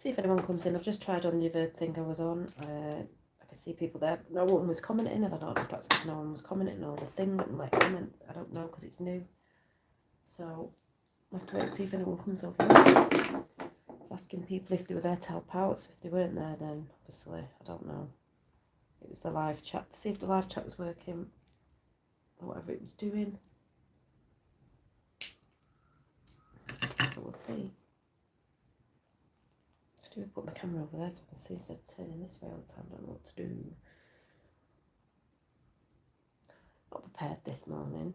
See if anyone comes in. I've just tried on the other thing I was on. I could see people there, but no one was commenting. I don't know if that's because no one was commenting or the thing wouldn't let comment. I don't know because it's new. So I have to wait and see if anyone comes over. It's asking people if they were there to help out. So if they weren't there, then obviously I don't know. It was the live chat to see if the live chat was working or whatever it was doing. So we'll see. Do put my camera over there so I can see instead of turning this way all the time. I don't know what to do. Not prepared this morning.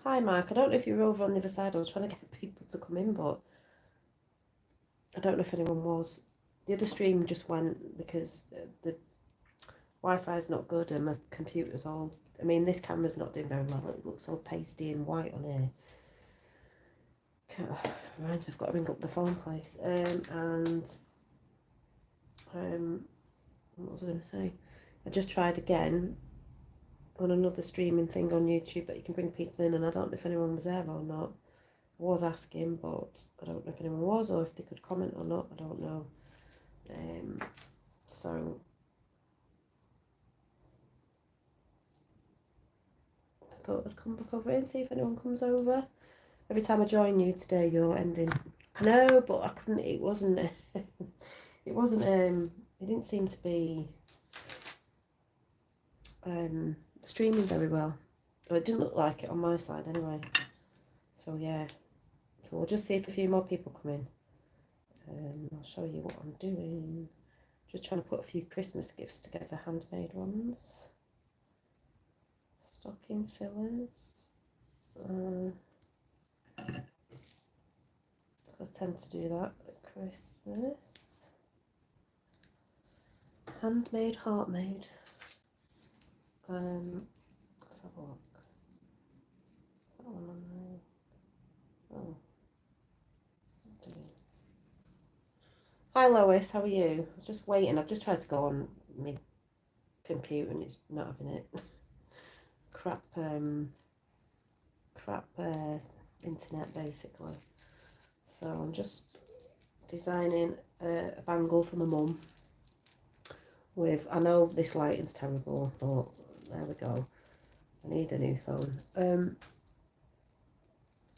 Hi Mark, I don't know if you were over on the other side. I was trying to get people to come in, but I don't know if anyone was. The other stream just went because the Wi-Fi is not good and my computer's all... I mean, this camera's not doing very well. It looks all pasty and white on here. Reminds me I've got to ring up the phone place. What was I going to say? I just tried again on another streaming thing on YouTube that you can bring people in, and I don't know if anyone was there or not. I was asking, but I don't know if anyone was or if they could comment or not. I don't know. So I thought I'd come back over and see if anyone comes over. Every time I join you today, you're ending. I know, but I couldn't. It wasn't. It wasn't. It didn't seem to be streaming very well. Or it didn't look like it on my side anyway. So yeah. So we'll just see if a few more people come in. I'll show you what I'm doing. Just trying to put a few Christmas gifts together, handmade ones. Stocking fillers. I tend to do that at Christmas. Handmade, heart made. Let's have a look. Is that one on there? Oh. Hi Lois, how are you? I was just waiting. I've just tried to go on my computer and it's not having it. crap internet basically. So I'm just designing a bangle for my mum with, I know this lighting's terrible, but there we go. I need a new phone.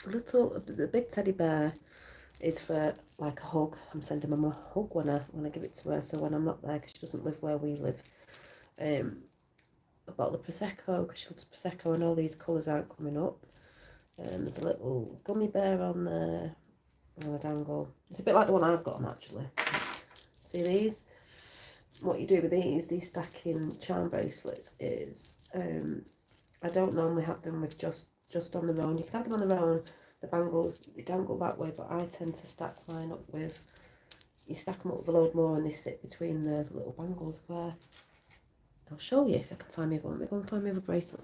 The big teddy bear is for like a hug. I'm sending mum a hug when I give it to her, so when I'm not there because she doesn't live where we live. A bottle of Prosecco because she loves Prosecco, and all these colours aren't coming up. There's a little gummy bear on there on a dangle. It's a bit like the one I've got on actually. See these? What you do with these stacking charm bracelets is, I don't normally have them with just on their own. You can have them on their own. The bangles, they dangle that way, but I tend to stack mine up with, you stack them up with a load more and they sit between the little bangles where, I'll show you if I can find me one. Let me go and find me other bracelets.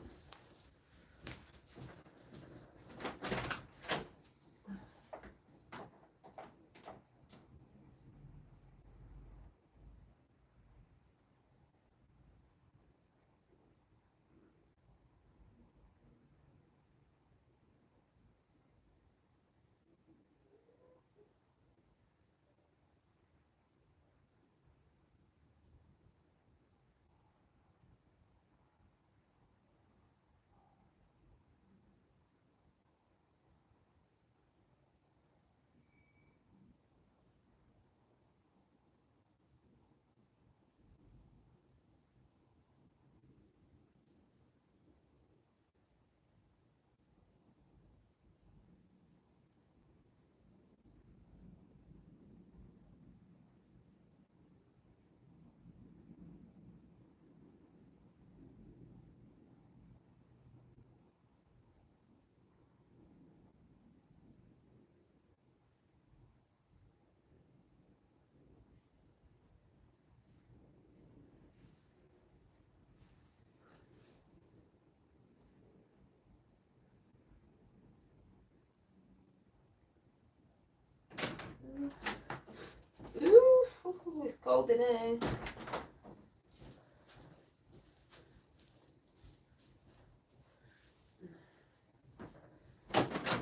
Cold in here.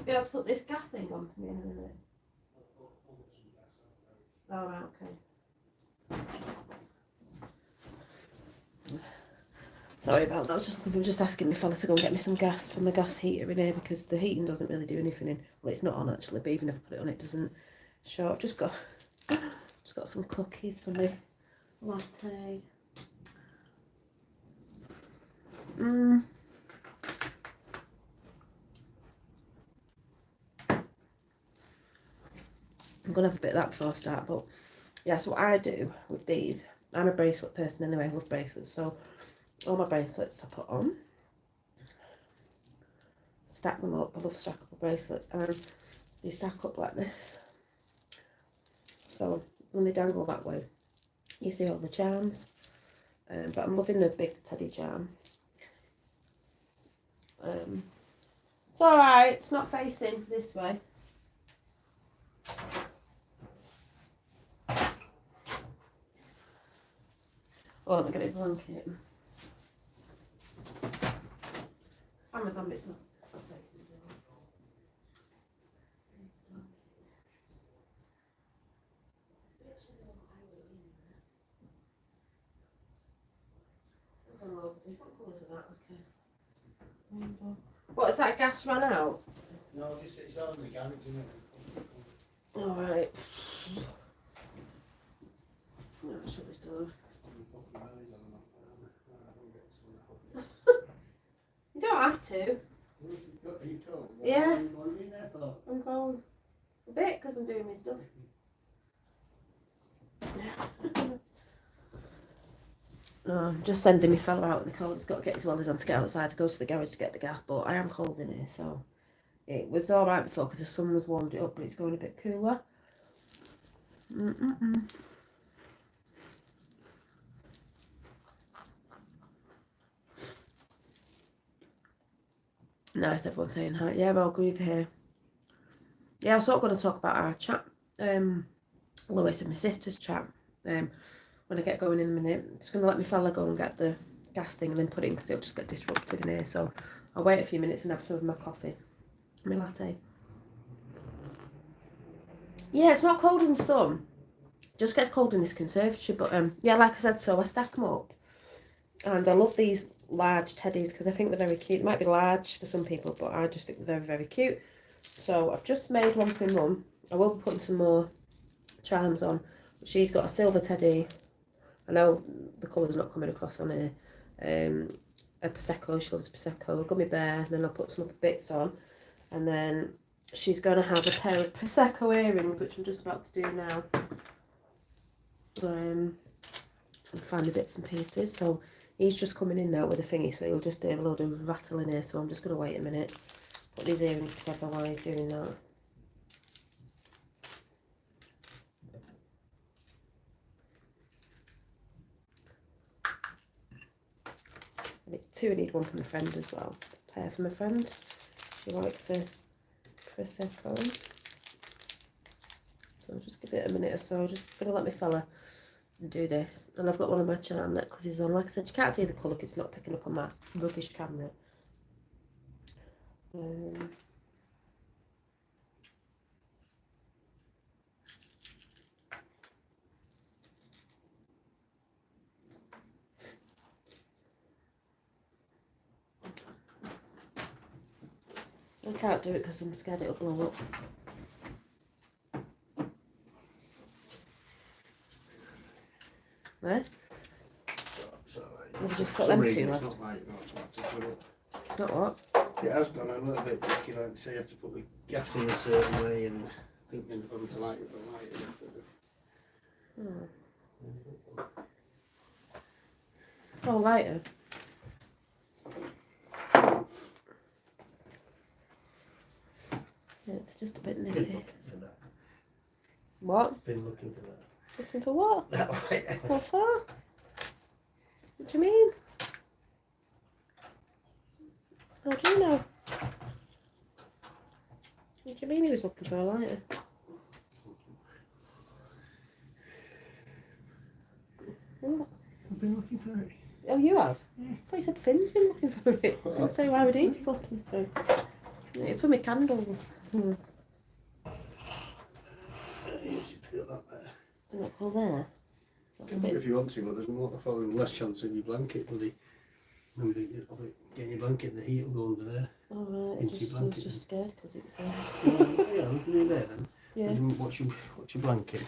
Be able to put this gas thing on for me in a minute. Oh, right, okay. Sorry about that. I'm just asking my fella to go and get me some gas from the gas heater in here because the heating doesn't really do anything in. Well, it's not on actually, but even if I put it on, it doesn't show. I've just got some cookies for me latte. I'm gonna have a bit of that before I start, but yeah, so what I do with these, I'm a bracelet person anyway, I love bracelets, so all my bracelets I put on, stack them up. I love stackable bracelets, and they stack up like this. So when they dangle that way, you see all the charms. But I'm loving the big teddy charm. It's alright, it's not facing this way. Oh, let me get a blanket. Amazon, but it's not facing. Loads of different colours of that, okay. Rainbow. What, is that gas run out? No, it's on the garage, isn't it? Alright. No, shut this door. You don't have to. Are you cold? Yeah. What are you in there for? I'm cold. A bit, because I'm doing my stuff. No, I'm just sending my fella out in the cold. He's got to get his wellies on to get outside to go to the garage to get the gas, but I am cold in here, so it was alright before because the sun was warmed it up, but it's going a bit cooler. Nice, everyone saying hi. Yeah, we're all good here. Yeah, I was sort of going to talk about our chat, Lois and my sister's chat, when I get going in a minute. I'm just going to let my fella go and get the gas thing and then put it in because it'll just get disrupted in here. So I'll wait a few minutes and have some of my coffee, my latte. Yeah, it's not cold in some. It just gets cold in this conservatory. But yeah, like I said, so I stack them up. And I love these large teddies because I think they're very cute. They might be large for some people, but I just think they're very, very cute. So I've just made one for my mum. I will be putting some more charms on. She's got a silver teddy. I know the colour's not coming across on here. A Prosecco, she loves Prosecco, a gummy bear, and then I'll put some other bits on. And then she's going to have a pair of Prosecco earrings, which I'm just about to do now. And find the bits and pieces. So he's just coming in now with a thingy, so he'll just do a load of rattle in here. So I'm just going to wait a minute, put these earrings together while he's doing that. I need one for my friend as well. A pair for my friend. She likes a Prosecco. So I'll just give it a minute or so. Just going to let my fella do this. And I've got one of my charm necklaces on. Like I said, you can't see the colour because it's not picking up on my rubbish camera. I can't do it because I'm scared it'll blow up. Where? We've just got them two left. It's not like automatic. It's not what? It has gone a little bit tricky, like so you have to put the gas in a certain way and I think they've gone to light it, but light it. Oh, lighter. Yeah, it's just a bit Been nippy. looking for that. What? Been looking for that. Looking for what? That light. What for? What do you mean? How do you know? What do you mean he was looking for a lighter? Oh, I've been looking for it. oh, you have? Yeah. I thought you said Finn's been looking for it. I was going to say, why would he be looking for it? It's for my candles. You should feel that there. Is it not cool there? That's a bit... If you want to, but there's more, probably less chance of your blanket, buddy. Maybe getting your blanket, the heat will go under there. Oh, right. Into I your was blanket. just scared because it was Yeah, we can do there then. Yeah. And watch your blanket.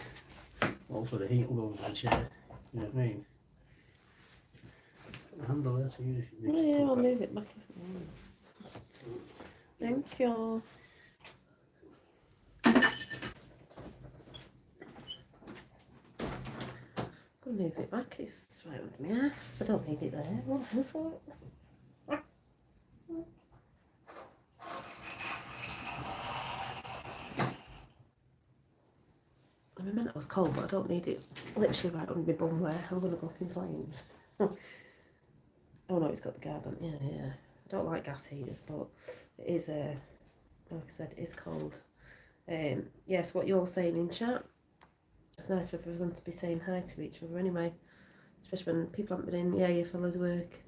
Also, the heat will go under the chair. You know what I mean? It's got the handle there, so you need Oh, to yeah, put I'll back. move it back. Thank you. I'm gonna move it back. It's right under my ass. I don't need it there. What for it? I meant it was cold, but I don't need it literally right under my bum where I'm gonna go up in flames. Oh no, it's got the guard on. Yeah, yeah. I don't like gas heaters, but it is like I said, it is cold. Yes, what you're saying in chat. It's nice for everyone to be saying hi to each other anyway. Especially when people haven't been in. Yeah, your fellas work.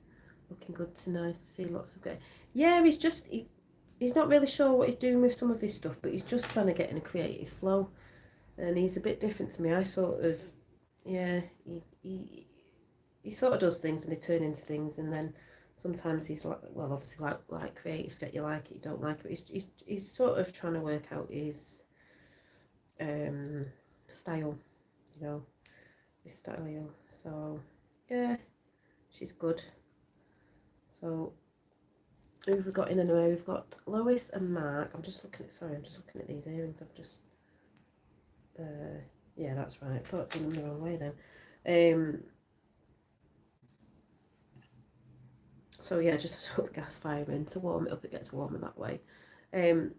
Looking good tonight. To see lots of guys. Yeah, he's not really sure what he's doing with some of his stuff, but he's just trying to get in a creative flow. And he's a bit different to me. I sort of, yeah, he sort of does things and they turn into things, and then sometimes he's like, well, obviously like creatives get you like it, you don't like it. He's sort of trying to work out his style, you know, his style. So yeah, she's good. So who have we got in anyway? We've got Lois and Mark. I'm just looking at these earrings. I've just yeah, that's right. I thought I'd done them the wrong way then. So yeah, just put the gas fire in to warm it up. It gets warmer that way. I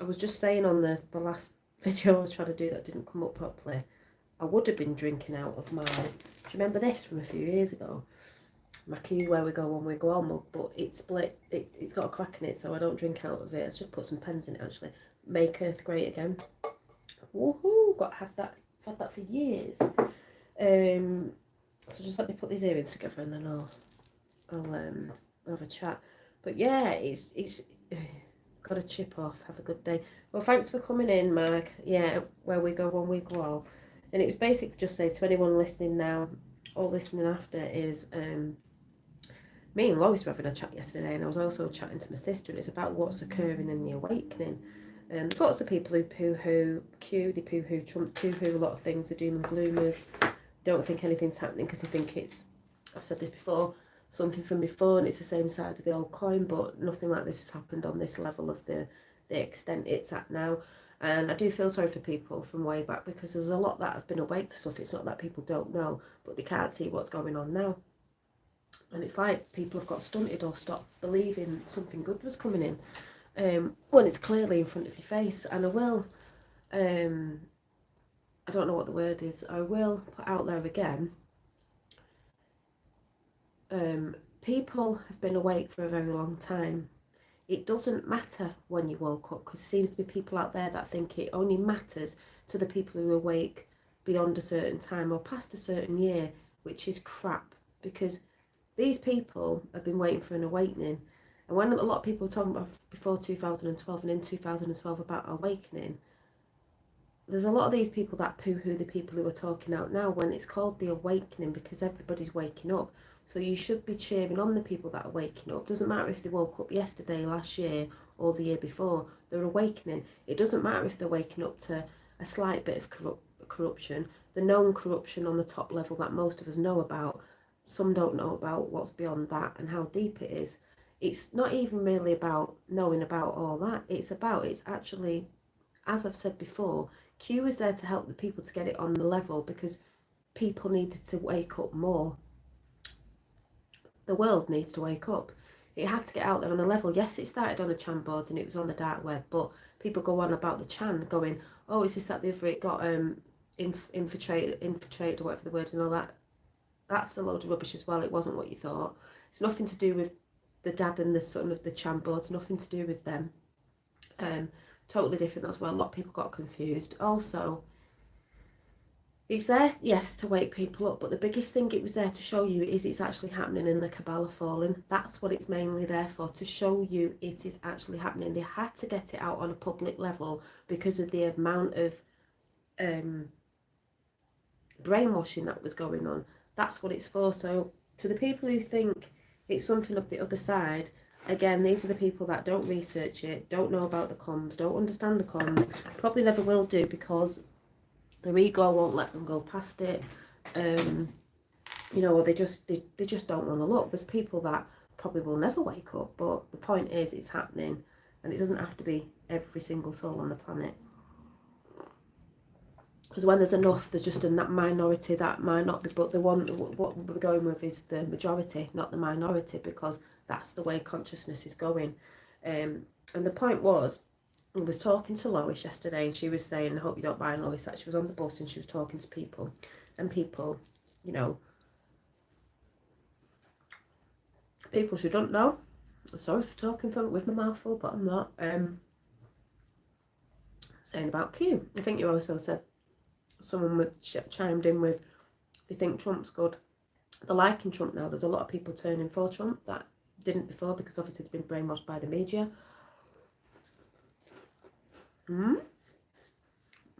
was just saying on the last video I was trying to do that didn't come up properly. I would have been drinking out of my, do you remember this from a few years ago? My Q Where We Go When We Go On mug, but it's split, it's got a crack in it, so I don't drink out of it. I should put some pens in it actually. Make Earth Great Again. Woohoo! Had that for years. So just let me put these earrings together and then I'll have a chat. But yeah, it's got a chip off. Have a good day. Well, thanks for coming in, Mark. Yeah, Where We Go When We Go On. And it was basically just say to anyone listening now or listening after is me and Lois were having a chat yesterday, and I was also chatting to my sister, and it's about what's occurring in the awakening. There's lots of people who poo-hoo Q, they poo-hoo Trump, poo-hoo a lot of things, they're doom and gloomers, don't think anything's happening because they think it's, I've said this before, something from before and it's the same side of the old coin, but nothing like this has happened on this level of the extent it's at now. And I do feel sorry for people from way back because there's a lot that have been awake to stuff. It's not that people don't know, but they can't see what's going on now. And it's like people have got stunted or stopped believing something good was coming in when it's clearly in front of your face. And I will, I don't know what the word is, I will put out there again, people have been awake for a very long time. It doesn't matter when you woke up, because there seems to be people out there that think it only matters to the people who are awake beyond a certain time or past a certain year, which is crap, because these people have been waiting for an awakening. And when a lot of people were talking about before 2012 and in 2012 about awakening, there's a lot of these people that poo-hoo the people who are talking out now when it's called the awakening, because everybody's waking up. So you should be cheering on the people that are waking up. Doesn't matter if they woke up yesterday, last year, or the year before. They're awakening. It doesn't matter if they're waking up to a slight bit of corruption, the known corruption on the top level that most of us know about. Some don't know about what's beyond that and how deep it is. It's not even really about knowing about all that. It's actually, as I've said before, Q was there to help the people to get it on the level because people needed to wake up more. The world needs to wake up. It had to get out there on a level. Yes, it started on the Chan boards and it was on the dark web, but people go on about the Chan going, oh, is this, that, the other, it got infiltrated or whatever the word and all that. That's a load of rubbish as well. It wasn't what you thought. It's nothing to do with the dad and the son of the Chan boards, nothing to do with them. Totally different. That's where a lot of people got confused. Also, It's there, yes, to wake people up, but the biggest thing it was there to show you is it's actually happening in the Kabbalah falling. That's what it's mainly there for, to show you it is actually happening. They had to get it out on a public level because of the amount of brainwashing that was going on. That's what it's for. So to the people who think it's something of the other side, again, these are the people that don't research it, don't know about the comms, don't understand the comms, probably never will do because their ego won't let them go past it, you know, or they just don't want to look. There's people that probably will never wake up, but the point is it's happening, and it doesn't have to be every single soul on the planet. Because when there's enough, there's just a minority that might not be, but the one, what we're going with is the majority, not the minority, because that's the way consciousness is going. And the point was, I was talking to Lois yesterday, and she was saying, I hope you don't mind, Lois, that she was on the bus and she was talking to people, and people, you know, people who don't know, sorry for talking with my mouth full, but I'm not, saying about Q. I think you also said, someone chimed in with, they think Trump's good. They're liking Trump now. There's a lot of people turning for Trump that didn't before because obviously they've been brainwashed by the media.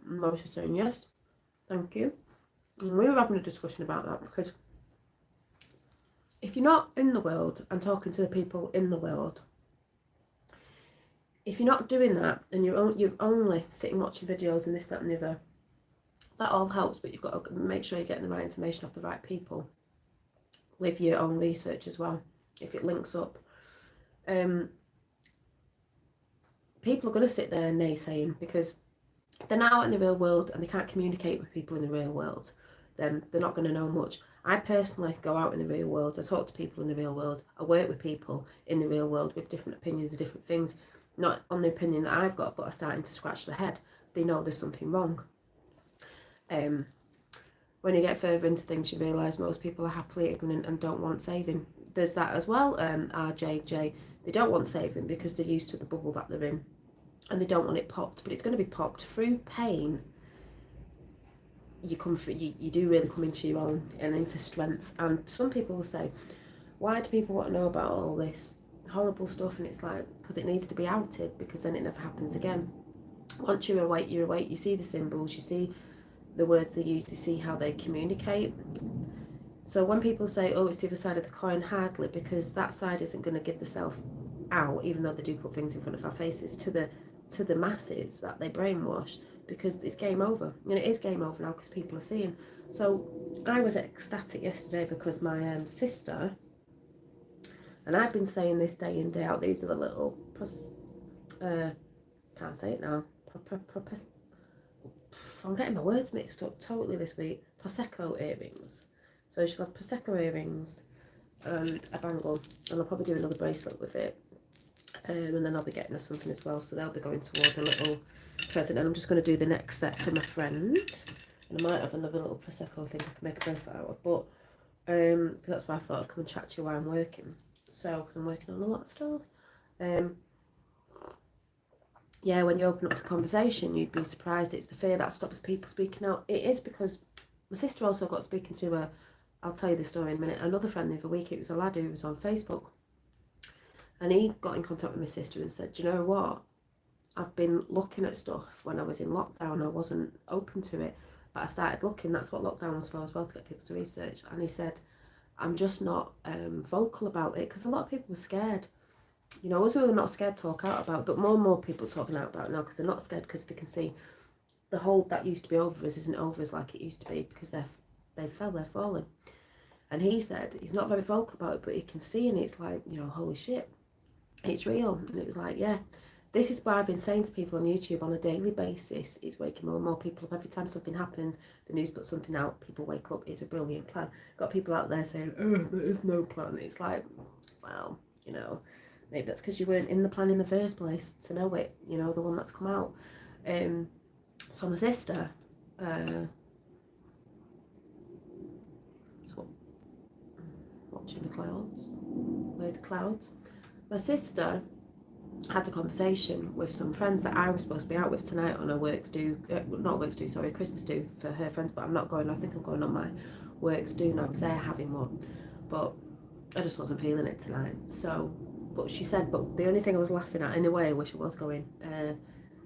Lois is saying yes, thank you. And we were having a discussion about that because if you're not in the world and talking to the people in the world, if you're not doing that and you're only sitting watching videos and this, that and the other, that all helps, but you've got to make sure you're getting the right information off the right people with your own research as well, if it links up. People are going to sit there naysaying because if they're not out in the real world and they can't communicate with people in the real world, then they're not going to know much. I personally go out in the real world, I talk to people in the real world, I work with people in the real world with different opinions of different things, not on the opinion that I've got, but are starting to scratch their head. They know there's something wrong. When you get further into things, you realise most people are happily ignorant and don't want saving. There's that as well, RJJ. They don't want saving because they're used to the bubble that they're in and they don't want it popped, but it's going to be popped through pain. You do really come into your own and into strength. And some people will say, why do people want to know about all this horrible stuff? And it's like, because it needs to be outed, because then it never happens again. Once you're awake, you see the symbols, you see the words they use, you see how they communicate. So when people say, oh, it's the other side of the coin, hardly, because that side isn't going to give the self out, even though they do put things in front of our faces, to the masses that they brainwash, because it's game over. And it is game over now because people are seeing. So I was ecstatic yesterday because my sister, and I've been saying this day in, day out, these are the little, can't say it now, I'm getting my words mixed up totally this week, Prosecco earrings. So she'll have Prosecco earrings and a bangle, and I'll probably do another bracelet with it. And then I'll be getting her something as well, so they'll be going towards a little present. And I'm just going to do the next set for my friend, and I might have another little Prosecco thing I can make a bracelet out of, but because that's why I thought I'd come and chat to you while I'm working. So, because I'm working on a lot of stuff. Yeah, when you open up to conversation, you'd be surprised. It's the fear that stops people speaking out. It is, because my sister also got speaking to her, I'll tell you the story in a minute, another friend the other week. It was a lad who was on Facebook, and he got in contact with my sister and said, do you know what, I've been looking at stuff. When I was in lockdown, I wasn't open to it, but I started looking. That's what lockdown was for as well, to get people to research. And he said, I'm just not vocal about it because a lot of people were scared. You know, us who are not scared talk out about it, but more and more people talking out about it now because they're not scared, because they can see the hold that used to be over us isn't over us like it used to be, because they're falling. And he said he's not very vocal about it, but he can see, and it's like, you know, holy shit, it's real. And it was like, yeah, this is why I've been saying to people on YouTube on a daily basis, it's waking more and more people up. Every time something happens, the news puts something out, people wake up. It's a brilliant plan. Got people out there saying, oh, there is no plan. It's like, well, you know, maybe that's because you weren't in the plan in the first place to know it, you know, the one that's come out. So my sister, watching the clouds, my sister had a conversation with some friends that I was supposed to be out with tonight on a works do, not works do, sorry, Christmas do for her friends, but I'm not going. I think I'm going on my works do now because they're having one, but I just wasn't feeling it tonight. So, but she said, but the only thing I was laughing at, in a way, I wish I was going.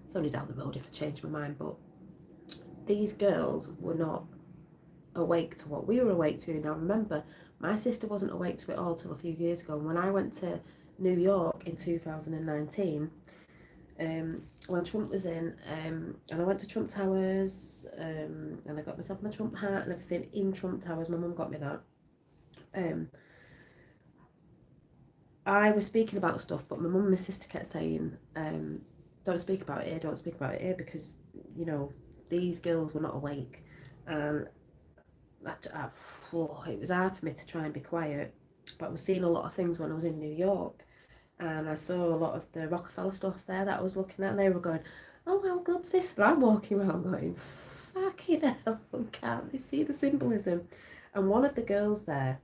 It's only down the road if I change my mind, but these girls were not awake to what we were awake to. Now remember, my sister wasn't awake to it all till a few years ago. And when I went to New York in 2019, when Trump was in, and I went to Trump Towers, and I got myself my Trump hat and everything in Trump Towers. My mum got me that. I was speaking about stuff, but my mum and my sister kept saying, don't speak about it here, don't speak about it here, because, you know, these girls were not awake. And it was hard for me to try and be quiet, but I was seeing a lot of things when I was in New York, and I saw a lot of the Rockefeller stuff there that I was looking at, and they were going, oh, how good's this? And I'm walking around going, fucking hell, can't they see the symbolism? And one of the girls there,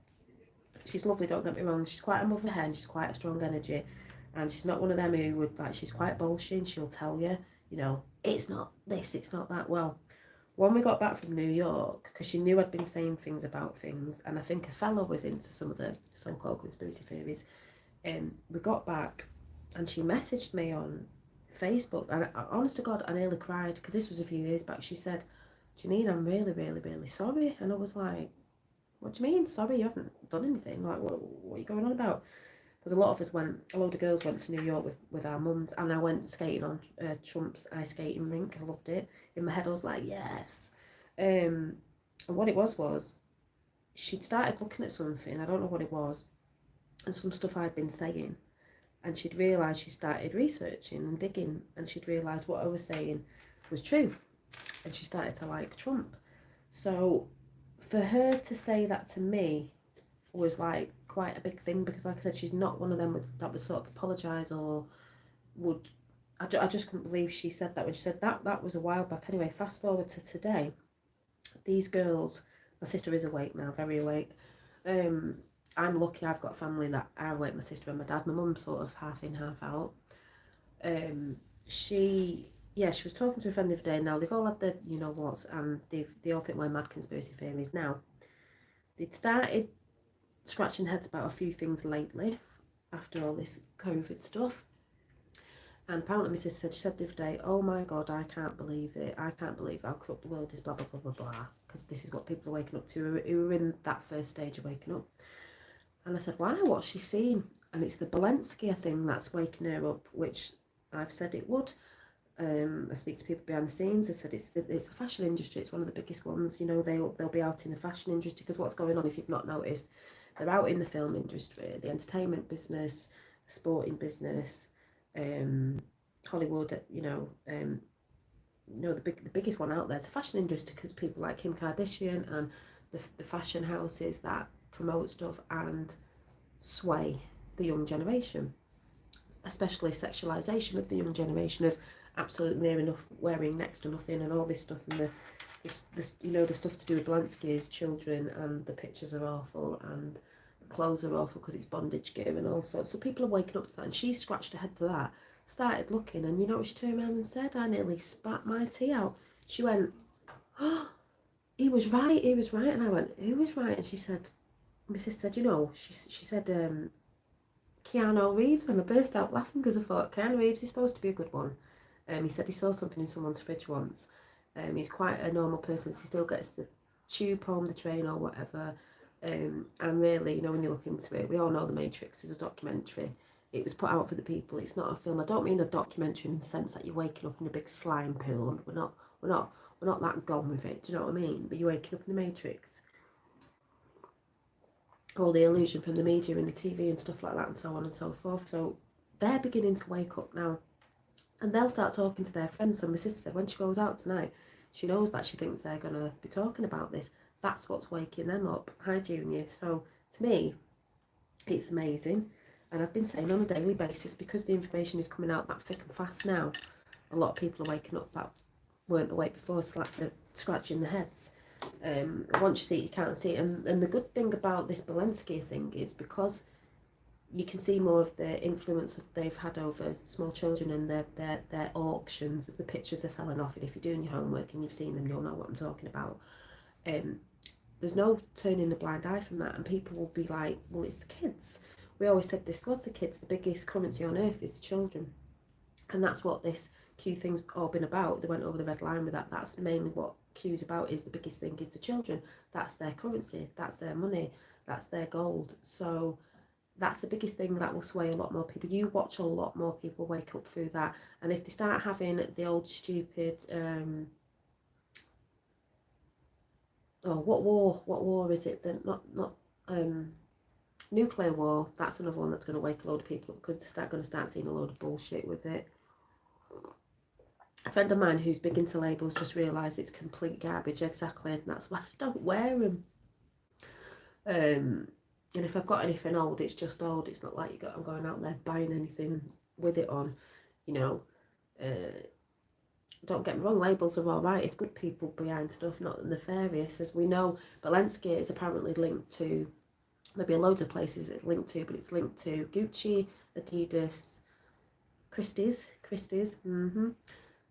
she's lovely, don't get me wrong, she's quite a mother hen, she's quite a strong energy, and she's not one of them who would, like, she's quite bolshy, and she'll tell you, you know, it's not this, it's not that. Well, when we got back from New York, because she knew I'd been saying things about things, and I think a fella was into some of the so-called conspiracy theories, we got back, and she messaged me on Facebook, and honest to God, I nearly cried, because this was a few years back. She said, Janine, I'm really, really, really sorry. And I was like, what do you mean, sorry? You haven't done anything. Like, what are you going on about? Because a load of girls went to New York with our mums, and I went skating on Trump's ice skating rink. I loved it. In my head, I was like, yes. And what it was she'd started looking at something, I don't know what it was, and some stuff I'd been saying, and she'd realised, she started researching and digging, and she'd realised what I was saying was true, and she started to like Trump. So for her to say that to me was like quite a big thing, because like I said, she's not one of them that would sort of apologise or would, I just couldn't believe she said that when she said that was a while back. Anyway, fast forward to today, these girls, my sister is awake now, very awake. I'm lucky I've got family that are awake, my sister and my dad. My mum's sort of half in, half out. She was talking to a friend the other day. Now they've all had the you know what's, and they all think we're mad conspiracy theories. Now they'd started scratching heads about a few things lately after all this COVID stuff. And apparently my sister said, she said the other day, oh my God, I can't believe it. I can't believe how corrupt the world is, blah, blah, blah, blah, blah. Because this is what people are waking up to, who are in that first stage of waking up. And I said, why? What's she seen? And it's the Balenskaya thing that's waking her up, which I've said it would. I speak to people behind the scenes. I said it's the fashion industry. It's one of the biggest ones. You know, they'll be out in the fashion industry, because what's going on, if you've not noticed, they're out in the film industry, the entertainment business, the sporting business, Hollywood. The biggest one out there is the fashion industry, because people like Kim Kardashian and the fashion houses that promote stuff and sway the young generation, especially sexualization of the young generation, of absolutely near enough wearing next to nothing and all this stuff, and the stuff to do with Balenskay's children, and the pictures are awful, and the clothes are awful because it's bondage gear and all sorts. So people are waking up to that, and she scratched her head to that, started looking, and you know what she turned around and said? I nearly spat my tea out. She went, oh, he was right, and I went, who was right? And she said, my sister said, you know, she said, Keanu Reeves, and I burst out laughing, because I thought, Keanu Reeves is supposed to be a good one. He said he saw something in someone's fridge once. He's quite a normal person, so he still gets the tube home, the train or whatever. And really, you know, when you look into it, we all know The Matrix is a documentary. It was put out for the people. It's not a film. I don't mean a documentary in the sense that you're waking up in a big slime pool. We're not that gone with it. Do you know what I mean? But you're waking up in the Matrix. All the illusion from the media and the TV and stuff like that, and so on and so forth. So they're beginning to wake up now. And they'll start talking to their friends. So my sister said when she goes out tonight, she knows that she thinks they're going to be talking about this. That's what's waking them up. Hi, Junior. So to me, it's amazing. And I've been saying on a daily basis, because the information is coming out that thick and fast now, a lot of people are waking up that weren't awake before, scratching their heads. Once you see it, you can't see it. And the good thing about this Balenskaya thing is, because you can see more of the influence that they've had over small children and their auctions, the pictures they're selling off. And if you're doing your homework and you've seen them, you'll know what I'm talking about. There's no turning a blind eye from that, and people will be like, well, it's the kids. We always said this was the kids. The biggest currency on earth is the children, and that's what this Q thing's all been about. They went over the red line with that. That's mainly what Q's about. Is the biggest thing is the children. That's their currency. That's their money. That's their gold. So that's the biggest thing that will sway a lot more people. You watch a lot more people wake up through that, and if they start having the old stupid what war is it? That not nuclear war. That's another one that's going to wake a load of people up, because they're going to start seeing a load of bullshit with it. A friend of mine who's big into labels just realised it's complete garbage. Exactly, and that's why I don't wear them. And if I've got anything old, it's just old. It's not like I'm going out there buying anything with it on, you know. Don't get me wrong, labels are all right if good people behind stuff, not nefarious. As we know, Balenciaga is apparently linked to, there'll be loads of places it's linked to, but it's linked to Gucci, Adidas, Christie's, and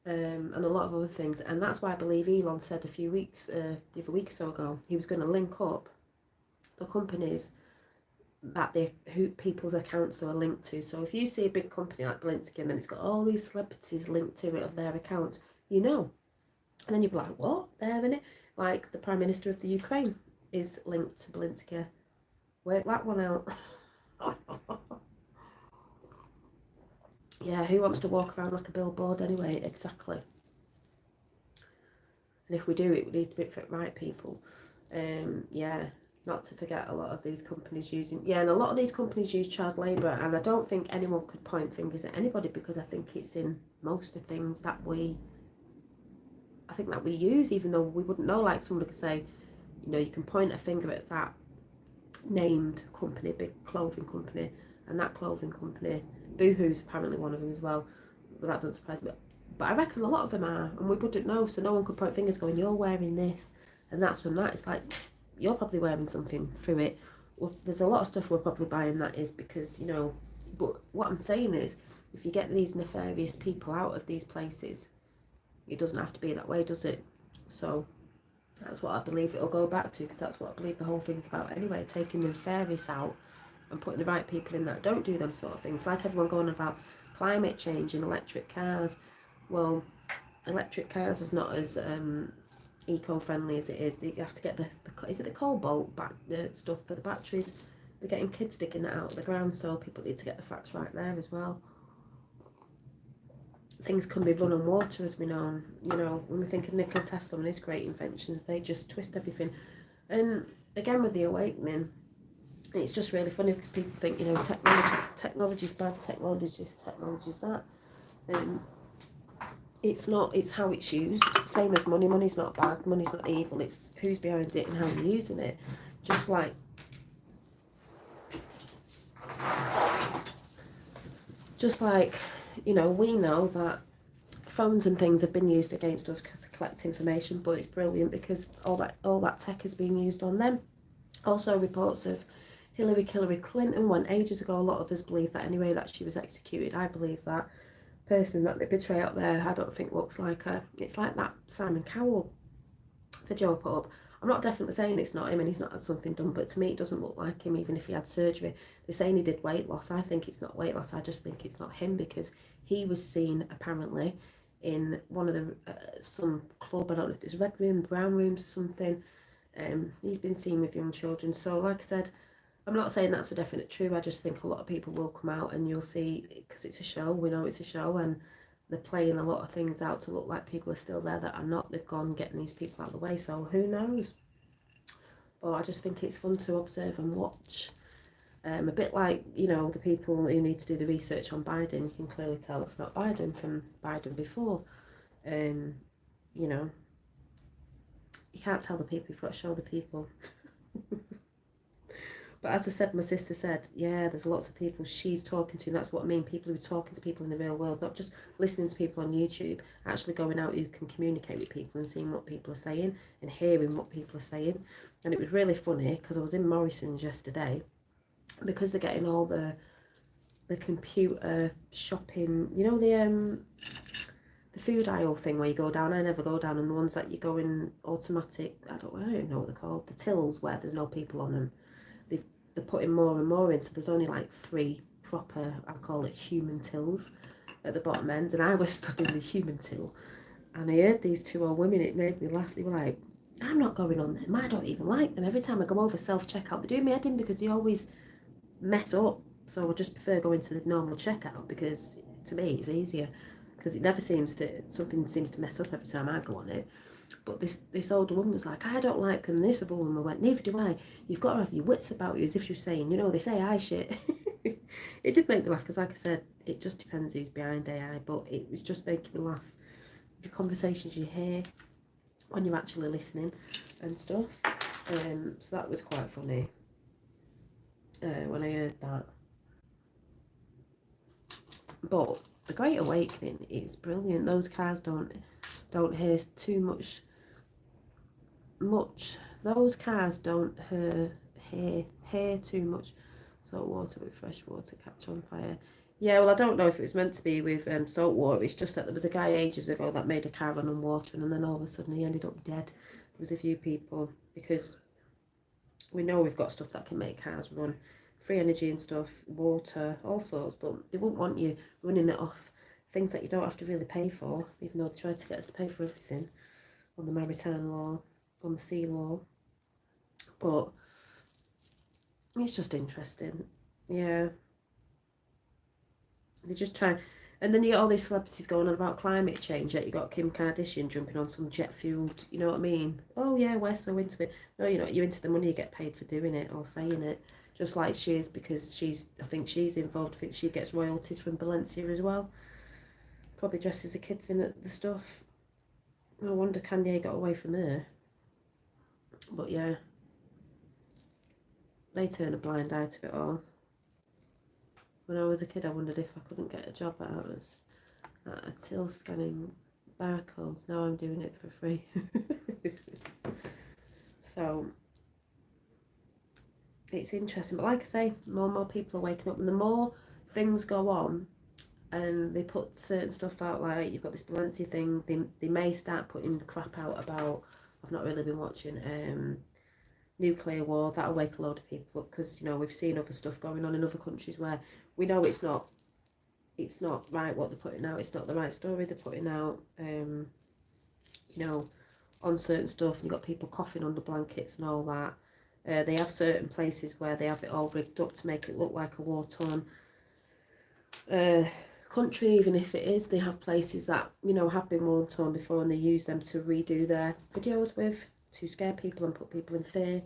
a lot of other things. And that's why I believe Elon said the other week or so ago, he was going to link up the companies that people's accounts are linked to. So if you see a big company like Balenciaga and then it's got all these celebrities linked to it of their accounts, you know. And then you'll be like, what? They're in it? Like the Prime Minister of the Ukraine is linked to Balenciaga. Work that one out. Yeah, who wants to walk around like a billboard anyway? Exactly. And if we do, it needs to be for the right people. Yeah, not to forget a lot of these companies and a lot of these companies use child labour, and I don't think anyone could point fingers at anybody, because I think it's in most of the things that we use, even though we wouldn't know. Like somebody could say, you know, you can point a finger at that named company, big clothing company, and that clothing company, Boohoo's apparently one of them as well, but that doesn't surprise me. But I reckon a lot of them are, and we wouldn't know, so no one could point fingers going, you're wearing this, and that's from that. It's like, you're probably wearing something through it. Well, there's a lot of stuff we're probably buying that is because, you know, but what I'm saying is, if you get these nefarious people out of these places, it doesn't have to be that way, does it? So that's what I believe it'll go back to, because that's what I believe the whole thing's about anyway, taking the nefarious out and putting the right people in that don't do them sort of things. Like everyone going about climate change and electric cars. Well, electric cars is not as eco-friendly as it is. You have to get is it the cobalt stuff for the batteries? They're getting kids digging that out of the ground, so people need to get the facts right there as well. Things can be run on water, as we know. You know, when we think of Nikola Tesla and his great inventions, they just twist everything. And again, with the awakening, it's just really funny because people think, you know, technology's bad, technology's that. It's not, it's how it's used. Same as money. Money's not bad, money's not evil. It's who's behind it and how you're using it. Just like, you know, we know that phones and things have been used against us to collect information, but it's brilliant because all that tech is being used on them. Also, reports of Hillary Clinton went ages ago. A lot of us believe that anyway, that she was executed. I believe that person that they betray out there, I don't think looks like her. It's like that Simon Cowell video I put up. I'm not definitely saying it's not him and he's not had something done, but to me it doesn't look like him, even if he had surgery. They're saying he did weight loss. I think it's not weight loss. I just think it's not him, because he was seen apparently in one of the some club. I don't know if it's red room, brown rooms or something. He's been seen with young children. So like I said, I'm not saying that's for definite true. I just think a lot of people will come out and you'll see, because it's a show, we know it's a show, and they're playing a lot of things out to look like people are still there that are not. They've gone getting these people out of the way, so who knows? But I just think it's fun to observe and watch. A bit like, you know, the people who need to do the research on Biden, you can clearly tell it's not Biden from Biden before. You know, you can't tell the people, you've got to show the people. But as I said, my sister said, yeah, there's lots of people she's talking to, and that's what I mean, people who are talking to people in the real world, not just listening to people on YouTube, actually going out who can communicate with people and seeing what people are saying and hearing what people are saying. And it was really funny because I was in Morrison's yesterday, because they're getting all the the computer shopping, you know, the food aisle thing where you go down. I never go down, and the ones that you go in automatic, I don't even know what they're called, the tills where there's no people on them. They're putting more and more in, so there's only like 3 proper, I call it human tills at the bottom end, and I was stood in the human till, and I heard these 2 old women. It made me laugh. They were like, I'm not going on them, I don't even like them. Every time I go over self-checkout, they do me head in because they always mess up, so I just prefer going to the normal checkout, because to me it's easier, because it never seems to, something seems to mess up every time I go on it. But this older woman was like, I don't like them. This other woman went, neither do I. You've got to have your wits about you, as if she was saying, you know, they say I shit. It did make me laugh, because like I said, it just depends who's behind AI, but it was just making me laugh. The conversations you hear when you're actually listening and stuff. So that was quite funny when I heard that. But the Great Awakening is brilliant. Those cars don't hear too much. Those cars don't hear too much. Salt water with fresh water catch on fire. Yeah, well, I don't know if it was meant to be with salt water. It's just that there was a guy ages ago that made a car run on water, and then all of a sudden he ended up dead. There was a few people, because we know we've got stuff that can make cars run, free energy and stuff, water, all sorts, but they wouldn't want you running it off things that you don't have to really pay for, even though they try to get us to pay for everything on the maritime law, on the sea law. But it's just interesting. Yeah. They just try, and then you get all these celebrities going on about climate change, yet you got Kim Kardashian jumping on some jet fueled, you know what I mean? Oh yeah, we're so into it. No, you're not. You're into the money you get paid for doing it or saying it. Just like she is, because I think she's involved. I think she gets royalties from Valencia as well. Probably dresses the kids in the stuff. No wonder Kanye got away from her. But yeah, they turn a blind eye to it all. When I was a kid, I wondered if I couldn't get a job at a till scanning barcodes. Now I'm doing it for free. So it's interesting. But like I say, more and more people are waking up, and the more things go on and they put certain stuff out, like you've got this Valencia thing, they may start putting crap out about, I've not really been watching, nuclear war. That'll wake a load of people up, because you know we've seen other stuff going on in other countries where we know it's not right what they're putting out. It's not the right story they're putting out. You know, on certain stuff, and you've got people coughing under blankets and all that. They have certain places where they have it all rigged up to make it look like a war-torn country, even if it is. They have places that, you know, have been war-torn before, and they use them to redo their videos with, to scare people and put people in fear,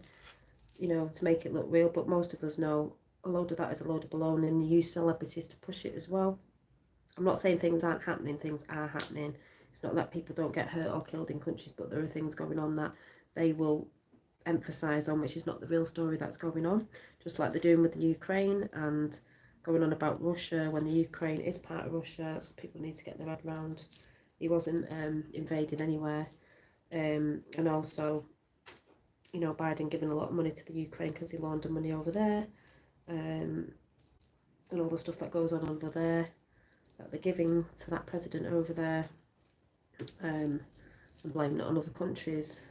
you know, to make it look real. But most of us know a load of that is a load of baloney, and they use celebrities to push it as well. I'm not saying things aren't happening, things are happening. It's not that people don't get hurt or killed in countries, but there are things going on that they will emphasise on, which is not the real story that's going on. Just like they're doing with the Ukraine, and going on about Russia when the Ukraine is part of Russia. That's what people need to get their head around. He wasn't invaded anywhere. And also, you know, Biden giving a lot of money to the Ukraine because he laundered money over there, and all the stuff that goes on over there that they're giving to that president over there, and blaming it on other countries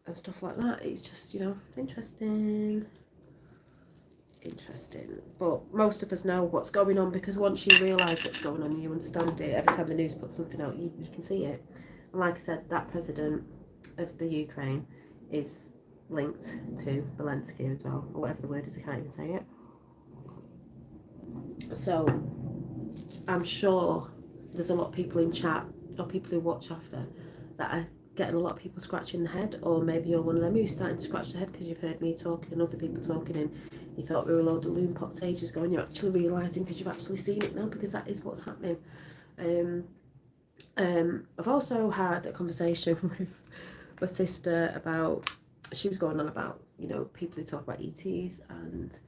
and stuff like that. It's just, you know, interesting. But most of us know what's going on, because once you realise what's going on and you understand it, every time the news puts something out, you can see it. And like I said, that president of the Ukraine is linked to Zelensky as well, or whatever the word is, I can't even say it. So I'm sure there's a lot of people in chat, or people who watch after, that are getting a lot of people scratching the head, or maybe you're one of them who's starting to scratch the head because you've heard me talking and other people talking, and you thought we were a load of loon pots ages ago, and you're actually realising because you've actually seen it now, because that is what's happening. I've also had a conversation with my sister about, she was going on about, you know, people who talk about ETs and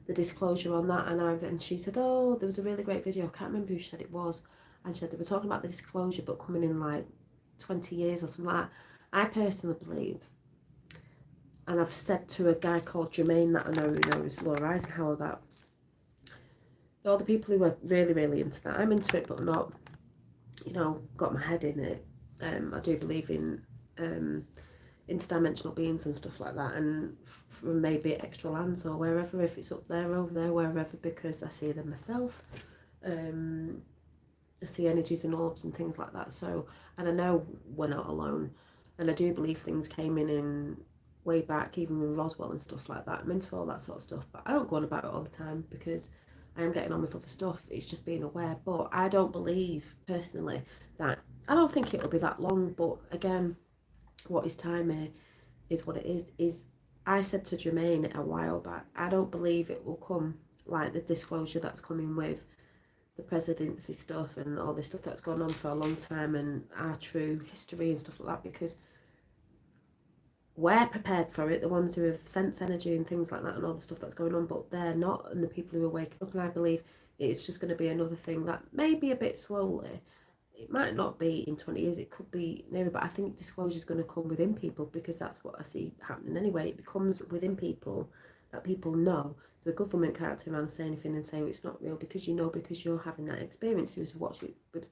the disclosure on that, and she said, oh, there was a really great video, I can't remember who she said it was, and she said they were talking about the disclosure but coming in like 20 years or something like that. I personally believe, and I've said to a guy called Jermaine that I know who knows Laura Eisenhower, that all the people who are really, really into that, I'm into it, but not, you know, got my head in it. I do believe in interdimensional beings and stuff like that, and from maybe extra lands or wherever, if it's up there, over there, wherever, because I see them myself. I see energies and orbs and things like that. So, and I know we're not alone, and I do believe things came in way back, even with Roswell and stuff like that. I'm into all that sort of stuff, but I don't go on about it all the time because I am getting on with other stuff. It's just being aware. But I don't believe personally that, I don't think it'll be that long. But again, what is time here is what it is. I said to Jermaine a while back, I don't believe it will come like the disclosure that's coming with the presidency stuff and all this stuff that's gone on for a long time, and our true history and stuff like that, because we're prepared for it, the ones who have sense energy and things like that and all the stuff that's going on, but they're not, and the people who are waking up. And I believe it's just going to be another thing that maybe a bit slowly, it might not be in 20 years, it could be nearer, but I think disclosure is going to come within people, because that's what I see happening anyway. It becomes within people that people know. The government can't turn around and say anything and say, oh, it's not real, because you know, because you're having that experience. It was what's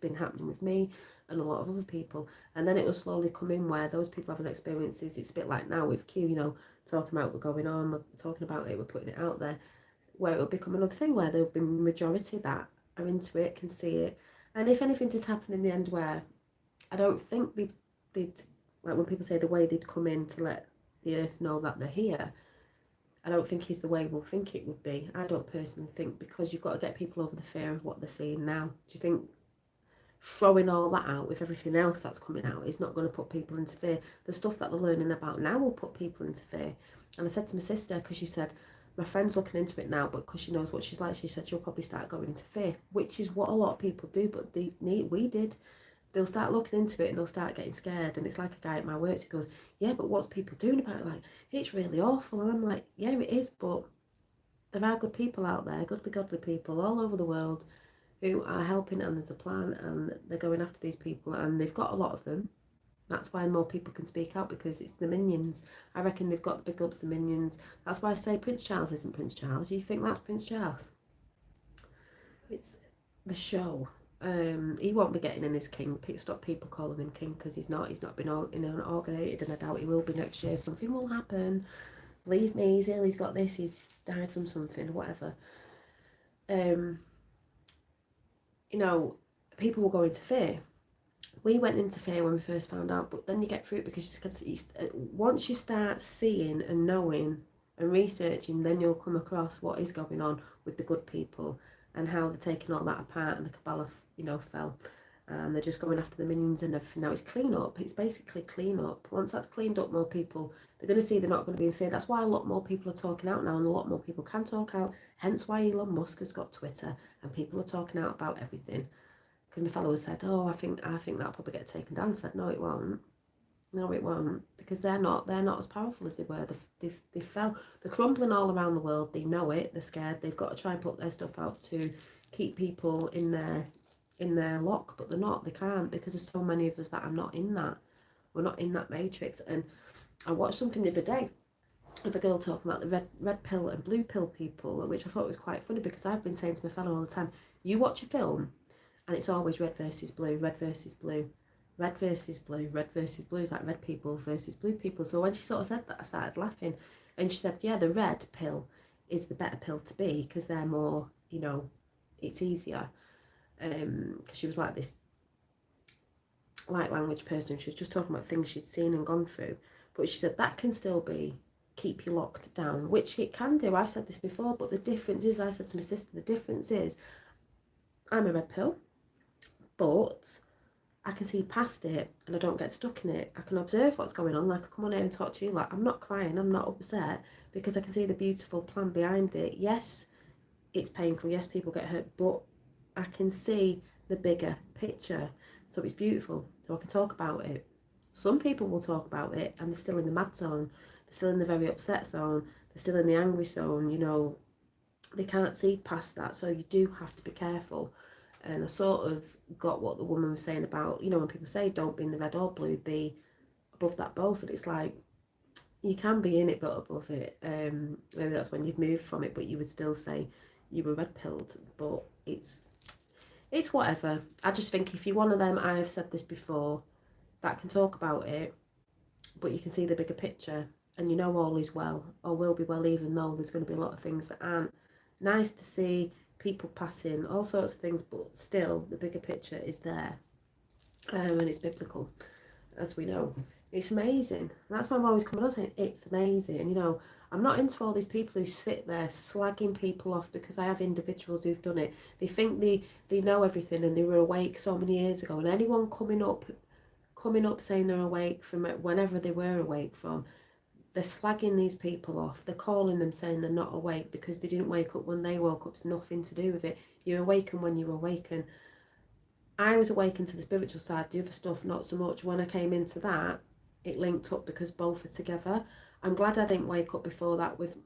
been happening with me and a lot of other people. And then it will slowly come in where those people having experiences, it's a bit like now with Q, you know, talking about what's going on, we're talking about it, we're putting it out there, where it will become another thing where there will be majority that are into it, can see it. And if anything did happen in the end, where I don't think they'd like when people say the way they'd come in to let the earth know that they're here, I don't think is the way we'll think it would be. I don't personally think, because you've got to get people over the fear of what they're seeing now. Do you think throwing all that out with everything else that's coming out is not going to put people into fear? The stuff that they're learning about now will put people into fear. And I said to my sister, because she said, my friend's looking into it now, but because she knows what she's like, she said she'll probably start going into fear, which is what a lot of people do, but we did. They'll start looking into it and they'll start getting scared. And it's like a guy at my work who goes, yeah, but what's people doing about it? Like, it's really awful. And I'm like, yeah, it is, but there are good people out there, godly people all over the world who are helping, and there's a plan, and they're going after these people, and they've got a lot of them. That's why more people can speak out, because it's the minions. I reckon they've got the big ups, the minions. That's why I say Prince Charles isn't Prince Charles. You think that's Prince Charles? It's the show. He won't be getting in as king. Stop people calling him king, because he's not. He's not been inaugurated, and I doubt he will be next year. Something will happen. Believe me, he's ill. He's got this. He's died from something, whatever. You know, people will go into fear. We went into fear when we first found out, but then you get through it, because once you start seeing and knowing and researching, then you'll come across what is going on with the good people and how they're taking all that apart, and the Kabbalah, you know, fell. And they're just going after the minions and everything. Now it's clean up. It's basically clean up. Once that's cleaned up, more people, they're going to see they're not going to be in fear. That's why a lot more people are talking out now, and a lot more people can talk out. Hence why Elon Musk has got Twitter, and people are talking out about everything. Because my followers said, oh, I think that'll probably get taken down. I said, no, it won't. No, it won't, because they're not as powerful as they were. They fell. They're crumbling all around the world. They know it. They're scared. They've got to try and put their stuff out to keep people in their lock, but they're not. They can't, because there's so many of us that are not in that. We're not in that matrix. And I watched something the other day of a girl talking about the red pill and blue pill people, which I thought was quite funny, because I've been saying to my fellow all the time, you watch a film and it's always red versus blue, red versus blue, red versus blue, red versus blue. It's like red people versus blue people. So when she sort of said that, I started laughing. And she said, yeah, the red pill is the better pill to be, because they're more, you know, it's easier. Because she was like this light language person, and she was just talking about things she'd seen and gone through. But she said that can still be keep you locked down, which it can do. I've said this before, but the difference is, I said to my sister, the difference is I'm a red pill, but I can see past it and I don't get stuck in it. I can observe what's going on. Like, I come on here and talk to you, like, I'm not crying, I'm not upset, because I can see the beautiful plan behind it. Yes, it's painful, yes, people get hurt, but I can see the bigger picture. So it's beautiful, so I can talk about it. Some people will talk about it and they're still in the mad zone, they're still in the very upset zone, they're still in the angry zone, you know, they can't see past that. So you do have to be careful. And I sort of got what the woman was saying about, you know, when people say don't be in the red or blue, be above that both. And it's like, you can be in it but above it. Maybe that's when you've moved from it, but you would still say you were red pilled, but it's whatever. I just think if you're one of them, I have said this before, that can talk about it, but you can see the bigger picture, and you know all is well, or will be well, even though there's going to be a lot of things that aren't nice to see, people passing, all sorts of things, but still the bigger picture is there, and it's biblical, as we know. It's amazing. That's why I'm always coming on saying it's amazing. And, you know, I'm not into all these people who sit there slagging people off, because I have individuals who've done it. They think they know everything and they were awake so many years ago, and anyone coming up saying they're awake from whenever they were awake from, they're slagging these people off. They're calling them, saying they're not awake because they didn't wake up when they woke up. It's nothing to do with it. You awaken when you awaken. I was awakened to the spiritual side, the other stuff not so much. When I came into that, it linked up because both are together. I'm glad I didn't wake up before that with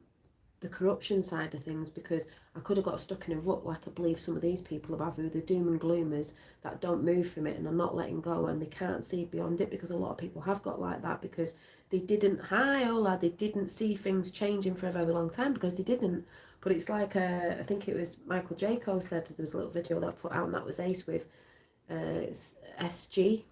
the corruption side of things, because I could have got stuck in a rut like I believe some of these people have, who the doom and gloomers that don't move from it and are not letting go, and they can't see beyond it, because a lot of people have got like that because they didn't, they didn't see things changing for a very long time because they didn't. But it's like, I think it was Michael Jaco said, there was a little video that I put out, and that was Ace with SG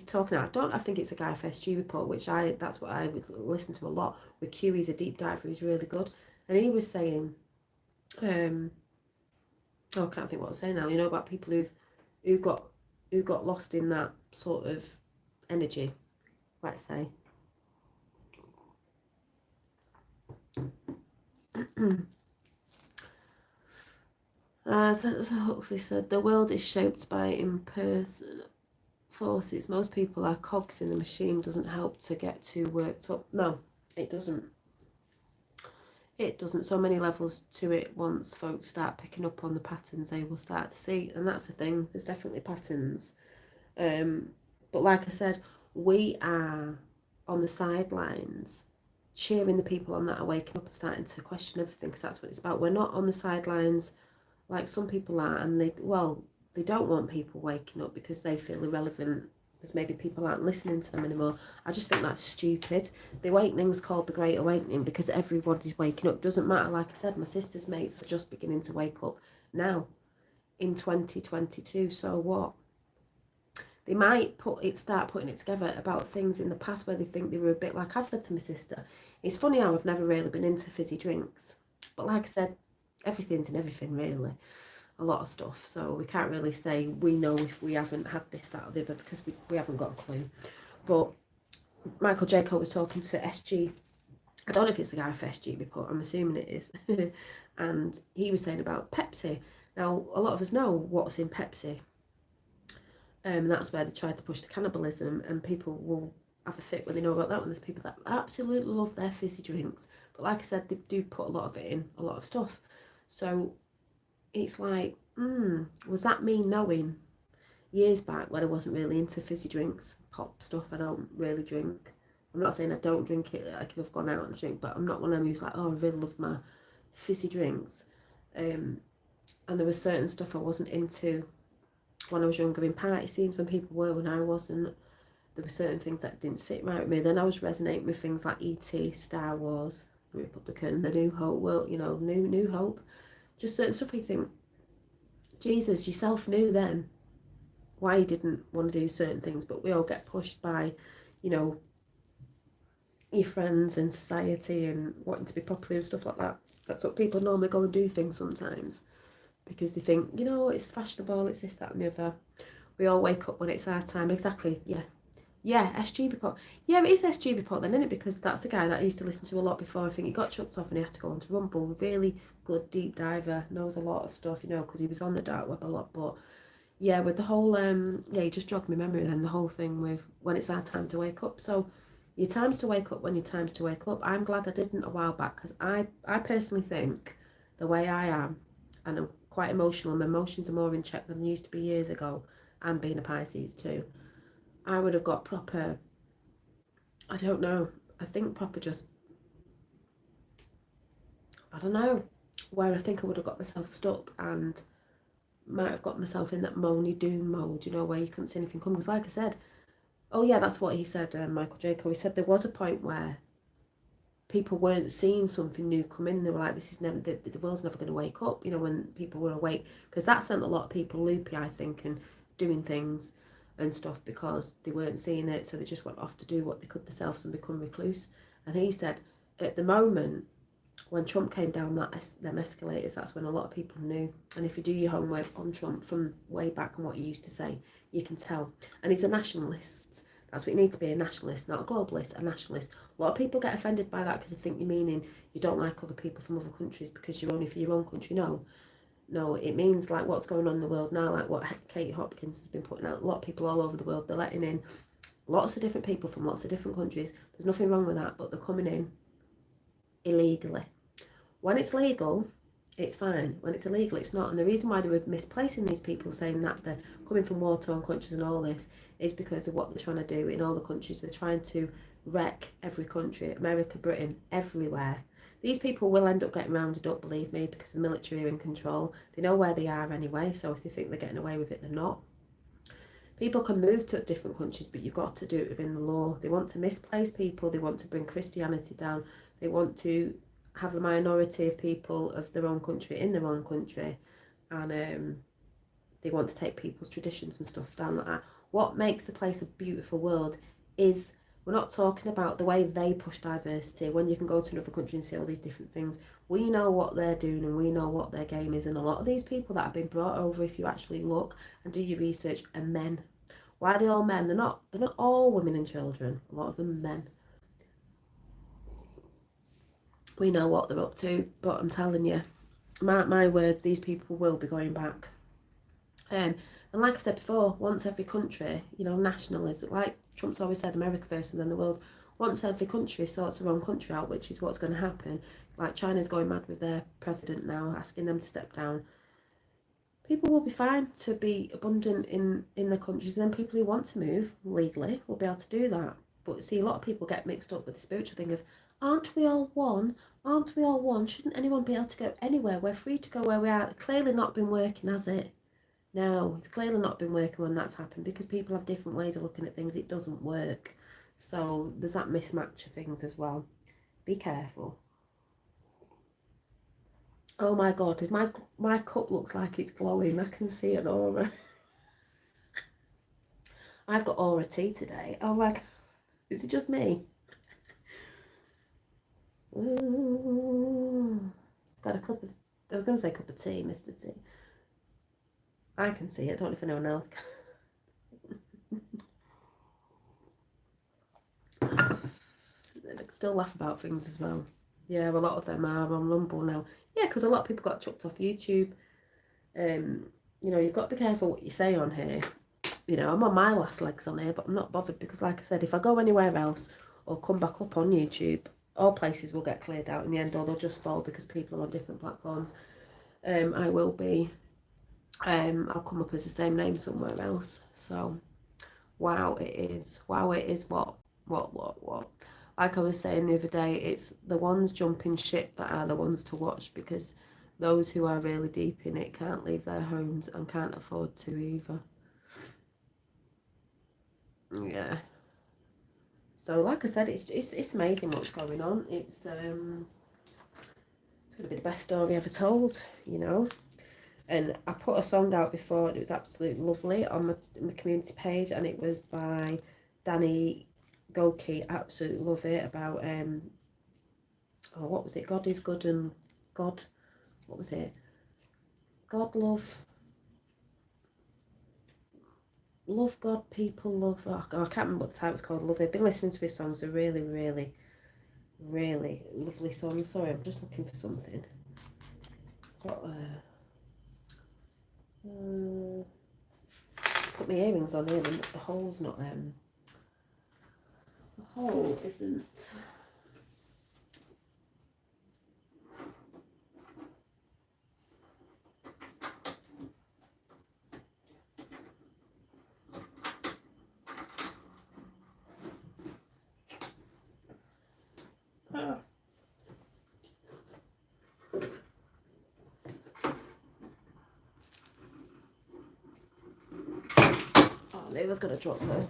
talking out. I think it's a guy for SG Report, which that's what I would listen to a lot with Q. He's a deep diver, he's really good, and he was saying, I can't think what I was saying now, you know, about people who got lost in that sort of energy, let's say. So Huxley said, the world is shaped by impersonal forces. Most people are cogs in the machine. Doesn't help to get too worked up. No, it doesn't. It doesn't. So many levels to it. Once folks start picking up on the patterns, they will start to see. And that's the thing. There's definitely patterns. But like I said, we are on the sidelines cheering the people on that are waking up and starting to question everything, because that's what it's about. We're not on the sidelines like some people are, and they don't want people waking up because they feel irrelevant, because maybe people aren't listening to them anymore. I just think that's stupid. The awakening's called the Great Awakening because everybody's waking up. Doesn't matter, like I said, my sister's mates are just beginning to wake up now in 2022, so what? They might start putting it together about things in the past where they think they were a bit, like I've said to my sister, it's funny how I've never really been into fizzy drinks, but like I said, everything's in everything really, a lot of stuff, so we can't really say we know if we haven't had this, that or the other, because we haven't got a clue. But Michael Jaco was talking to SG, I don't know if it's the guy for SG Report, I'm assuming it is, and he was saying about Pepsi. Now a lot of us know what's in Pepsi, and that's where they try to push the cannibalism, and people will have a fit when they know about that one. There's people that absolutely love their fizzy drinks, but like I said, they do put a lot of it in a lot of stuff. So it's like, was that me knowing years back when I wasn't really into fizzy drinks, pop stuff? I don't really drink. I'm not saying I don't drink it, like if I've gone out and drink, but I'm not one of them who's like, oh, I really love my fizzy drinks. And there was certain stuff I wasn't into when I was younger, in party scenes, when people were, when I wasn't. There were certain things that didn't sit right with me. Then I was resonating with things like E.T., Star Wars, Republican, The New Hope, well, you know, New Hope. Just certain stuff you think, Jesus, yourself knew then why you didn't want to do certain things, but we all get pushed by, you know, your friends and society and wanting to be popular and stuff like that. That's what people normally go and do things sometimes, because they think, you know, it's fashionable, it's this, that and the other. We all wake up when it's our time. Exactly, yeah, SG Report. Yeah, it is SG Report then, isn't it? Because that's the guy that I used to listen to a lot before. I think he got chucked off and he had to go on to Rumble. Really good deep diver, knows a lot of stuff, you know, because he was on the dark web a lot. But yeah, with the whole, he just jogged my memory then, the whole thing with when it's our time to wake up. So your time's to wake up when your time's to wake up. I'm glad I didn't a while back, because I personally think the way I am, and I'm quite emotional, my emotions are more in check than they used to be years ago, and being a Pisces too. I would have got proper, I don't know, I think proper just, I don't know, where I think I would have got myself stuck and might have got myself in that moany doom mode, you know, where you couldn't see anything come. Because like I said, oh yeah, that's what he said, Michael Jaco, he said there was a point where people weren't seeing something new come in. They were like, this is never, the world's never going to wake up, you know, when people were awake. Because that sent a lot of people loopy, I think, and doing things and stuff because they weren't seeing it. So they just went off to do what they could themselves and become recluse. And he said, at the moment, when Trump came down them escalators, that's when a lot of people knew. And if you do your homework on Trump from way back and what he used to say, you can tell. And he's a nationalist. That's what you need to be, a nationalist, not a globalist, a nationalist. A lot of people get offended by that because they think you're meaning you don't like other people from other countries because you're only for your own country. No, it means like what's going on in the world now, like what Katie Hopkins has been putting out. A lot of people all over the world, they're letting in lots of different people from lots of different countries. There's nothing wrong with that, but they're coming in illegally. When it's legal, it's fine. When it's illegal, it's not. And the reason why they were misplacing these people, saying that they're coming from war-torn countries and all this, is because of what they're trying to do in all the countries. They're trying to wreck every country, America, Britain, everywhere. These people will end up getting rounded up, believe me, because the military are in control. They know where they are anyway, so if they think they're getting away with it, they're not. People can move to different countries, but you've got to do it within the law. They want to misplace people. They want to bring Christianity down. They want to have a minority of people of their own country in their own country, and they want to take people's traditions and stuff down like that. What makes the place a beautiful world is, we're not talking about the way they push diversity, when you can go to another country and see all these different things. We know what they're doing and we know what their game is, and a lot of these people that have been brought over, if you actually look and do your research, are men. Why are they all men? They're not all women and children. A lot of them are men. We know what they're up to, but I'm telling you, my words, these people will be going back. And like I've said before, once every country, you know, nationalism, like Trump's always said, America first and then the world. Once every country sorts their own country out, which is what's going to happen, like China's going mad with their president now, asking them to step down, people will be fine to be abundant in their countries, and then people who want to move legally will be able to do that. But see, a lot of people get mixed up with the spiritual thing of, aren't we all one? Aren't we all one? Shouldn't anyone be able to go anywhere? We're free to go where we are. It's clearly not been working, has it? No, it's clearly not been working when that's happened, because people have different ways of looking at things. It doesn't work. So there's that mismatch of things as well. Be careful. Oh my God, my cup looks like it's glowing. I can see an aura. I've got aura tea today. Oh my God. Is it just me? Ooh. Got a cup of, I was going to say cup of tea, Mr. Tea. I can see it. I don't know if anyone else can. I can still laugh about things as well. Yeah, a lot of them are on Rumble now. Yeah, because a lot of people got chucked off YouTube. You know, you've got to be careful what you say on here. You know, I'm on my last legs on here, but I'm not bothered, because like I said, if I go anywhere else or come back up on YouTube, all places will get cleared out in the end, or they'll just fall because people are on different platforms. I will be, I'll come up as the same name somewhere else. So, wow, it is what. Like I was saying the other day, it's the ones jumping ship that are the ones to watch, because those who are really deep in it can't leave their homes and can't afford to either. Yeah. So like I said, it's amazing what's going on. It's going to be the best story ever told, you know. And I put a song out before, and it was absolutely lovely on my community page, and it was by Danny Goki. Absolutely love it, about oh, what was it? God is good, and God, what was it? God love God, people love. Oh, God, I can't remember what the title's called. Love it. I've been listening to his songs. They're really, really, really lovely songs. Sorry, I'm just looking for something. Got put my earrings on here, but the hole's not. The hole isn't. Ah. Oh, I was going to drop that.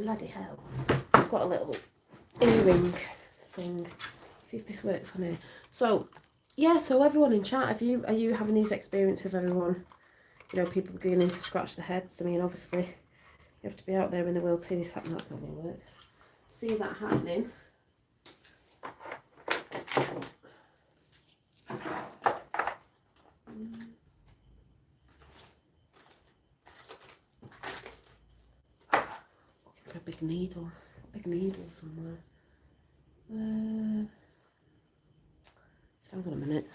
Bloody hell. I've got a little earring thing. See if this works on here. So, yeah, so everyone in chat, are you having these experiences of everyone, you know, people beginning to scratch their heads? I mean, obviously, you have to be out there in the world to see this happen. That's not going to work. See that happening. Looking for a big needle. Big needle somewhere. So hang on a minute.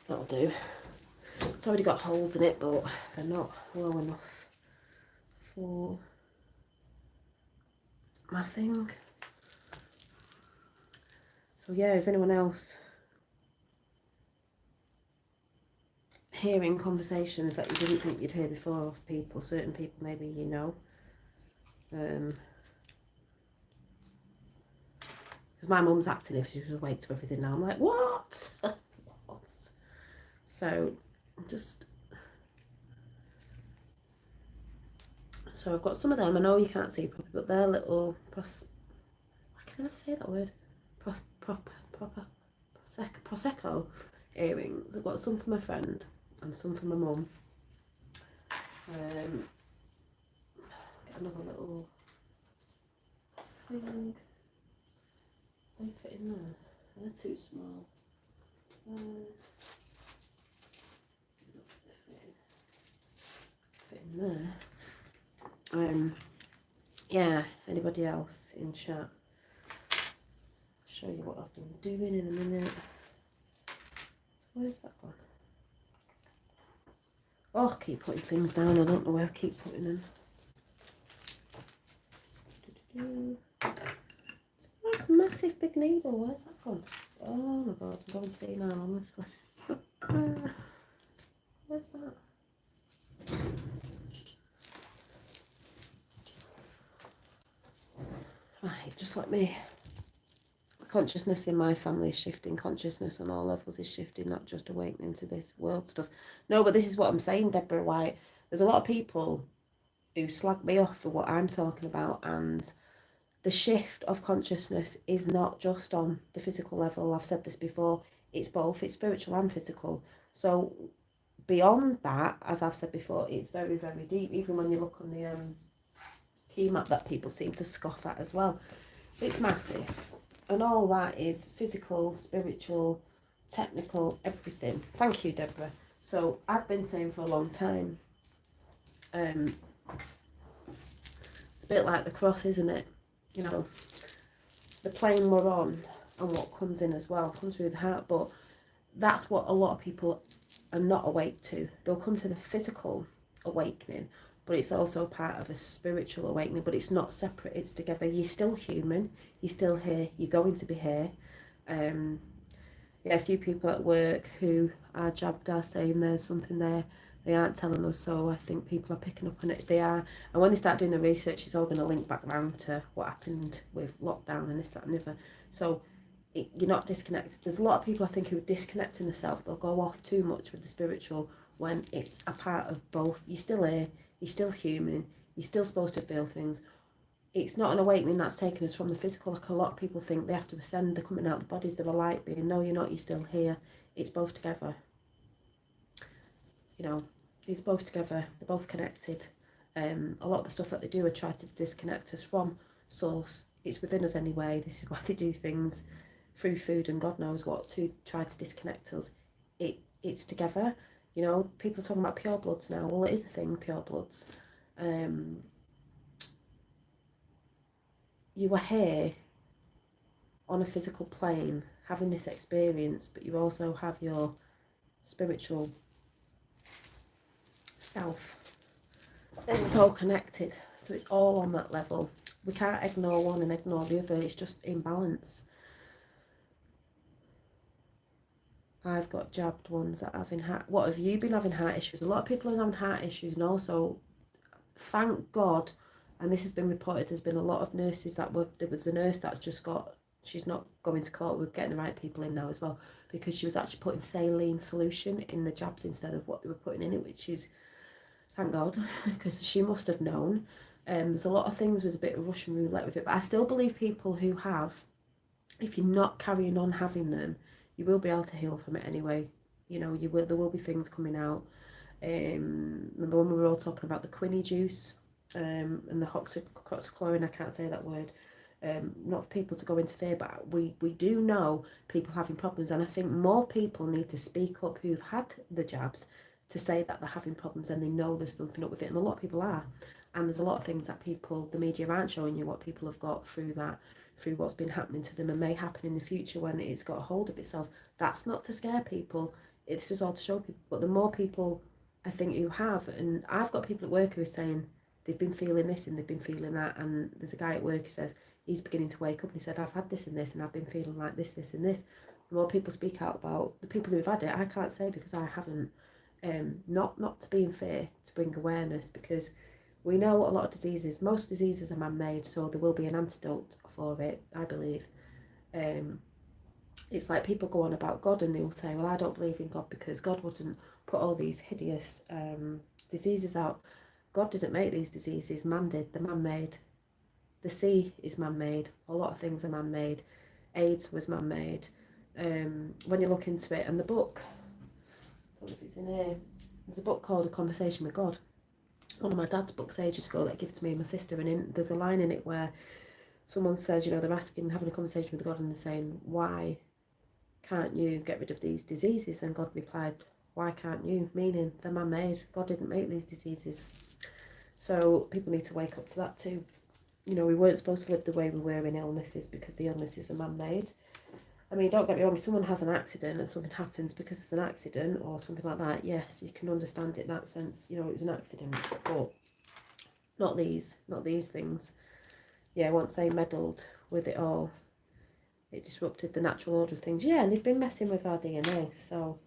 That'll do. It's already got holes in it, but they're not low enough for my thing. So yeah, is anyone else hearing conversations that you didn't think you'd hear before of people, certain people maybe you know? Because my mum's acting if she was awake to everything now. I'm like, what? What? So so I've got some of them. I know you can't see properly, but they're little I can never say that word. Prosecco earrings. I've got some for my friend and some for my mum. Get another little thing. They fit in there. They're too small. Fit in there. Yeah, anybody else in chat? Show you what I've been doing in a minute. So where's that gone? Oh, I keep putting things down. I don't know where I keep putting them. That's a massive big needle. Where's that gone? Oh my god, I'm going to see now, honestly. Where's that? Right, just like me. Consciousness in my family is shifting. Consciousness on all levels is shifting, not just awakening to this world stuff. No, but this is what I'm saying, Deborah White. There's a lot of people who slag me off for what I'm talking about, and the shift of consciousness is not just on the physical level. I've said this before. It's both. It's spiritual and physical. So beyond that, as I've said before, it's very, very deep. Even when you look on the key map that people seem to scoff at as well. It's massive. And all that is physical, spiritual, technical, everything. Thank you, Deborah. So I've been saying for a long time, it's a bit like the cross, isn't it? You know, the plane we're on and what comes in as well comes through the heart. But that's what a lot of people are not awake to. They'll come to the physical awakening, but it's also part of a spiritual awakening, but it's not separate, it's together. You're still human, you're still here, you're going to be here. Yeah, a few people at work who are jabbed are saying there's something there. They aren't telling us, so I think people are picking up on it. They are, and when they start doing the research, it's all going to link back around to what happened with lockdown and this, that and the other. So you're not disconnected. There's a lot of people I think who are disconnecting themselves. They'll go off too much with the spiritual when it's a part of both. You're still here, you're still human, you're still supposed to feel things. It's not an awakening that's taken us from the physical. Like a lot of people think they have to ascend, they're coming out of the bodies, they're a light being. No, you're not, you're still here. It's both together. You know, it's both together, they're both connected. A lot of the stuff that they do are try to disconnect us from source. It's within us anyway. This is why they do things through food and God knows what to try to disconnect us. It's together. You know, people are talking about pure bloods now. Well, it is a thing, pure bloods. You are here on a physical plane having this experience, but you also have your spiritual self. And it's all connected, so it's all on that level. We can't ignore one and ignore the other. It's just imbalance. I've got jabbed ones that are having heart. What have you been having heart issues? A lot of people are having heart issues, and also, thank God, and this has been reported, there's been a lot of nurses that were, there was a nurse that's just got she's not going to court. We're getting the right people in now as well, because she was actually putting saline solution in the jabs instead of what they were putting in it, which is, thank God, because she must have known. There's a lot of things was a bit of Russian roulette with it, but I still believe people who have, if you're not carrying on having them, you will be able to heal from it anyway. You know, you will. There will be things coming out. Remember when we were all talking about the quinine juice, and the hydroxychloroquine? I can't say that word. Not for people to go into fear, but we do know people having problems, and I think more people need to speak up who've had the jabs to say that they're having problems and they know there's something up with it, and a lot of people are. And there's a lot of things that the media aren't showing you, what people have got through that, through what's been happening to them and may happen in the future when it's got a hold of itself. That's not to scare people, it's just all to show people. But the more people I think who have, and I've got people at work who are saying they've been feeling this and they've been feeling that, and there's a guy at work who says he's beginning to wake up and he said, I've had this and this and I've been feeling like this, this and this. The more people speak out about the people who've had it, I can't say because I haven't. Not to be in fear, to bring awareness, because we know a lot of diseases, most diseases are man-made, so there will be an antidote for it, I believe. It's like people go on about God and they'll say, well, I don't believe in God because God wouldn't put all these hideous diseases out. God didn't make these diseases, man did, they're man-made. The sea is man-made, a lot of things are man-made. AIDS was man-made. When you look into it, and the book, I don't know if it's in here, there's a book called A Conversation with God. One of my dad's books ages ago that I gave to me and my sister, and there's a line in it where someone says, you know, they're having a conversation with God, and they're saying, why can't you get rid of these diseases? And God replied, why can't you? Meaning they're man-made. God didn't make these diseases. So people need to wake up to that too. You know, we weren't supposed to live the way we were in illnesses because the illnesses are man-made. I mean, don't get me wrong, if someone has an accident and something happens because it's an accident or something like that, yes, you can understand it in that sense, you know, it was an accident, but not these things. Yeah, once they meddled with it all, it disrupted the natural order of things. Yeah, and they've been messing with our DNA, so,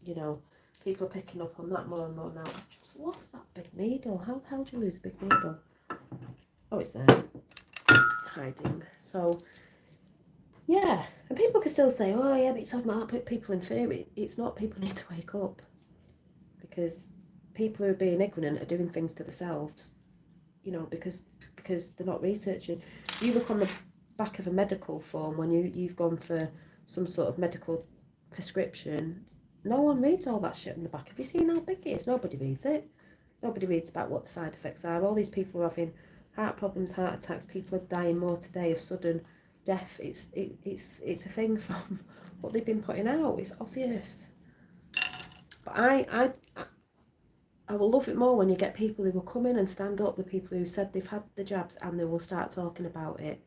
you know, people are picking up on that more and more now. I've just lost that big needle. How the hell do you lose a big needle? Oh, it's there, hiding. So, yeah, and people can still say, oh yeah, but it's talking about that, put people in fear. It's not. People need to wake up, because people who are being ignorant are doing things to themselves, you know, because they're not researching. You look on the back of a medical form when you've gone for some sort of medical prescription, no one reads all that shit on the back. Have you seen how big it is? Nobody reads it. Nobody reads about what the side effects are. All these people are having heart problems, heart attacks. People are dying more today of sudden death. It's a thing from what they've been putting out. It's obvious. But I will love it more when you get people who will come in and stand up, the people who said they've had the jabs, and they will start talking about it.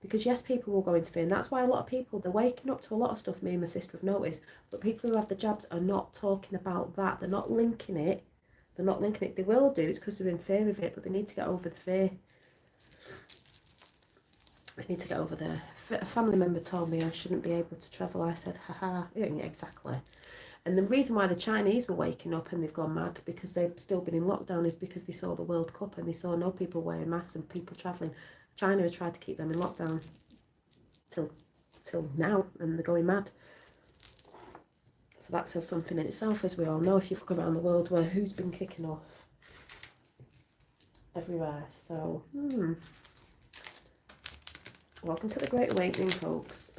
Because yes, people will go into fear, and that's why a lot of people, they're waking up to a lot of stuff me and my sister have noticed, but people who have the jabs are not talking about that. They're not linking it. They're not linking it. They will do, it's because they're in fear of it, but they need to get over the fear. I need to get over there. A family member told me I shouldn't be able to travel. I said, haha, yeah, exactly. And the reason why the Chinese were waking up and they've gone mad because they've still been in lockdown is because they saw the World Cup and they saw no people wearing masks and people travelling. China has tried to keep them in lockdown till now, and they're going mad. So that says something in itself, as we all know, if you look around the world, where who's been kicking off everywhere. So, welcome to the Great Awakening, folks.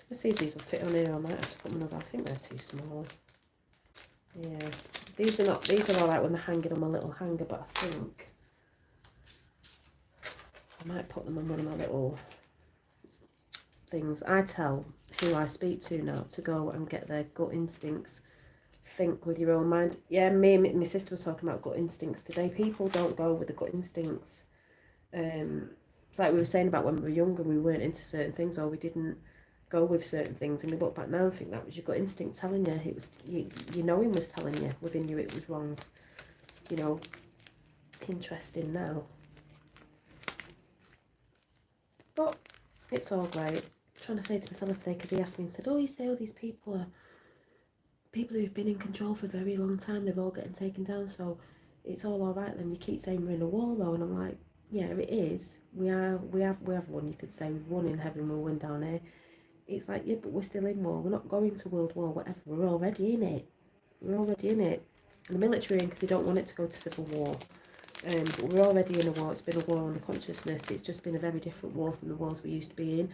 Let's see if these will fit on here. I might have to put them another. I think they're too small. Yeah, these are not. These are all right when they're hanging on my little hanger, but I think I might put them on one of my little things. I tell who I speak to now to go and get their gut instincts. Think with your own mind. Yeah, me and my sister was talking about gut instincts today. People don't go with the gut instincts. It's like we were saying about when we were younger, we weren't into certain things, or we didn't go with certain things, and we look back now and think that was your gut instinct telling you. It was you knowing was telling you within you it was wrong. You know, interesting now, but it's all great. I'm trying to say to my fella today, because he asked me and said, oh, you say all these people are people who've been in control for a very long time, they're all getting taken down, so it's all right then. You keep saying we're in a war though, and I'm like, yeah, it is. We have won. You could say we've won in heaven, we'll win down here. It's like, yeah, but we're still in war. We're not going to world war, whatever. We're already in it. We're already in it. And the military in because they don't want it to go to civil war. But we're already in a war. It's been a war on the consciousness. It's just been a very different war from the wars we used to be in.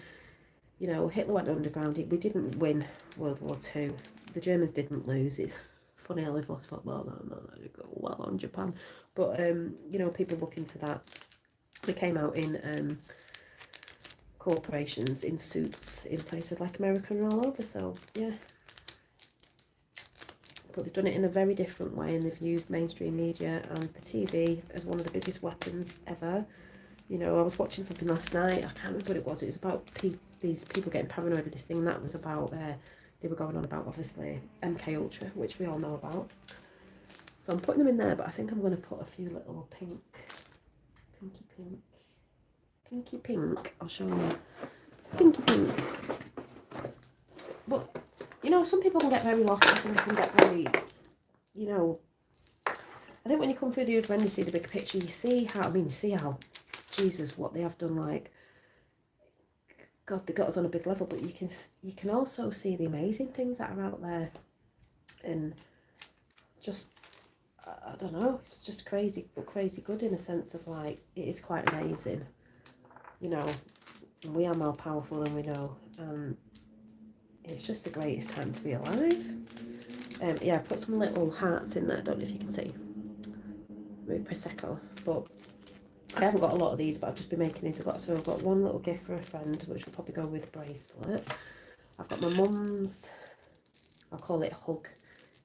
You know, Hitler went underground. We didn't win World War Two. The Germans didn't lose. It's funny how they've lost thought, well, no, they go well on Japan. But, you know, people look into that. They came out in corporations, in suits, in places like America and all over. So, yeah. But they've done it in a very different way, and they've used mainstream media and the TV as one of the biggest weapons ever. You know, I was watching something last night, I can't remember what it was. It was about these people getting paranoid with this thing. That was about, they were going on about, obviously, MK Ultra, which we all know about. So I'm putting them in there, but I think I'm going to put a few little pinky pink, I'll show you. Pinky pink. But, you know, some people can get very lost, and some can get very, you know, I think when you come through the other end, you see the big picture, you see how, Jesus, what they have done, like, God, they got us on a big level, but you can also see the amazing things that are out there, and just, I don't know, it's just crazy, but crazy good in a sense of, like, it is quite amazing, you know, we are more powerful than we know, it's just the greatest time to be alive. Yeah, I put some little hearts in there, I don't know if you can see, with Prosecco, but I haven't got a lot of these, but I've just been making these. I've got one little gift for a friend, which will probably go with a bracelet. I've got my mum's, I'll call it Hug.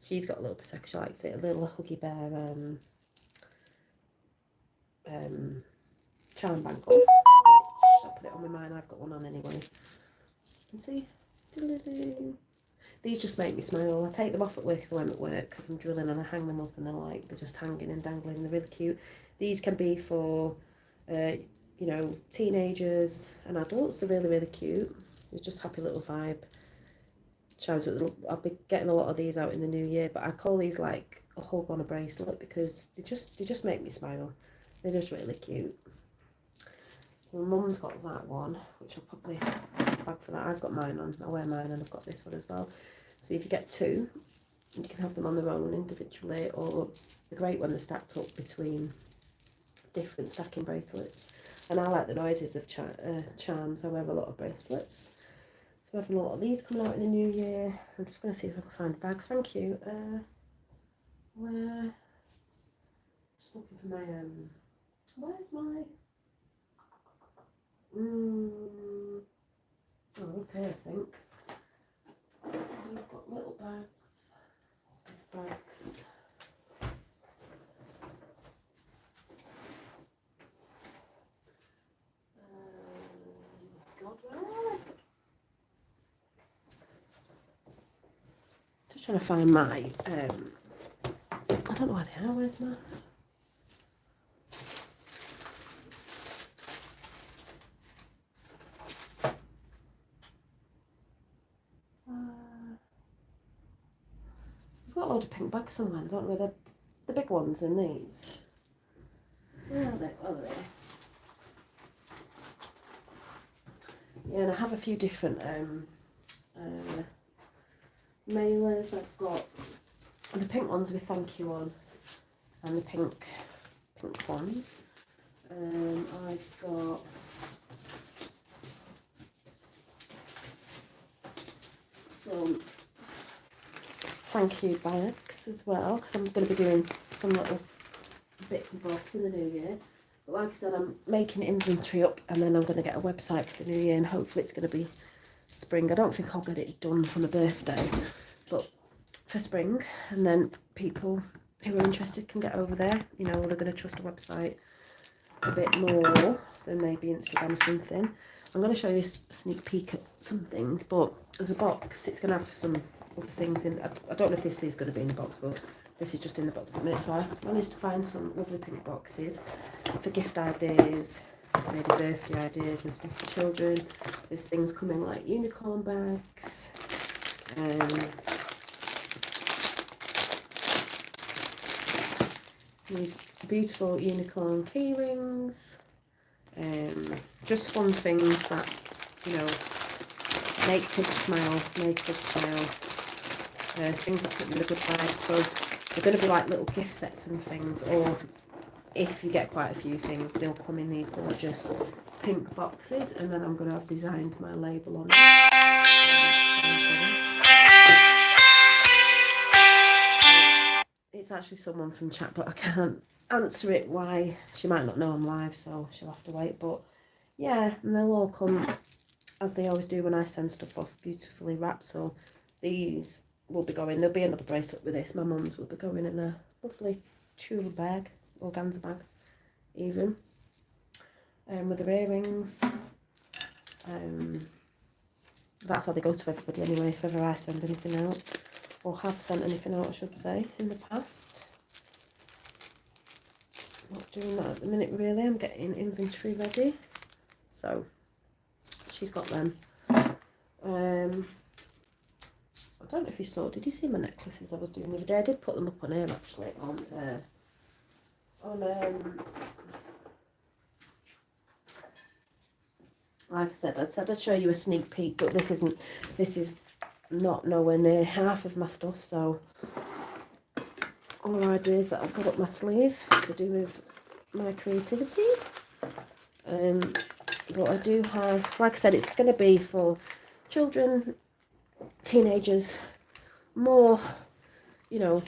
She's got a little Prosecco, she likes it, a little Huggy Bear charm bangle, which I'll put it on my mind. I've got one on anyway. You can see? These just make me smile. I take them off at work if I'm at work because I'm drilling, and I hang them up, and they're just hanging and dangling. They're really cute. These can be for, you know, teenagers and adults. They're really, really cute. It's just happy little vibe. I'll be getting a lot of these out in the new year, but I call these like a hug on a bracelet because they just make me smile. They're just really cute. So my mum's got that one, which I'll probably bag for that. I've got mine on. I wear mine, and I've got this one as well. So if you get two, you can have them on their own individually, or they're great when they're stacked up between different stacking bracelets. And I like the noises of charms. I wear a lot of bracelets. So I'm having a lot of these coming out in the new year. I'm just going to see if I can find a bag. Thank you. Where? Just looking for my where's my oh, okay, I think. We've got little bags. God, where are they? Just trying to find my, I don't know where they are, where's my? I've got a load of pink bags somewhere, I don't know where the big ones in these. Where are they? Oh, there. Yeah, and I have a few different mailers. I've got the pink ones with thank you on, and the pink one. I've got some thank you bags as well, because I'm going to be doing some little bits and bobs in the new year. But like I said, I'm making inventory up, and then I'm going to get a website for the new year, and hopefully it's going to be spring. I don't think I'll get it done for my birthday, but for spring, and then people who are interested can get over there. You know, they're going to trust a website a bit more than maybe Instagram or something. I'm going to show you a sneak peek at some things, but there's a box. It's going to have some other things in. I don't know if this is going to be in the box, but this is just in the box at the minute. So I managed to find some lovely pink boxes for gift ideas, maybe birthday ideas and stuff for children. There's things coming like unicorn bags, these beautiful unicorn key rings. Just fun things that, you know, make kids smile, make us smile. Things that put you in a good vibe. So they're going to be like little gift sets and things, or if you get quite a few things, they'll come in these gorgeous pink boxes, and then I'm going to have designed my label on it. It's actually someone from chat, but I can't answer it why. She might not know I'm live, so she'll have to wait. But yeah, and they'll all come as they always do when I send stuff off, beautifully wrapped. So these will be going, there'll be another bracelet with this. My mum's will be going in a lovely tulle bag, organza bag even, with her earrings. That's how they go to everybody anyway, if ever I send anything out, or have sent anything out I should say, in the past. Not doing that at the minute really, I'm getting inventory ready. So she's got them. I don't know if you saw, did you see my necklaces I was doing the other day? I did put them up on here actually, like I said I'd show you a sneak peek, but this is not nowhere near half of my stuff, so all ideas that I've got up my sleeve to do with my creativity. But I do have, like I said, it's going to be for children, teenagers, more, you know,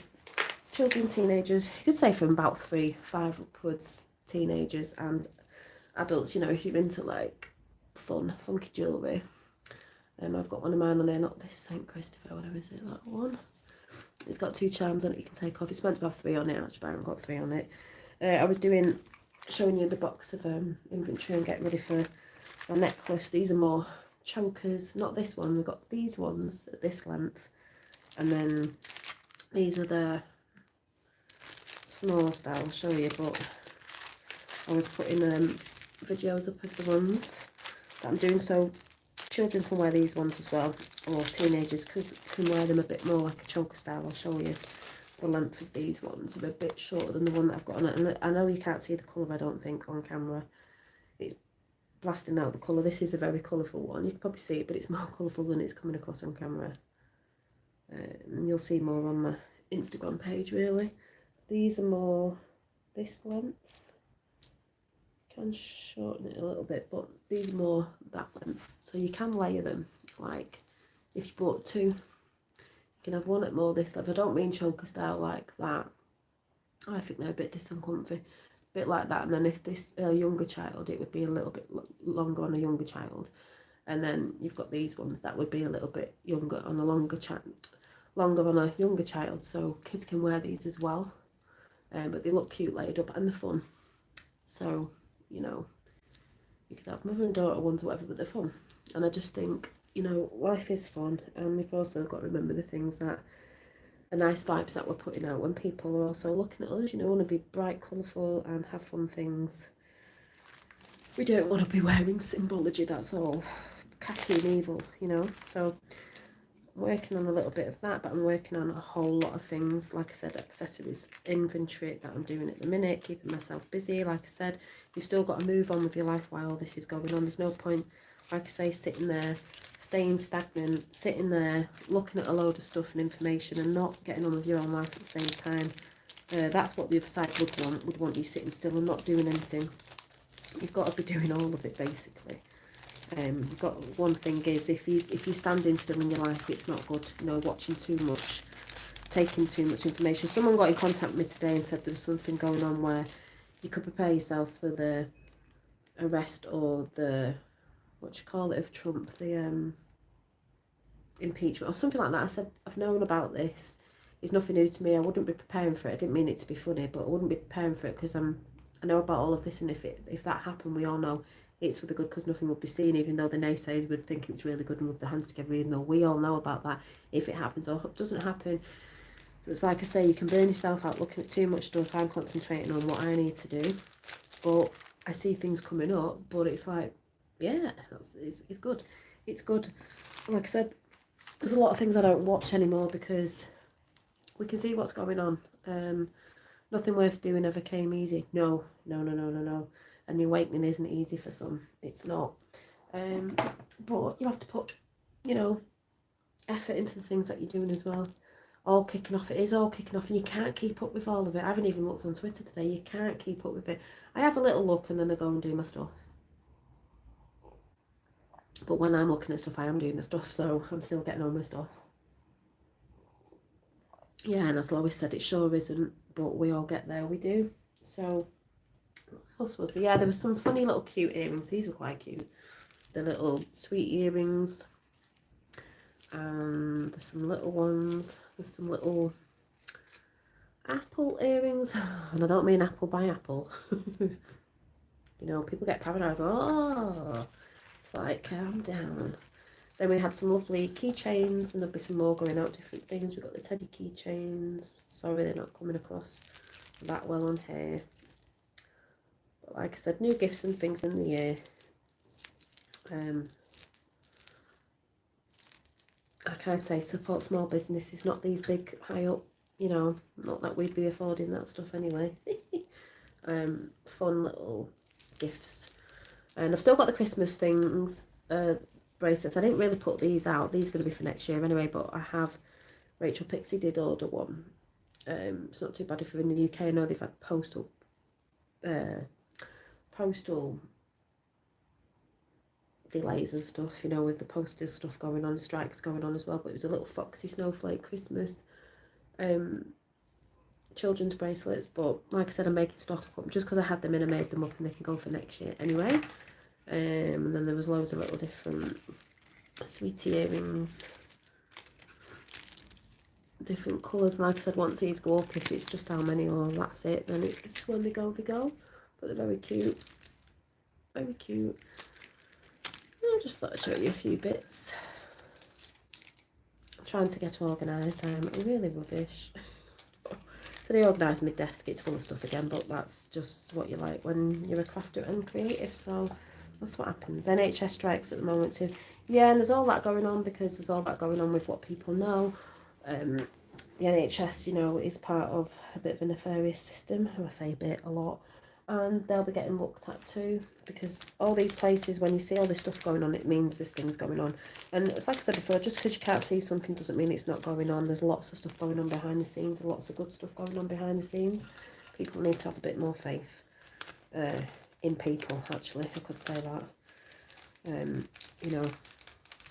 children, teenagers, you could say from about 3, 5 upwards, teenagers and adults, you know, if you're into like fun, funky jewellery. I've got one of mine on there, not this St. Christopher, whatever is it, that one. It's got 2 charms on it you can take off. It's meant to have 3 on it, actually, but I haven't got 3 on it. I was showing you the box of inventory and getting ready for my necklace. These are more chokers, not this one. We've got these ones at this length, and then these are the small style. I'll show you, but I was putting videos up of the ones that I'm doing, so children can wear these ones as well, or teenagers can wear them a bit more like a choker style. I'll show you the length of these ones. They're a bit shorter than the one that I've got on it, and I know you can't see the colour, I don't think, on camera. It's blasting out the colour. This is a very colourful one. You can probably see it, but it's more colourful than it's coming across on camera. And you'll see more on my Instagram page, really. These are more this length. Can shorten it a little bit, but these are more that length. So you can layer them, like if you bought 2, you can have one at more this length. I don't mean choker style like that. I think they're a bit uncomfy. A bit like that, and then if this younger child, it would be a little bit longer on a younger child, and then you've got these ones that would be a little bit younger on a longer on a younger child, so kids can wear these as well. But they look cute layered up and they're fun. So, you know, you could have mother and daughter ones or whatever, but they're fun. And I just think, you know, life is fun, and we've also got to remember the things that the nice vibes that we're putting out when people are also looking at us, you know, want to be bright, colourful and have fun things. We don't want to be wearing symbology, that's all. Khaki and evil, you know. So I'm working on a little bit of that, but I'm working on a whole lot of things. Like I said, accessories, inventory that I'm doing at the minute, keeping myself busy. Like I said, you've still got to move on with your life while this is going on. There's no point, like I say, sitting there, staying stagnant, sitting there, looking at a load of stuff and information and not getting on with your own life at the same time. That's what the other side would want you sitting still and not doing anything. You've got to be doing all of it, basically. You've got, one thing is, if you're standing still in your life, it's not good, you know, watching too much, taking too much information. Someone got in contact with me today and said there was something going on where you could prepare yourself for the arrest or the, what you call it, of Trump, the impeachment or something like that. I said, I've known about this, it's nothing new to me. I wouldn't be preparing for it. I didn't mean it to be funny, but I wouldn't be preparing for it because I know about all of this, and if that happened, we all know it's for the good, because nothing would be seen, even though the naysayers would think it was really good and rub their hands together, even though we all know about that. If it happens or doesn't happen, it's like I say, you can burn yourself out looking at too much stuff. I'm concentrating on what I need to do, but I see things coming up, but it's like, yeah, it's good. It's good. Like I said, there's a lot of things I don't watch anymore because we can see what's going on. Nothing worth doing ever came easy. No. and the awakening isn't easy for some. It's not. But you have to put, you know, effort into the things that you're doing as well. All kicking off. It is all kicking off, and you can't keep up with all of it. I haven't even looked on Twitter today. You can't keep up with it. I have a little look and then I go and do my stuff. But when I'm looking at stuff, I am doing the stuff, so I'm still getting on with stuff. Yeah, and as Lois said, it sure isn't, but we all get there, we do. So, what else was there? Yeah, there was some funny little cute earrings. These were quite cute. The little sweet earrings. And there's some little ones. There's some little apple earrings. And I don't mean apple by apple. You know, people get paranoid. Oh, it's like, calm down. Then we had some lovely keychains, and there'll be some more going out, different things. We've got the teddy keychains. Sorry, they're not coming across that well on here. But like I said, new gifts and things in the year. I can't say support small businesses, not these big high up, you know, not that we'd be affording that stuff anyway. Fun little gifts. And I've still got the Christmas things, bracelets. I didn't really put these out. These are going to be for next year anyway, but I have, Rachel Pixie did order one. It's not too bad if you're in the UK. I know they've had postal delays and stuff, you know, with the postal stuff going on, the strikes going on as well. But it was a little foxy snowflake Christmas children's bracelets. But like I said, I'm making stock up just because I had them in. I made them up and they can go for next year anyway. And then there was loads of little different sweetie earrings, different colours. And like I said, once these go up, if it's just how many or that's it, then it's when they go, they go. But they're very cute. Very cute. I just thought I'd show you a few bits. I'm trying to get organised. I'm really rubbish. Today I organised my desk. It's full of stuff again, but that's just what you like when you're a crafter and creative. So that's what happens. NHS strikes at the moment too. Yeah, and there's all that going on because there's all that going on with what people know. The NHS, you know, is part of a bit of a nefarious system. I say a bit, a lot. And they'll be getting looked at too, because all these places, when you see all this stuff going on, it means this thing's going on. And it's like I said before, just because you can't see something doesn't mean it's not going on. There's lots of stuff going on behind the scenes, and lots of good stuff going on behind the scenes. People need to have a bit more faith in people, actually, I could say that. You know,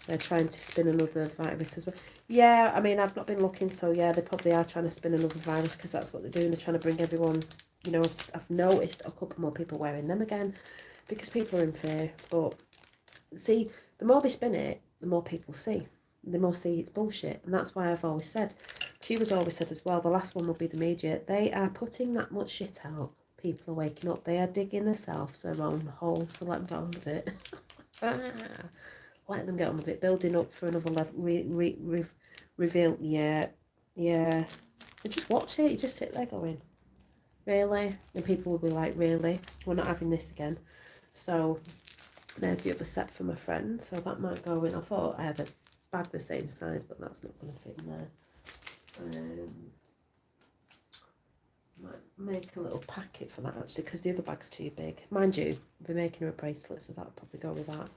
they're trying to spin another virus as well. Yeah, I mean, I've not been looking, so yeah, they probably are trying to spin another virus, because that's what they're doing. They're trying to bring everyone, you know, I've noticed a couple more people wearing them again, because people are in fear. But see, the more they spin it, the more people see. The more see it's bullshit. And that's why I've always said, she was always said as well, the last one will be the media. They are putting that much shit out. People are waking up. They are digging themselves their own hole, so let them get on with it. Let them get on with it. Building up for another level. Reveal. Yeah. And just watch it. You just sit there going, really? And people will be like, really? We're not having this again. So there's the other set for my friend. So that might go in. I thought I had a bag the same size, but that's not going to fit in there. Might make a little packet for that actually, because the other bag's too big. Mind you, I'll be making her a bracelet, so that'll probably go with that.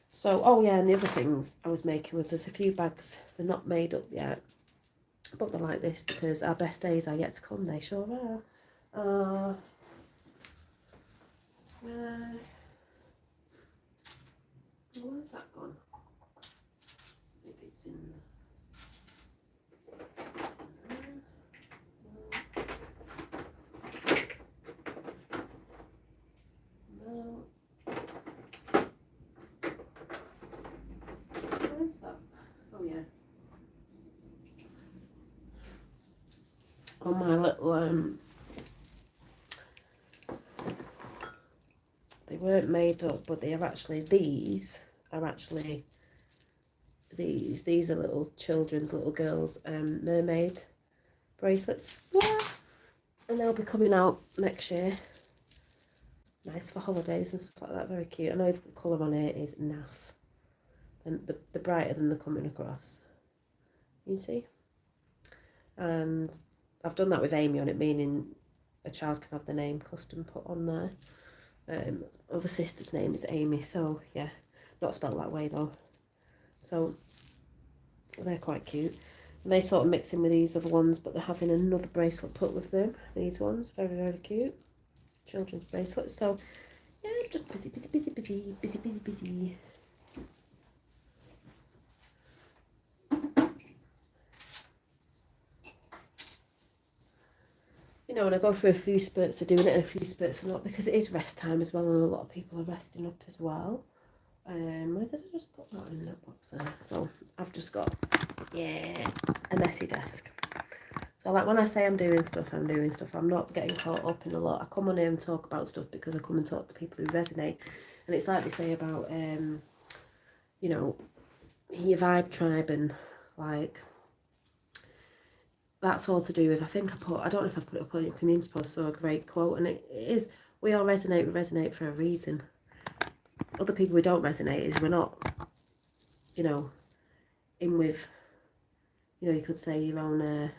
So, oh yeah, and the other things I was making was there's a few bags, they're not made up yet, but they're like this because our best days are yet to come. They sure are. Where's that gone? Maybe it's in no. Where's that? Oh yeah. On my little they weren't made up, but they are actually, these are little children's, little girls mermaid bracelets. Yeah. And they'll be coming out next year. Nice for holidays and stuff like that. Very cute. I know the colour on it is naff. And the brighter than they're coming across. You see? And I've done that with Amy on it, meaning a child can have the name custom put on there. Other sister's name is Amy, so yeah, not spelled that way though. So they're quite cute. And they sort of mix in with these other ones, but they're having another bracelet put with them. These ones, very, very cute. Children's bracelets. So yeah, just busy, busy, busy, busy, busy, busy, busy. You know, and I go through a few spurts of doing it and a few spurts of not, because it is rest time as well, and a lot of people are resting up as well. Where did I just put that in that box there? So I've just got, yeah, a messy desk. So like when I say I'm doing stuff, I'm doing stuff. I'm not getting caught up in a lot. I come on here and talk about stuff because I come and talk to people who resonate. And it's like they say about, you know, your vibe tribe, and like, that's all to do with, I think I don't know if I've put it up on your community post, so a great quote, and it is, we all resonate, we resonate for a reason. Other people we don't resonate is we're not, you know, in with, you know, you could say your own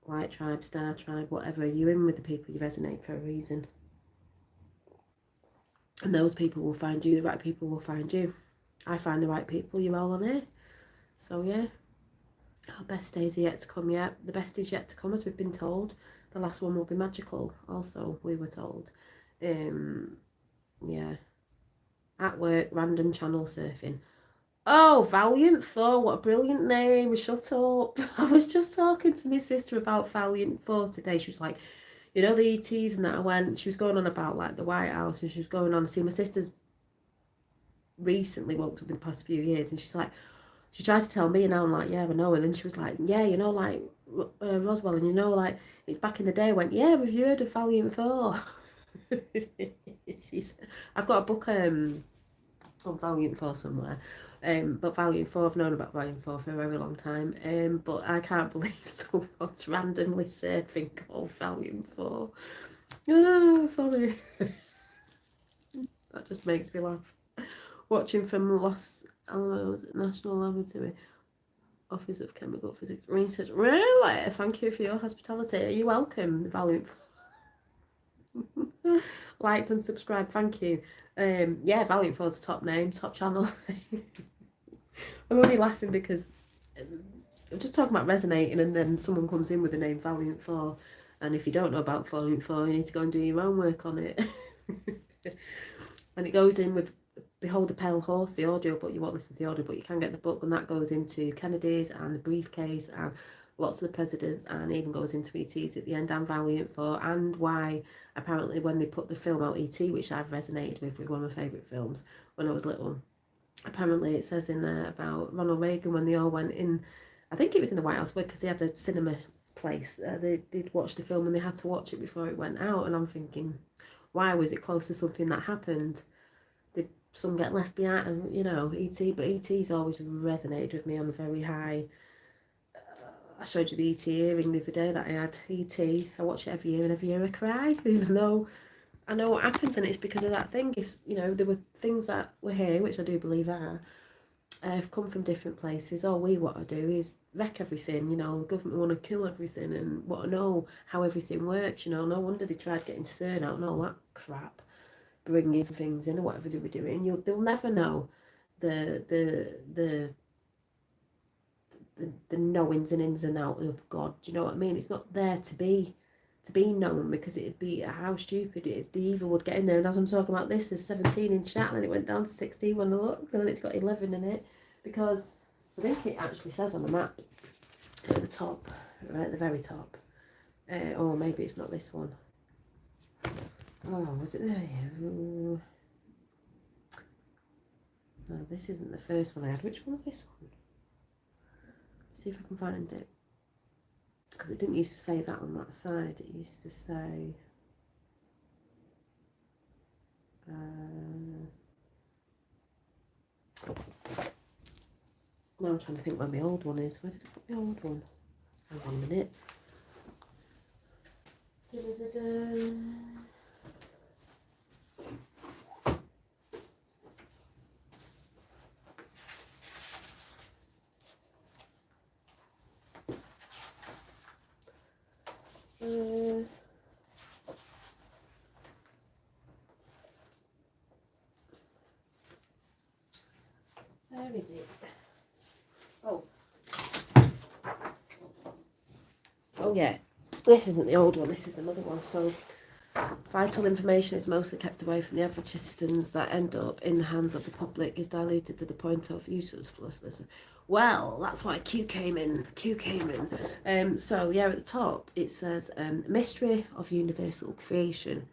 light tribe, star tribe, whatever. You're in with the people you resonate for a reason. And those people will find you, the right people will find you. I find the right people, you're all on here. So yeah. Our best days are yet to come yet. The best is yet to come, as we've been told. The last one will be magical, also, we were told. Yeah. At work, random channel surfing. Oh, Valiant Thor, what a brilliant name. Shut up. I was just talking to my sister about Valiant Thor today. She was like, you know, the ETs and that. I went, she was going on about like the White House, and she was going on to see my sister's recently woke up in the past few years, and she's like, she tried to tell me, and now I'm like, yeah, I know. And then she was like, yeah, you know, like Roswell, and you know, like, it's back in the day. I went, yeah, have you heard of Valiant Thor? I've got a book on Valiant Thor somewhere. But Valiant Thor, I've known about Valiant Thor for a very long time. But I can't believe someone's randomly surfing called Valiant Thor. Oh, sorry. That just makes me laugh. Watching from Los Alamos National Laboratory, Office of Chemical Physics Research. Really? Thank you for your hospitality. You're welcome, Valiant. Liked and subscribe, thank you. Yeah, Valiant Thor's a top name, top channel. I'm only laughing because I'm just talking about resonating, and then someone comes in with the name Valiant Thor, and if you don't know about Valiant Thor, you need to go and do your own work on it. And it goes in with Behold a Pale Horse, the audio book. You won't listen to the audio, but you can get the book, and that goes into Kennedy's and the briefcase and lots of the presidents, and even goes into ETs at the end, and Valiant Thor, and why apparently when they put the film out, ET, which I've resonated with one of my favourite films when I was little, apparently it says in there about Ronald Reagan when they all went in, I think it was in the White House, because they had a cinema place, they did watch the film and they had to watch it before it went out, and I'm thinking, why was it close to something that happened? Did some get left behind? And you know, ET, but ET's always resonated with me on a very high. I showed you the ET earring the other day that I had. ET, I watch it every year, and every year I cry, even though I know what happens, and it's because of that thing. If you know, there were things that were here, which I do believe are, have come from different places. All we want to do is wreck everything. You know, the government want to kill everything and want to know how everything works. You know, no wonder they tried getting CERN out and all that crap, bringing things in or whatever they were doing. They'll never know the knowings and ins and outs of God. Do you know what I mean? It's not there to be known, because it'd be how stupid the evil would get in there. And as I'm talking about this, there's 17 in chat, and then it went down to 16 when I looked, and then it's got 11 in it, because I think it actually says on the map at the top, right at the very top, or maybe it's not this one. Oh, was it there? Ooh. No, this isn't the first one I had. Which one's this one? See if I can find it, because it didn't used to say that on that side. It used to say now I'm trying to think where my old one is. Where did I put my old one? Hang on a minute. Where is it? Oh. Oh yeah. This isn't the old one, this is another one. So vital information is mostly kept away from the average citizens that end up in the hands of the public is diluted to the point of uselessness. Well, that's why Q came in. So yeah, at the top it says mystery of universal creation.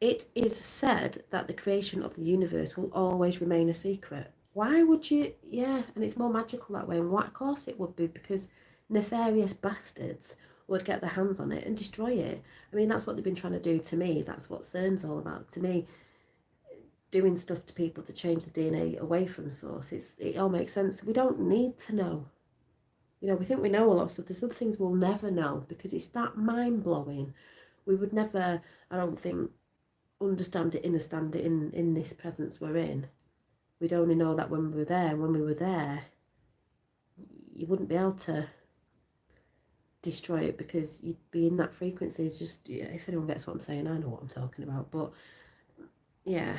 It is said that the creation of the universe will always remain a secret. Why would you? Yeah, and it's more magical that way. And what, of course it would be, because nefarious bastards would get their hands on it and destroy it. I mean, that's what they've been trying to do to me. That's what CERN's all about. To me, doing stuff to people to change the DNA away from source. It all makes sense. We don't need to know. You know, we think we know a lot of stuff. There's other things we'll never know because it's that mind-blowing. We would never, I don't think, understand it in this presence we're in. We'd only know that when we were there. And when we were there, you wouldn't be able to destroy it because you'd be in that frequency. It's just, yeah, if anyone gets what I'm saying, I know what I'm talking about. But yeah,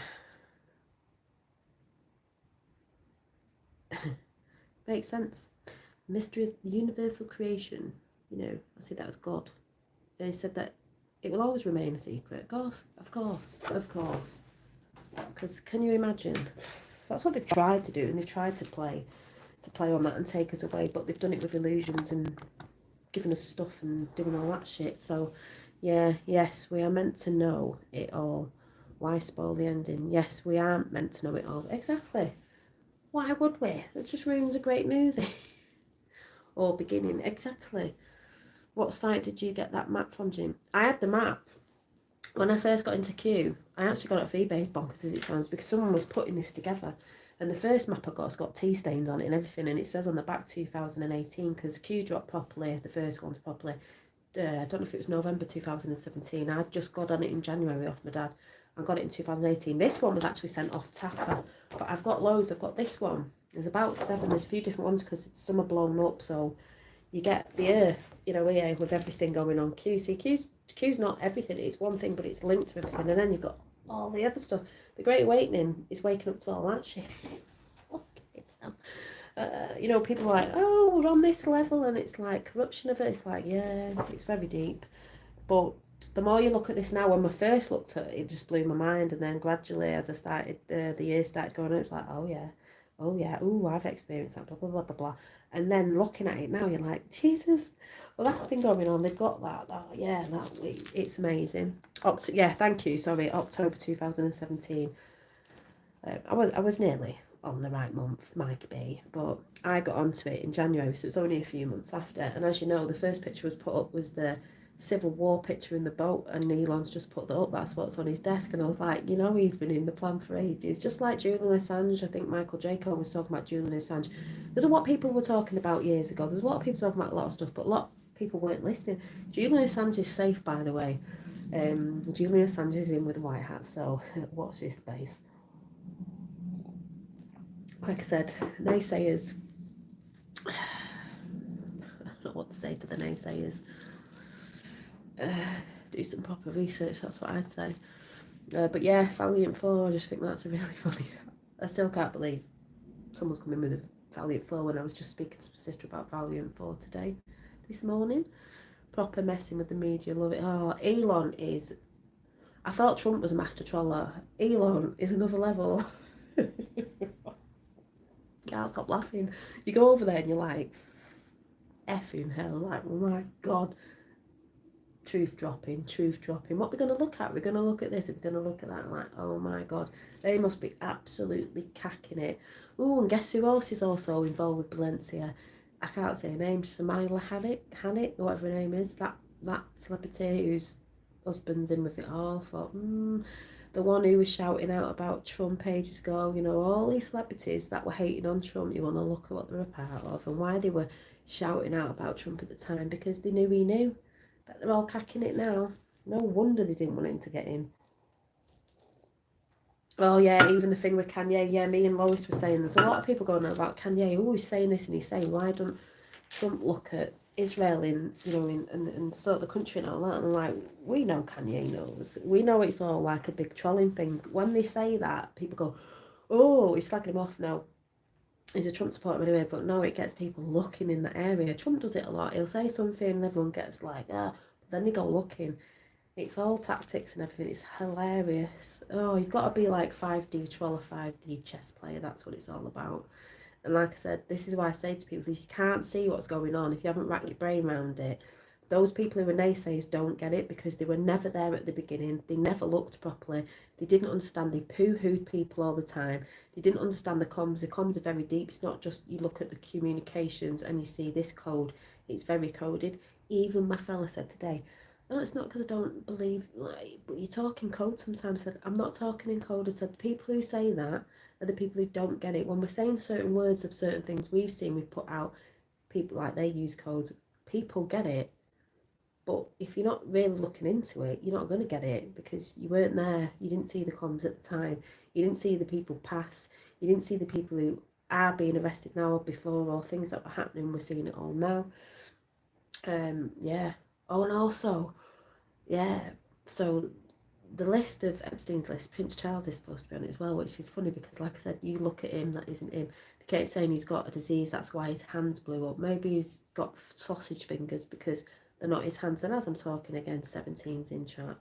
makes sense. Mystery of the universal creation. You know, I see that as God. They said that it will always remain a secret. Of course. Because can you imagine? That's what they've tried to do, and they've tried to play on that and take us away. But they've done it with illusions and given us stuff and doing all that shit. So, yeah, yes, we are meant to know it all. Why spoil the ending? Yes, we aren't meant to know it all. Exactly. Why would we? It just ruins a great movie. Or beginning. Exactly. What site did you get that map from, Jim? I had the map when I first got into Q. I actually got it off eBay, bonkers as it sounds, because someone was putting this together. And the first map I got has got tea stains on it and everything, and it says on the back 2018 because Q dropped properly, the first one's properly. I don't know if it was November 2017. I just got on it in January off my dad. I got it in 2018. This one was actually sent off Tapper, but I've got loads. I've got this one. There's about 7. There's a few different ones because some are blown up, so you get the Earth, you know, here with everything going on. See, Q's not everything. It's one thing, but it's linked to everything, and then you've got all the other stuff. The Great Awakening is waking up to all that shit. You know, people are like, oh, we're on this level, and it's like corruption of it. It's like, yeah, it's very deep. But the more you look at this now, when I first looked at it, it just blew my mind, and then gradually, as I started, the years started going on, it's like, oh yeah, ooh, I've experienced that, blah blah blah blah blah. And then looking at it now, you're like, Jesus, well, that's been going on. They've got it's amazing. Yeah, thank you. Sorry, October 2017. I was nearly on the right month, might be, but I got onto it in January, so it was only a few months after. And as you know, the first picture was put up was the Civil War picture in the boat, and Elon's just put that up. That's what's on his desk, and I was like, you know, he's been in the plan for ages. Just like Julian Assange, I think Michael Jacob was talking about Julian Assange. There's a lot of people were talking about years ago. There was a lot of people talking about a lot of stuff, but a lot of people weren't listening. Julian Assange is safe, by the way. Julian Assange is in with the white hat, so watch this space. Like I said, naysayers. I don't know what to say to the naysayers. Do some proper research, that's what I'd say. But yeah, Valiant 4, I just think that's a really funny. I still can't believe someone's coming with a Valiant 4 when I was just speaking to my sister about Valiant 4 this morning. Proper messing with the media, love it. Oh, Elon is... I thought Trump was a master troller. Elon is another level. Can't stop laughing. You go over there and you're like, effing hell, like, oh my God. Truth dropping. What we're going to look at? We're going to look at this, we're going to look at that, like, oh my God. They must be absolutely cacking it. Oh, and guess who else is also involved with Valencia? I can't say her name, Samila Hanit, whatever her name is, that celebrity whose husband's in with it all. Thought, the one who was shouting out about Trump ages ago, you know, all these celebrities that were hating on Trump, you want to look at what they're a part of and why they were shouting out about Trump at the time, because they knew he knew. But they're all cacking it now. No wonder they didn't want him to get in. Oh yeah, even the thing with Kanye, yeah, me and Lois were saying, there's a lot of people going on about Kanye, oh, he's saying this and he's saying, why don't Trump look at Israel in, you know, and sort the country and all that, and I'm like, we know Kanye knows. We know it's all like a big trolling thing. When they say that, people go, oh, he's slagging him off now. he's a Trump supporter anyway, but no, it gets people looking in the area. Trump does it a lot. He'll say something and everyone gets like, ah, but then they go looking. It's all tactics and everything. It's hilarious. Oh, you've got to be like 5D troll, a 5D chess player. That's what it's all about. And like I said, this is why I say to people, if you can't see what's going on, if you haven't wrapped your brain around it, those people who are naysayers don't get it because they were never there at the beginning. They never looked properly. They didn't understand. They poo-hooed people all the time. They didn't understand the comms. The comms are very deep. It's not just you look at the communications and you see this code. It's very coded. Even my fella said today, no, it's not because I don't believe, like, but you talk in code sometimes. I said, I'm not talking in code. I said, the people who say that are the people who don't get it. When we're saying certain words of certain things we've seen, we've put out, people like they use codes, people get it. But if you're not really looking into it, you're not going to get it because you weren't there. You didn't see the comms at the time. You didn't see the people pass. You didn't see the people who are being arrested now or before, or things that were happening. We're seeing it all now. Yeah. Oh, and also, yeah, so the list of Epstein's list, Prince Charles is supposed to be on it as well, which is funny because, like I said, you look at him, that isn't him. They keep saying he's got a disease, that's why his hands blew up. Maybe he's got sausage fingers because they're not his hands. And as I'm talking again, 17's in chat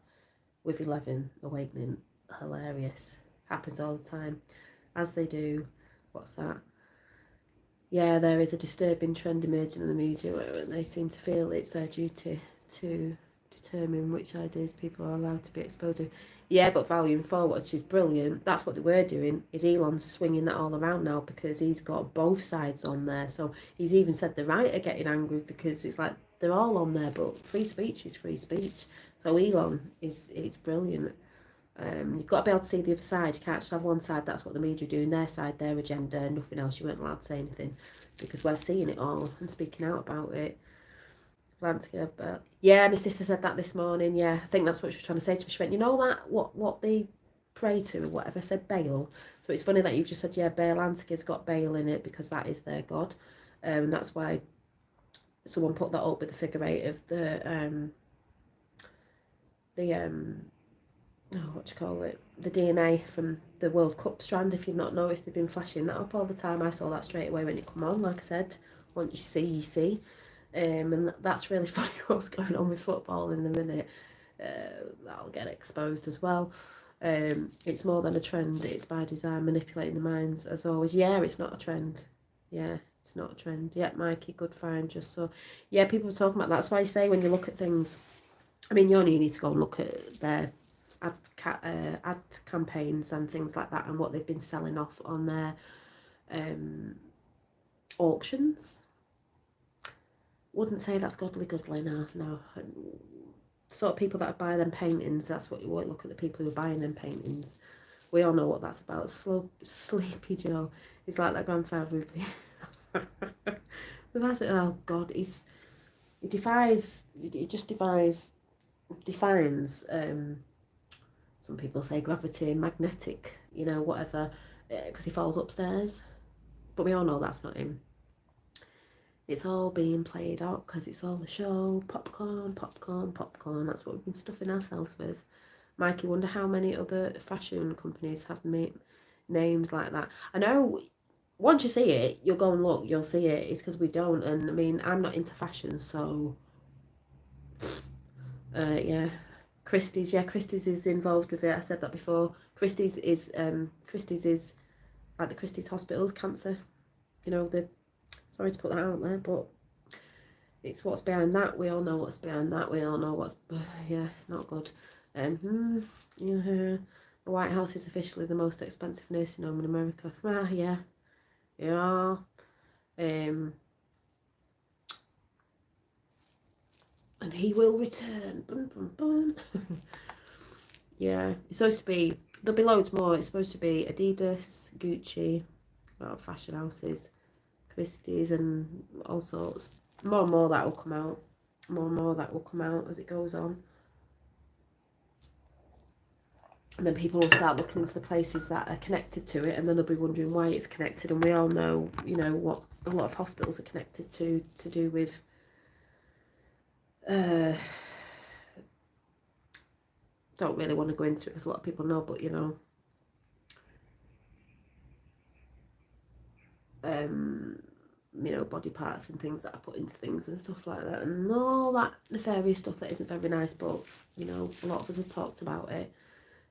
with 11 awakening. Hilarious. Happens all the time. As they do. What's that? Yeah, there is a disturbing trend emerging in the media where they seem to feel it's their duty to determine which ideas people are allowed to be exposed to. Yeah, but volume 4, which is brilliant, that's what they were doing, is Elon's swinging that all around now because he's got both sides on there. So he's even said the right are getting angry because it's like they're all on there, but free speech is free speech. So Elon it's brilliant. You've got to be able to see the other side. You can't just have one side. That's what the media are doing, their side, their agenda, nothing else. You weren't allowed to say anything because we're seeing it all and speaking out about it. Landscape, yeah, my sister said that this morning. Yeah, I think that's what she was trying to say to me. She went, you know that what they pray to or whatever. I said Baal. So it's funny that you've just said, yeah, Baal Landscape's got Baal in it because that is their god, and that's why someone put that up with the figure 8 of the what do you call it? The DNA from the World Cup strand. If you've not noticed, they've been flashing that up all the time. I saw that straight away when it come on. Like I said, once you see, you see. And that's really funny what's going on with football in a minute. That'll get exposed as well. It's more than a trend. It's by design, manipulating the minds as always. Yeah, it's not a trend. Yeah, it's not a trend. Yeah, Mikey, good find. Just so. Yeah, people are talking about that. That's why I say when you look at things, I mean, you only need to go and look at their ad campaigns and things like that and what they've been selling off on their auctions. Wouldn't say that's godly, no. Sort of people that buy them paintings, that's what you want. Look at the people who are buying them paintings. We all know what that's about. Sleepy Joe. He's like that grandfather. Oh God, he just defines some people say gravity, magnetic, whatever, because he falls upstairs. But we all know that's not him. It's all being played out because it's all a show. Popcorn, popcorn, popcorn. That's what we've been stuffing ourselves with. Mikey, wonder how many other fashion companies have made names like that. I know once you see it, you'll go and look, you'll see it. It's because we don't. And I mean, I'm not into fashion, so yeah. Christie's is involved with it. I said that before. Christie's is like the Christie's hospitals, cancer. Sorry to put that out there, but it's what's behind that. We all know what's behind that. We all know what's not good. The White House is officially the most expensive nursing home in America. And he will return. Bum, bum, bum. Yeah, it's supposed to be, there'll be loads more. It's supposed to be Adidas, Gucci, fashion houses, Christie's, and all sorts. More and more that will come out. More and more that will come out as it goes on. And then people will start looking into the places that are connected to it, and then they'll be wondering why it's connected. And we all know, what a lot of hospitals are connected to do with don't really want to go into it because a lot of people know, but you know, body parts and things that I put into things and stuff like that, and all that nefarious stuff that isn't very nice, but, you know, a lot of us have talked about it,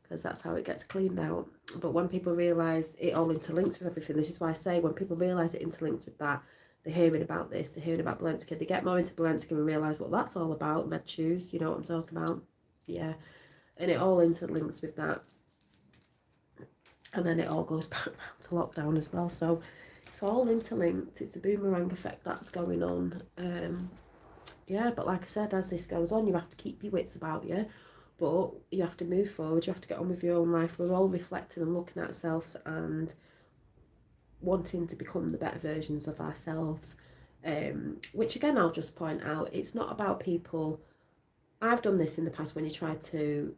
because that's how it gets cleaned out. But when people realise it all interlinks with everything, this is why I say when people realise it interlinks with that, they're hearing about this, they're hearing about Balenska, they get more into Balenska and realise what that's all about, red shoes, you know what I'm talking about? Yeah, and it all interlinks with that. And then it all goes back round to lockdown as well. So it's all interlinked. It's a boomerang effect that's going on. Yeah, but like I said, as this goes on, you have to keep your wits about you. But you have to move forward. You have to get on with your own life. We're all reflecting and looking at ourselves and wanting to become the better versions of ourselves. Which again, I'll just point out, it's not about people. I've done this in the past when you try to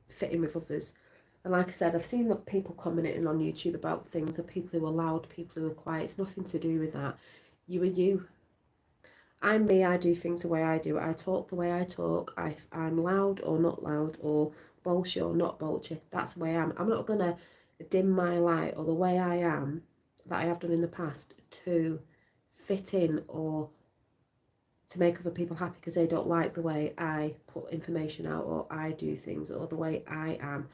fit in with others. And like I said, I've seen people commenting on YouTube about things, of people who are loud, people who are quiet. It's nothing to do with that. You are you. I'm me. I do things the way I do it. I talk the way I talk. I'm loud or not loud, or bullshit or not bullshit. That's the way I am. I'm not going to dim my light or the way I am, that I have done in the past, to fit in or to make other people happy because they don't like the way I put information out or I do things or the way I am.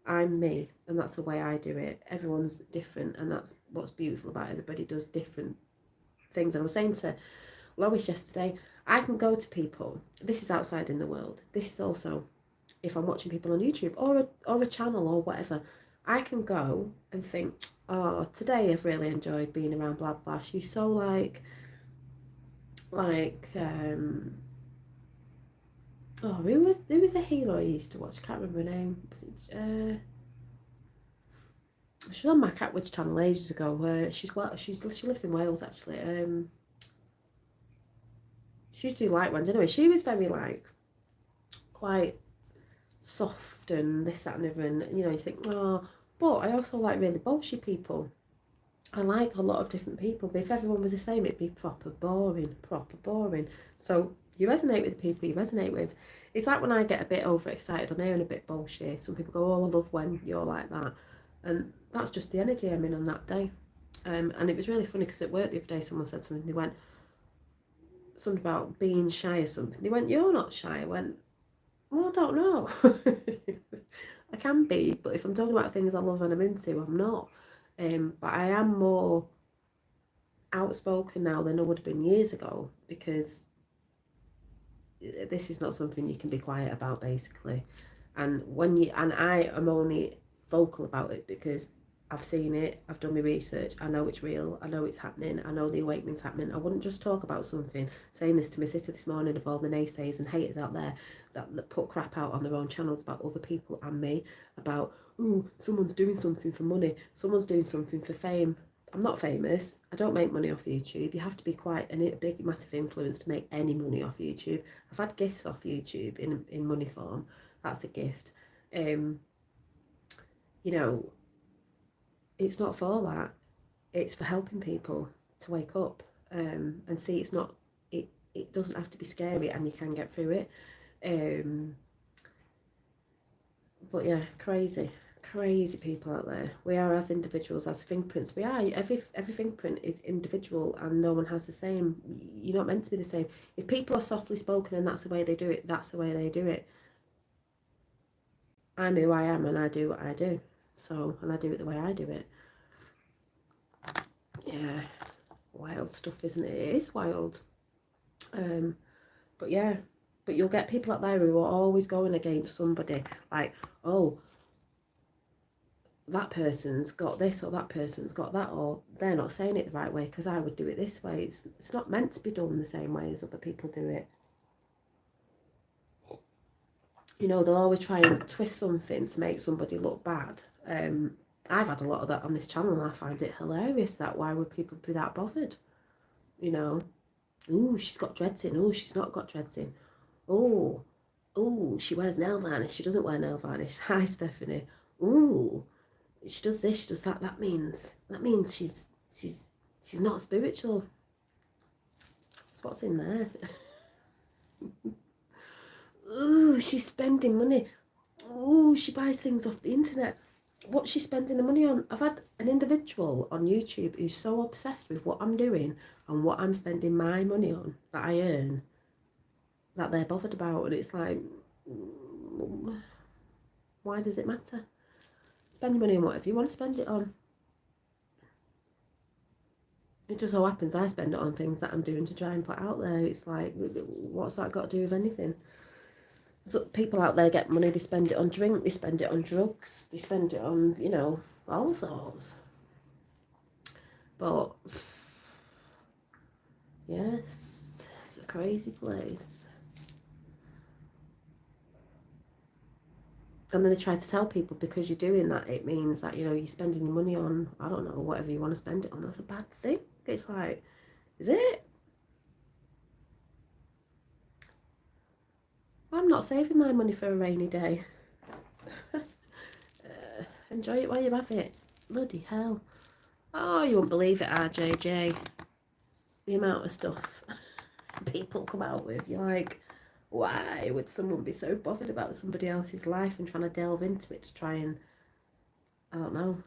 I'm me, and that's the way I do it. Everyone's different, and that's what's beautiful about it. Everybody does different things. And I was saying to Lois yesterday, I can go to people, this is outside in the world, this is also if I'm watching people on YouTube or a channel or whatever, I can go and think, oh, today I've really enjoyed being around blah blah, she's so like oh, who was a healer I used to watch, I can't remember her name, she was on my Catwitch channel ages ago. She lived in Wales actually. She used to do light ones anyway. She was very like quite soft and this, that and the other, and you know, you think, oh, but I also like really bullshit people. I like a lot of different people, but if everyone was the same, it'd be proper boring. So you resonate with the people you resonate with. It's like when I get a bit overexcited on air and a bit bullshit, some people go, oh, I love when you're like that, and that's just the energy I'm in on that day. And it was really funny because at work the other day someone said something, they went something about being shy or something, they went, you're not shy. I went, well, I don't know. I can be, but if I'm talking about things I love and I'm into, I'm not. But I am more outspoken now than I would have been years ago, because this is not something you can be quiet about, basically. And I am only vocal about it because I've seen it, I've done my research, I know it's real, I know it's happening, I know the awakening's happening. I wouldn't just talk about something, saying this to my sister this morning, of all the naysayers and haters out there that put crap out on their own channels about other people and me, about, ooh, someone's doing something for money, someone's doing something for fame. I'm not famous, I don't make money off YouTube. You have to be quite a big, massive influence to make any money off YouTube. I've had gifts off YouTube in money form, that's a gift. You know, it's not for that, it's for helping people to wake up and see it's not, it doesn't have to be scary and you can get through it. But yeah, crazy people out there. We are, as individuals, as fingerprints, we are, every fingerprint is individual and no one has the same. You're not meant to be the same. If people are softly spoken and that's the way they do it, that's the way they do it. I'm who I am and I do what I do, so, and I do it the way I do it. Yeah, wild stuff, isn't it? It is wild. But yeah, but you'll get people out there who are always going against somebody, like, oh, that person's got this or that person's got that, or they're not saying it the right way because I would do it this way. It's not meant to be done the same way as other people do it. You know, they'll always try and twist something to make somebody look bad. I've had a lot of that on this channel and I find it hilarious, that why would people be that bothered? You know, ooh, she's got dreads in, ooh, she's not got dreads in, ooh, she wears nail varnish, she doesn't wear nail varnish. Hi, Stephanie. Ooh, she does this, she does that. That means she's not spiritual. That's what's in there. Ooh, she's spending money. Ooh, she buys things off the internet. what's she spending the money on? I've had an individual on YouTube who's so obsessed with what I'm doing and what I'm spending my money on that I earn, that they're bothered about. And it's like, why does it matter? Spend your money on whatever you want to spend it on. It just so happens I spend it on things that I'm doing to try and put out there. It's like, what's that got to do with anything? So people out there get money, they spend it on drink, they spend it on drugs, they spend it on, you know, all sorts. But, yes, it's a crazy place. And then they try to tell people because you're doing that, it means that, you know, you're spending your money on, I don't know, whatever you want to spend it on. That's a bad thing. It's like, is it? I'm not saving my money for a rainy day. Enjoy it while you have it. Bloody hell. Oh, you won't believe it, RJJ. The amount of stuff people come out with. You're like, why would someone be so bothered about somebody else's life and trying to delve into it to try and, I don't know.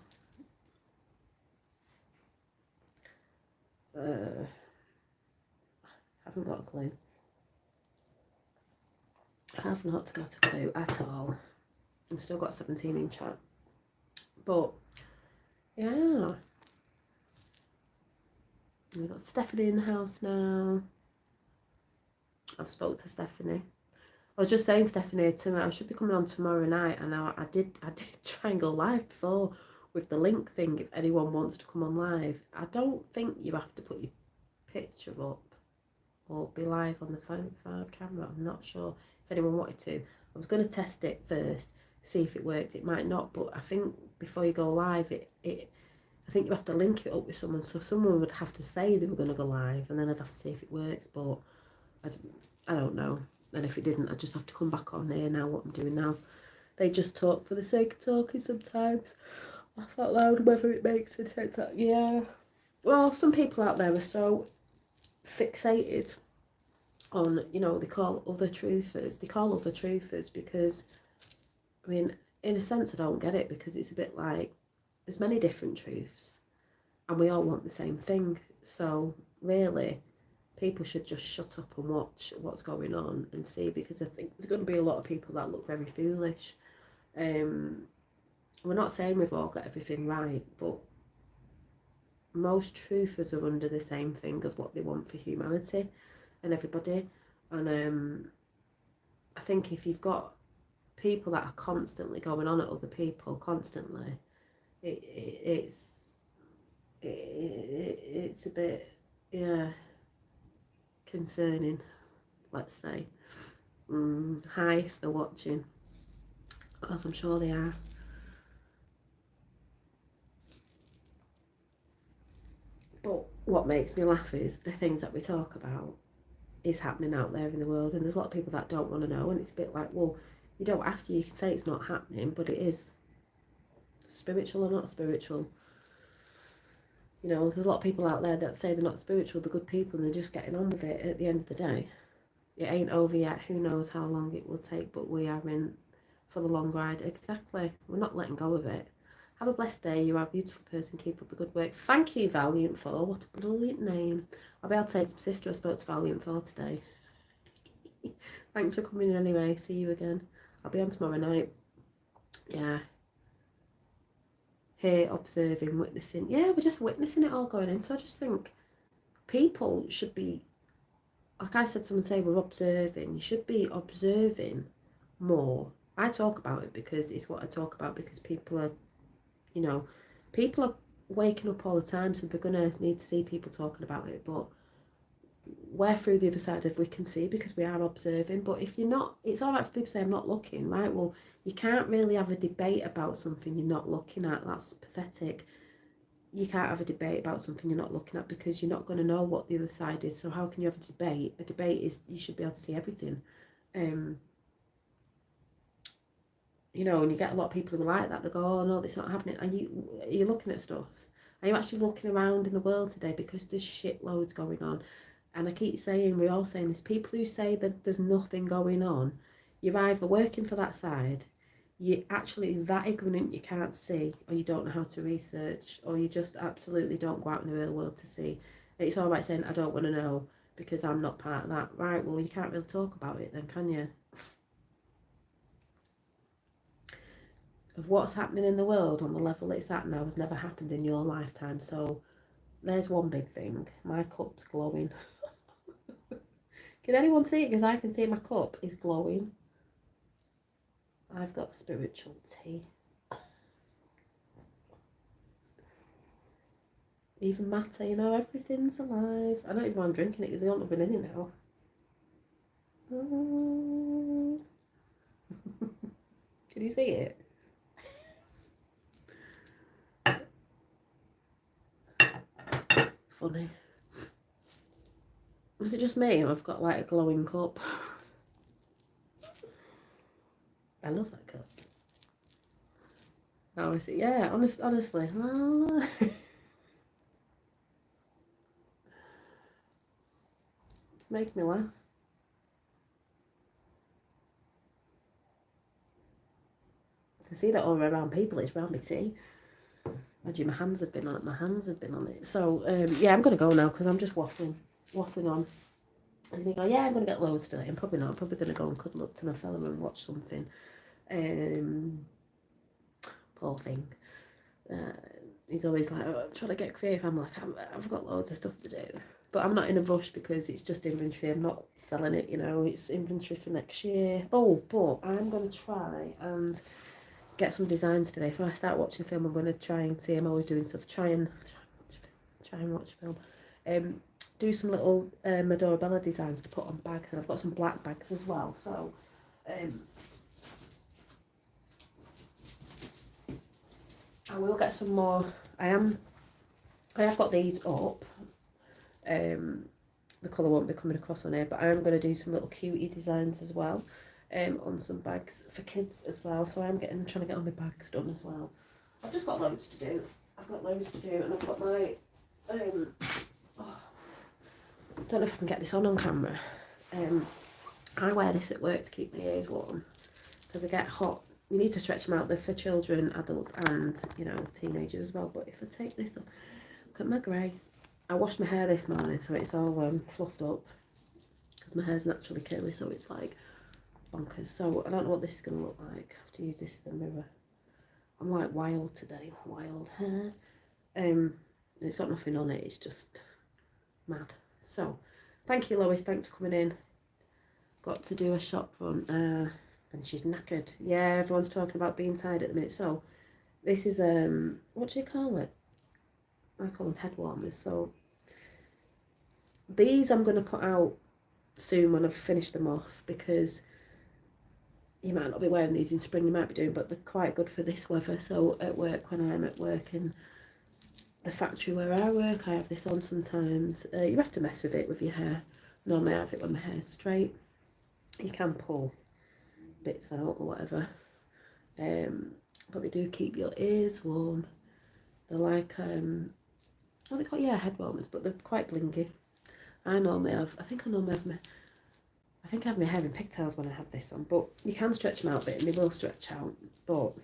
Haven't got a clue. Have not got a clue at all. I've still got 17 in chat. But, yeah. We've got Stephanie in the house now. I've spoke to Stephanie. I was just saying, Stephanie, I should be coming on tomorrow night, and I did try and go live before with the link thing if anyone wants to come on live. I don't think you have to put your picture up or be live on the phone camera. I'm not sure if anyone wanted to. I was going to test it first, see if it worked. It might not, but I think before you go live, I think you have to link it up with someone. So someone would have to say they were going to go live, and then I'd have to see if it works. But I don't know. And if it didn't, I'd just have to come back on here now, what I'm doing now. They just talk for the sake of talking sometimes. Laugh out loud, whether it makes any sense. Yeah. Well, some people out there are so fixated on, you know, they call other truthers because, I mean, in a sense I don't get it, because it's a bit like there's many different truths and we all want the same thing. So really, people should just shut up and watch what's going on and see, because I think there's going to be a lot of people that look very foolish. We're not saying we've all got everything right, but most truthers are under the same thing of what they want for humanity and everybody. And I think if you've got people that are constantly going on at other people constantly, it's a bit, yeah, concerning, let's say. Hi if they're watching, because I'm sure they are. But what makes me laugh is the things that we talk about is happening out there in the world, and there's a lot of people that don't want to know, and it's a bit like, well, you don't have to. You can say it's not happening, but it is. Spiritual or not spiritual, you know, there's a lot of people out there that say they're not spiritual, they're good people, and they're just getting on with it. At the end of the day, it ain't over yet. Who knows how long it will take, but we are in for the long ride. Exactly. We're not letting go of it. Have a blessed day. You are a beautiful person. Keep up the good work. Thank you, Valiant 4. What a brilliant name. I'll be able to say to my sister I spoke to Valiant 4 today. Thanks for coming in anyway. See you again. I'll be on tomorrow night. Yeah. Here, observing, witnessing. Yeah, we're just witnessing it all going in. So I just think people should be, like I said, someone say we're observing. You should be observing more. I talk about it because it's what I talk about, because people are, you know, people are waking up all the time, so they're going to need to see people talking about it. But we're through the other side of we can see because we are observing. But if you're not, it's all right for people to say I'm not looking, right? Well, you can't really have a debate about something you're not looking at. That's pathetic. You can't have a debate about something you're not looking at, because you're not going to know what the other side is. So how can you have a debate? A debate is, you should be able to see everything. You know, and you get a lot of people who are like that. They go, oh no, that's not happening. Are you looking at stuff? Are you actually looking around in the world today? Because there's shitloads going on. And I keep saying, we're all saying this, people who say that there's nothing going on, you're either working for that side, you're actually that ignorant you can't see, or you don't know how to research, or you just absolutely don't go out in the real world to see. It's all right saying, I don't want to know because I'm not part of that. Right, well, you can't really talk about it then, can you? Of what's happening in the world on the level it's at now has never happened in your lifetime. So there's one big thing. My cup's glowing. Can anyone see it? Because I can see my cup is glowing. I've got spiritual tea. Even matter, you know, everything's alive. I don't even want drinking it because there's nothing in it now. Can you see it? Funny. Is it just me or I've got like a glowing cup? I love that cup. Oh, is it? Yeah, honestly. Makes me laugh. I can see that all around people. It's round my tea. Imagine my hands have been on it. My hands have been on it. So yeah, I'm gonna go now because I'm just waffling on. And you go, yeah, I'm gonna get loads today. I'm probably not. I'm probably gonna go and cuddle up to my fella and watch something. Poor thing. He's always like, oh, I'm trying to get creative. I'm like, I've got loads of stuff to do. But I'm not in a rush because it's just inventory. I'm not selling it, you know. It's inventory for next year. Oh, but I'm going to try and get some designs today. If I start watching film, I'm going to try and see. I'm always doing stuff. Try and watch film. Do some little Adorabella designs to put on bags. And I've got some black bags as well. So I will get some more. I have got these up. The colour won't be coming across on here, but I am going to do some little cutie designs as well on some bags for kids as well. So I'm trying to get all my bags done as well. I've just got loads to do. And I've got my I don't know if I can get this on camera. I wear this at work to keep my ears warm because I get hot. You need to stretch them out. They're for children, adults and, you know, teenagers as well. But if I take this off, look at my grey. I washed my hair this morning, so it's all fluffed up because my hair's naturally curly, so it's like bonkers. So I don't know what this is going to look like. I have to use this as a mirror. I'm like wild today, wild hair. It's got nothing on it, it's just mad. So thank you, Lois, thanks for coming in. Got to do a shop run, and she's knackered. Yeah, everyone's talking about being tired at the minute. So this is what do you call it? I call them head warmers. So these I'm going to put out soon when I've finished them off, because you might not be wearing these in spring, you might be doing, but they're quite good for this weather. So at work, when I'm at work in the factory where I work, I have this on sometimes. You have to mess with it with your hair. Normally I have it when my hair's straight. You can pull bits out or whatever, but they do keep your ears warm. They're like what they call, yeah, head warmers, but they're quite blingy. I think I have my hair in pigtails when I have this on, but you can stretch them out a bit and they will stretch out, but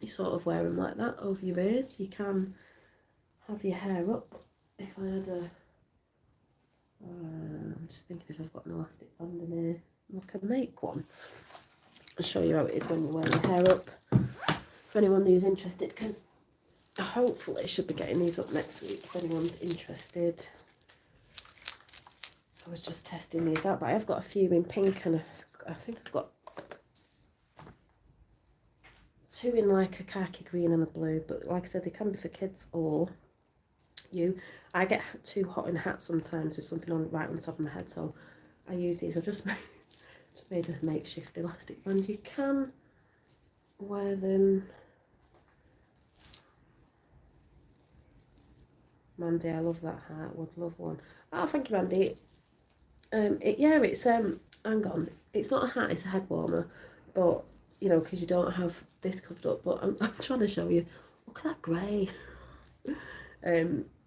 you sort of wear them like that over your ears. You can have your hair up. If I had a I'm just thinking if I've got an elastic band in here, I can make one. I'll show you how it is when you wear your hair up, for anyone who's interested, because hopefully I should be getting these up next week if anyone's interested. I was just testing these out, but I have got a few in pink, and I think I've got 2 in like a khaki green and a blue, but like I said, they can be for kids or you. I get too hot in a hat sometimes with something on right on the top of my head, so I use these. I've just made a makeshift elastic band. You can wear them. Mandy, I love that hat. Would love one. Oh, thank you, Mandy. It's hang on. It's not a hat. It's a head warmer, but you know, because you don't have this covered up. But I'm trying to show you. Look at that grey.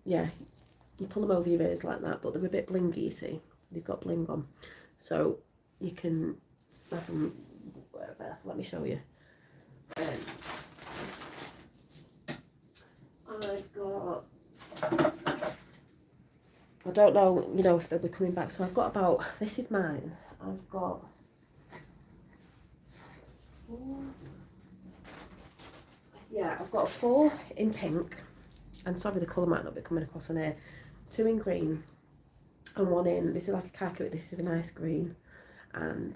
Yeah, you pull them over your ears like that, but they're a bit blingy. You see, they've got bling on, so you can have them wherever. Let me show you. I've got, I don't know, you know, if they'll be coming back. So I've got about, this is mine. I've got 4. Yeah, I've got 4 in pink. And sorry, the colour might not be coming across on here. 2 in green and 1 in, this is like a khaki, this is a nice green. And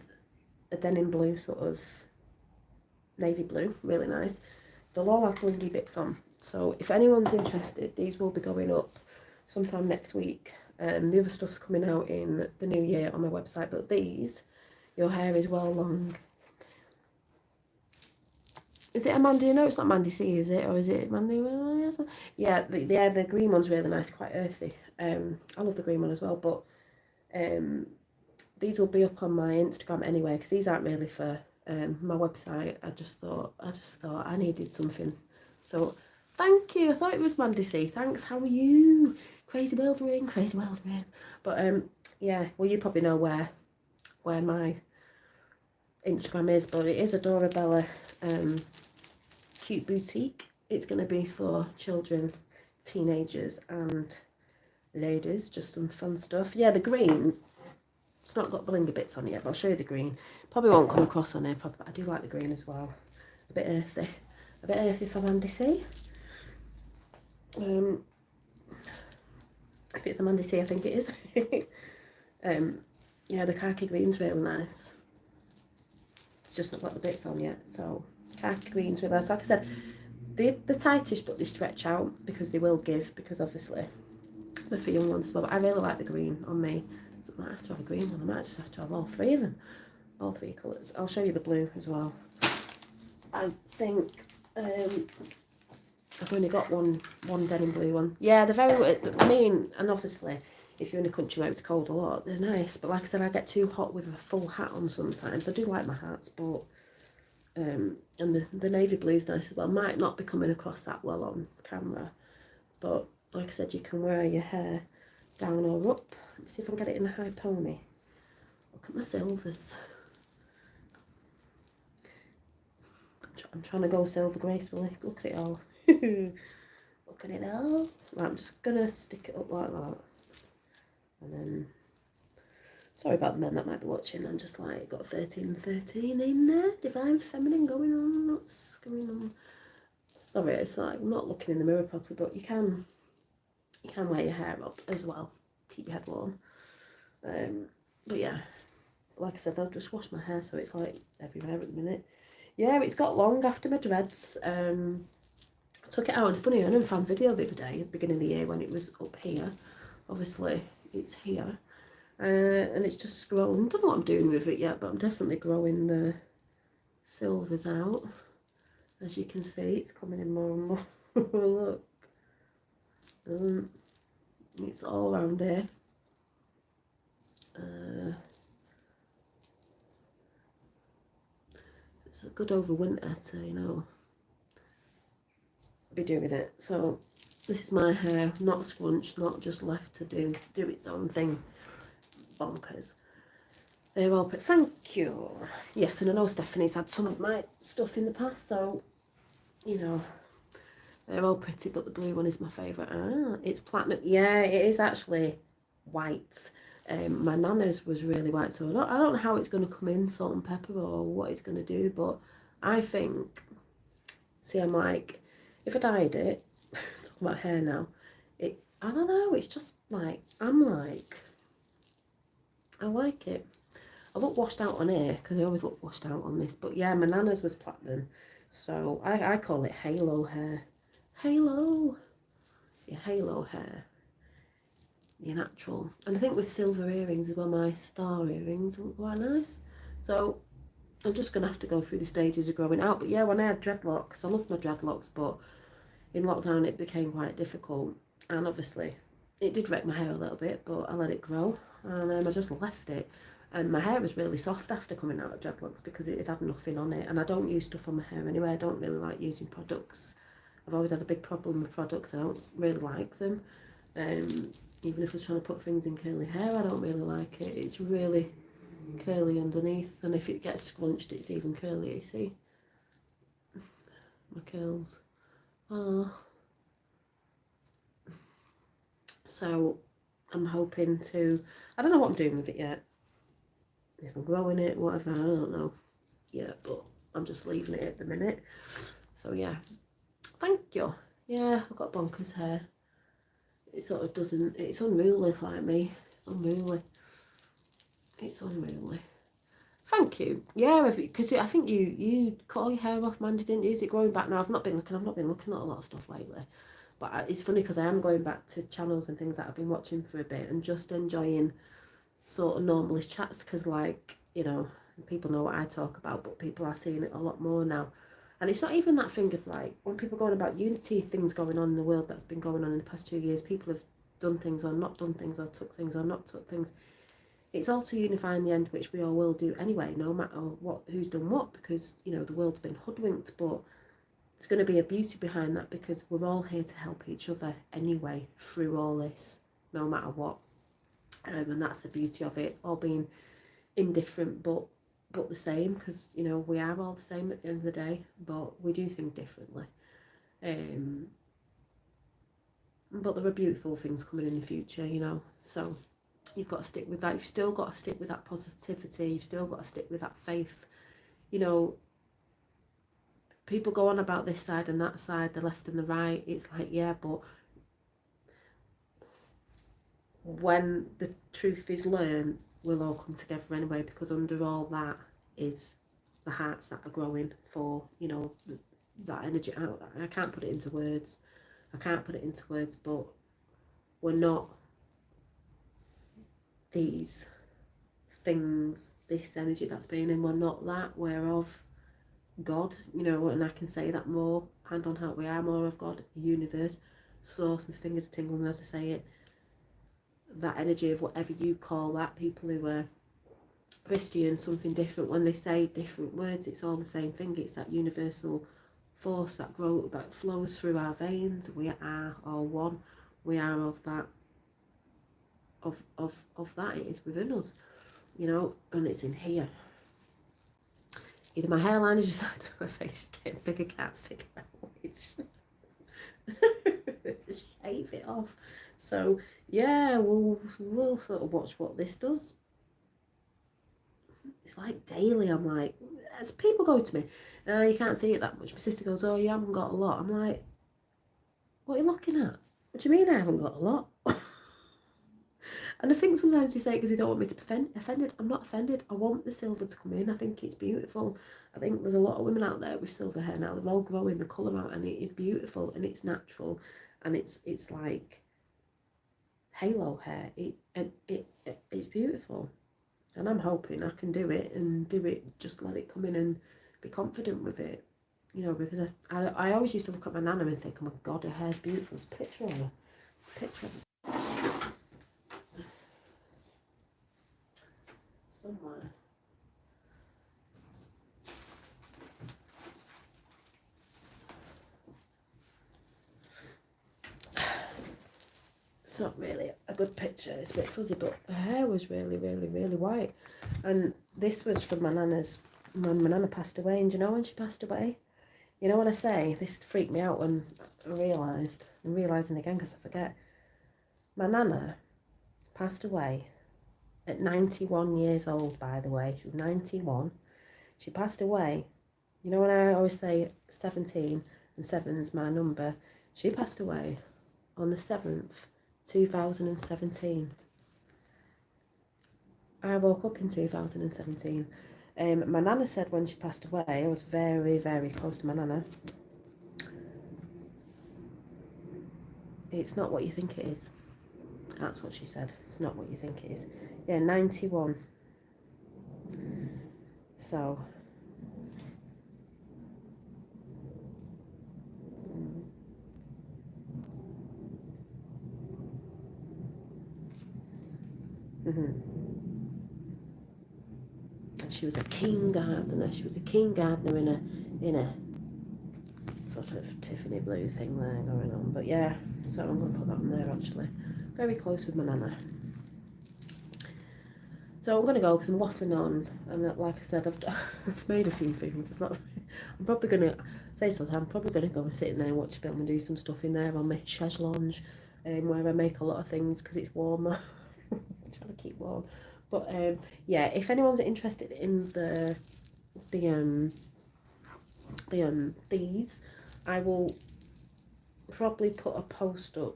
a denim blue, sort of navy blue, really nice. They'll all have blingy bits on. So if anyone's interested, these will be going up sometime next week. The other stuff's coming out in the new year on my website, but these, your hair is well long. Is it a Mandy? No, it's not Mandy C, is it? Or is it Mandy? Yeah, the green one's really nice, quite earthy. I love the green one as well, but these will be up on my Instagram anyway, because these aren't really for my website. I just thought I needed something. So thank you. I thought it was Mandy C. Thanks. How are you? Crazy world ring, crazy world ring. But yeah, well, you probably know where my Instagram is, but it is Adorabella Cute Boutique. It's going to be for children, teenagers and ladies, just some fun stuff. Yeah, the green, it's not got blingy bits on it yet, but I'll show you the green. Probably won't come across on here, but I do like the green as well. A bit earthy for Mandy C. If it's a Mandy C, I think it is. Yeah, the khaki green's really nice. It's just not got the bits on yet, so khaki green's really nice. Like I said, they're tightish, but they stretch out because they will give, because obviously they're for young ones as well. But I really like the green on me. So I might have to have a green one. I might just have to have all 3 of them. All 3 colours. I'll show you the blue as well. I think I've only got one denim blue one. Yeah, they're very, I mean, and obviously if you're in a country where it's cold a lot, they're nice. But like I said, I get too hot with a full hat on sometimes. I do like my hats, but and the navy blue's nice as well. Might not be coming across that well on camera, but like I said, you can wear your hair down or up. Let me see if I can get it in a high pony. Look at my silvers. I'm trying to go silver gracefully. Look at it all. Look at it all. Right, I'm just gonna stick it up like that. And then, sorry about the men that might be watching. I'm just like, got 13 and 13 in there. Divine feminine going on. What's going on? Sorry, it's like I'm not looking in the mirror properly, but you can wear your hair up as well. Keep your head warm. But yeah, like I said, I'll just wash my hair, so it's like everywhere at the minute. Yeah, it's got long after my dreads. I took it out, and funny, I never found video the other day, at the beginning of the year, when it was up here. Obviously, it's here. And it's just grown. Don't know what I'm doing with it yet, but I'm definitely growing the silvers out. As you can see, it's coming in more and more. Look. It's all around here. It's a good over winter to, you know, be doing it. So this is my hair, not scrunched, not just left to do its own thing. Bonkers. They're all pretty. Thank you. Yes, and I know Stephanie's had some of my stuff in the past, so you know, they're all pretty, but the blue one is my favourite. Ah, it's platinum. Yeah, it is actually white. My nana's was really white, so I don't know how it's going to come in, salt and pepper, or what it's going to do, but I think, see, I'm like, if I dyed it, talking about hair now, I don't know, it's just like, I'm like, I like it. I look washed out on here, because I always look washed out on this, but yeah, my nana's was platinum, so I call it halo hair. Halo! Yeah, halo hair. Your natural. And I think with silver earrings as well, my star earrings look quite nice. So I'm just going to have to go through the stages of growing out. But yeah, when I had dreadlocks, I loved my dreadlocks, but in lockdown it became quite difficult. And obviously it did wreck my hair a little bit, but I let it grow. And I just left it. And my hair was really soft after coming out of dreadlocks because it had nothing on it. And I don't use stuff on my hair anyway. I don't really like using products. I've always had a big problem with products. I don't really like them. Even if I was trying to put things in curly hair, I don't really like it. It's really curly underneath, and if it gets scrunched, it's even curlier, you see. my curls. Oh. So I'm hoping to, I don't know what I'm doing with it yet. If I'm growing it, whatever, I don't know yet, but I'm just leaving it at the minute. So yeah, thank you. Yeah, I've got bonkers hair. It sort of doesn't, it's unruly like me. It's unruly. It's unruly. Thank you. Yeah, because I think you cut all your hair off, Mandy, didn't you? Is it growing back now? I've not been looking at a lot of stuff lately. But it's funny because I am going back to channels and things that I've been watching for a bit and just enjoying sort of normalist chats because, like, you know, people know what I talk about, but people are seeing it a lot more now. And it's not even that thing of, like, when people are going about unity, things going on in the world that's been going on in the past 2 years, people have done things or not done things or took things or not took things. It's all to unify in the end, which we all will do anyway, no matter what, who's done what, because, you know, the world's been hoodwinked, but there's going to be a beauty behind that because we're all here to help each other anyway through all this, no matter what. And that's the beauty of it, all being indifferent but the same, because, you know, we are all the same at the end of the day, but we do things differently. But there are beautiful things coming in the future, you know, so you've got to stick with that. You've still got to stick with that positivity. You've still got to stick with that faith. You know, people go on about this side and that side, the left and the right. It's like, yeah, but when the truth is learned, we'll all come together anyway, because under all that is the hearts that are growing for, you know, that energy. I can't put it into words. But we're not these things, this energy that's being in, we're not that, we're of God, you know, and I can say that more, hand on heart, we are more of God, universe, source, my fingers are tingling as I say it, that energy of whatever you call that, people who are Christian, something different, when they say different words, it's all the same thing, it's that universal force that flows through our veins, we are all one, we are of that, of that, it is within us, you know, and it's in here. Either my hairline is just out of my face is getting bigger, can't figure out which. Shave it off. So yeah, we'll sort of watch what this does. It's like daily. I'm like, as people go to me, you can't see it that much. My sister goes, oh, you haven't got a lot. I'm like, what are you looking at? What do you mean I haven't got a lot? And I think sometimes they say it because they don't want me to be offended. I'm not offended. I want the silver to come in. I think it's beautiful. I think there's a lot of women out there with silver hair now. They're all growing the colour out, and it is beautiful and it's natural, and it's like halo hair. It's beautiful, and I'm hoping I can do it and do it. Just let it come in and be confident with it, you know. Because I always used to look at my nana and think, oh my God, her hair's beautiful. There's a picture of her. There's a picture of her. Somewhere. It's not really a good picture, it's a bit fuzzy, but her hair was really, really, really white. And this was from my nana's, when my nana passed away. And you know when she passed away? You know when I say, this freaked me out when I realised, I'm realising again because I forget. My nana passed away at 91 years old, by the way. She was 91. She passed away. You know when I always say 17 and 7's my number? She passed away on the 7th, 2017. I woke up in 2017. My nana said when she passed away, I was very, very close to my nana. It's not what you think it is. That's what she said. It's not what you think it is. Yeah, 91. So. And she was a keen gardener. She was a keen gardener in a sort of Tiffany blue thing there going on. But yeah, so I'm going to put that on there actually. Very close with my nana. So I'm going to go because I'm waffling on, and like I said, I've made a few things. I'm probably going to, say sometimes I'm probably going to go and sit in there and watch a film and do some stuff in there on my chaise lounge, where I make a lot of things because it's warmer. I'm trying to keep warm. But yeah, if anyone's interested in these, I will probably put a post up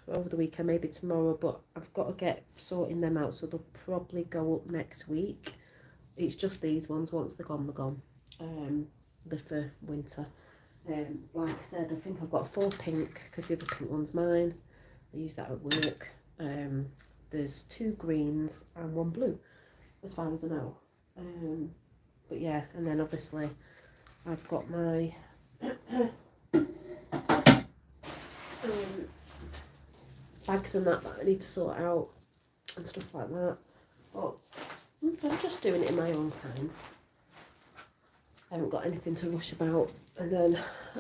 over the weekend, maybe tomorrow, but I've got to get sorting them out, so they'll probably go up next week. It's just these ones. Once they're gone, they're gone. They're for winter. Like I said, I think I've got 4 pink because the other pink one's mine. I use that at work. There's 2 greens and 1 blue, as far as I know. But yeah, and then obviously I've got my bags and that I need to sort out and stuff like that. But I'm just doing it in my own time. I haven't got anything to rush about. And then,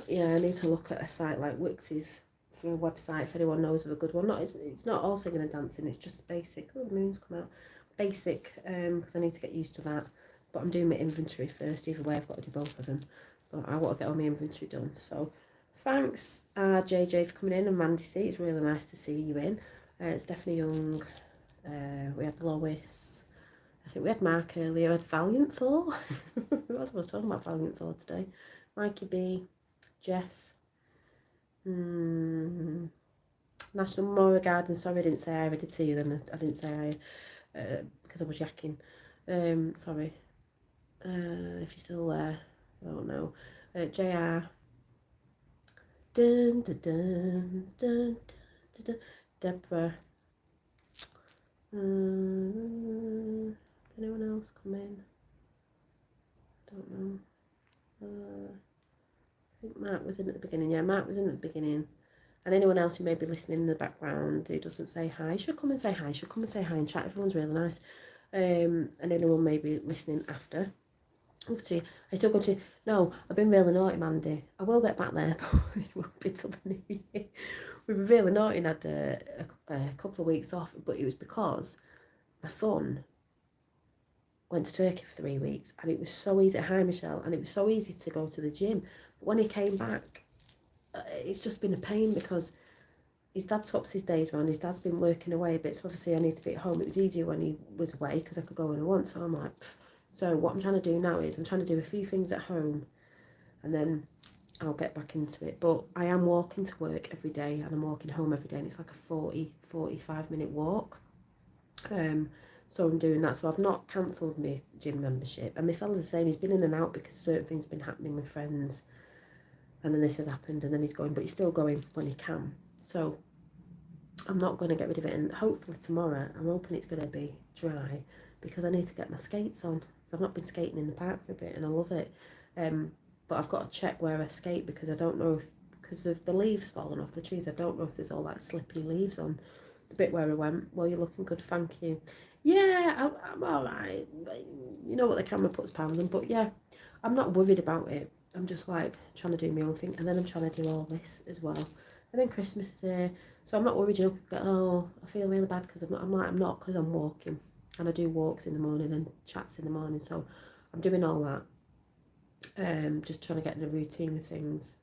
yeah, I need to look at a site like Wix's for a website if anyone knows of a good one. It's not all singing and dancing, it's just basic. Oh, the moon's come out. Basic, because I need to get used to that. But I'm doing my inventory first. Either way, I've got to do both of them. But I want to get all my inventory done. So thanks, JJ, for coming in, and Mandy C. It's really nice to see you in. Stephanie Young. We had Lois. I think we had Mark earlier. We had Valiant Thor. Who else was talking about Valiant Thor today? Mikey B. Jeff. National Memorial Garden. Sorry, I didn't say I did see you then. I didn't say I because I was yakking. Sorry. If you're still there, I don't know. JR. Dun, dun, dun, dun, dun, dun. Deborah. Anyone else come in? Don't know. I think Mark was in at the beginning. Yeah, Mark was in at the beginning. And anyone else who may be listening in the background who doesn't say hi should come and say hi. Should come and say hi and chat. Everyone's really nice. And anyone may be listening after. Obviously, I still go to. No, I've been really naughty, Mandy. I will get back there, but it won't be till the new year. We were really naughty and had a couple of weeks off, but it was because my son went to Turkey for 3 weeks, and it was so easy. Hi, Michelle. And it was so easy to go to the gym. But when he came back, it's just been a pain because his dad swaps his days around. His dad's been working away a bit, so obviously I need to be at home. It was easier when he was away because I could go when I want. So I'm like, pff. So what I'm trying to do now is I'm trying to do a few things at home, and then I'll get back into it. But I am walking to work every day, and I'm walking home every day, and it's like a 45-minute walk. So I'm doing that. So I've not cancelled my gym membership. And my fella's saying he's been in and out because certain things have been happening with friends. And then this has happened, and then he's going, but he's still going when he can. So I'm not going to get rid of it. And hopefully tomorrow, I'm hoping it's going to be dry because I need to get my skates on. I've not been skating in the park for a bit, and I love it. But I've got to check where I skate because I don't know if, because of the leaves falling off the trees, I don't know if there's all that slippy leaves on the bit where I went. Well, you're looking good, thank you. Yeah, I'm all right. You know what the camera puts pounds on, but yeah, I'm not worried about it. I'm just like trying to do my own thing, and then I'm trying to do all this as well. And then Christmas is here, so I'm not worried. You know, oh, I feel really bad because I'm not because I'm walking, and I do walks in the morning and chats in the morning, so I'm doing all that. Just trying to get in a routine with things,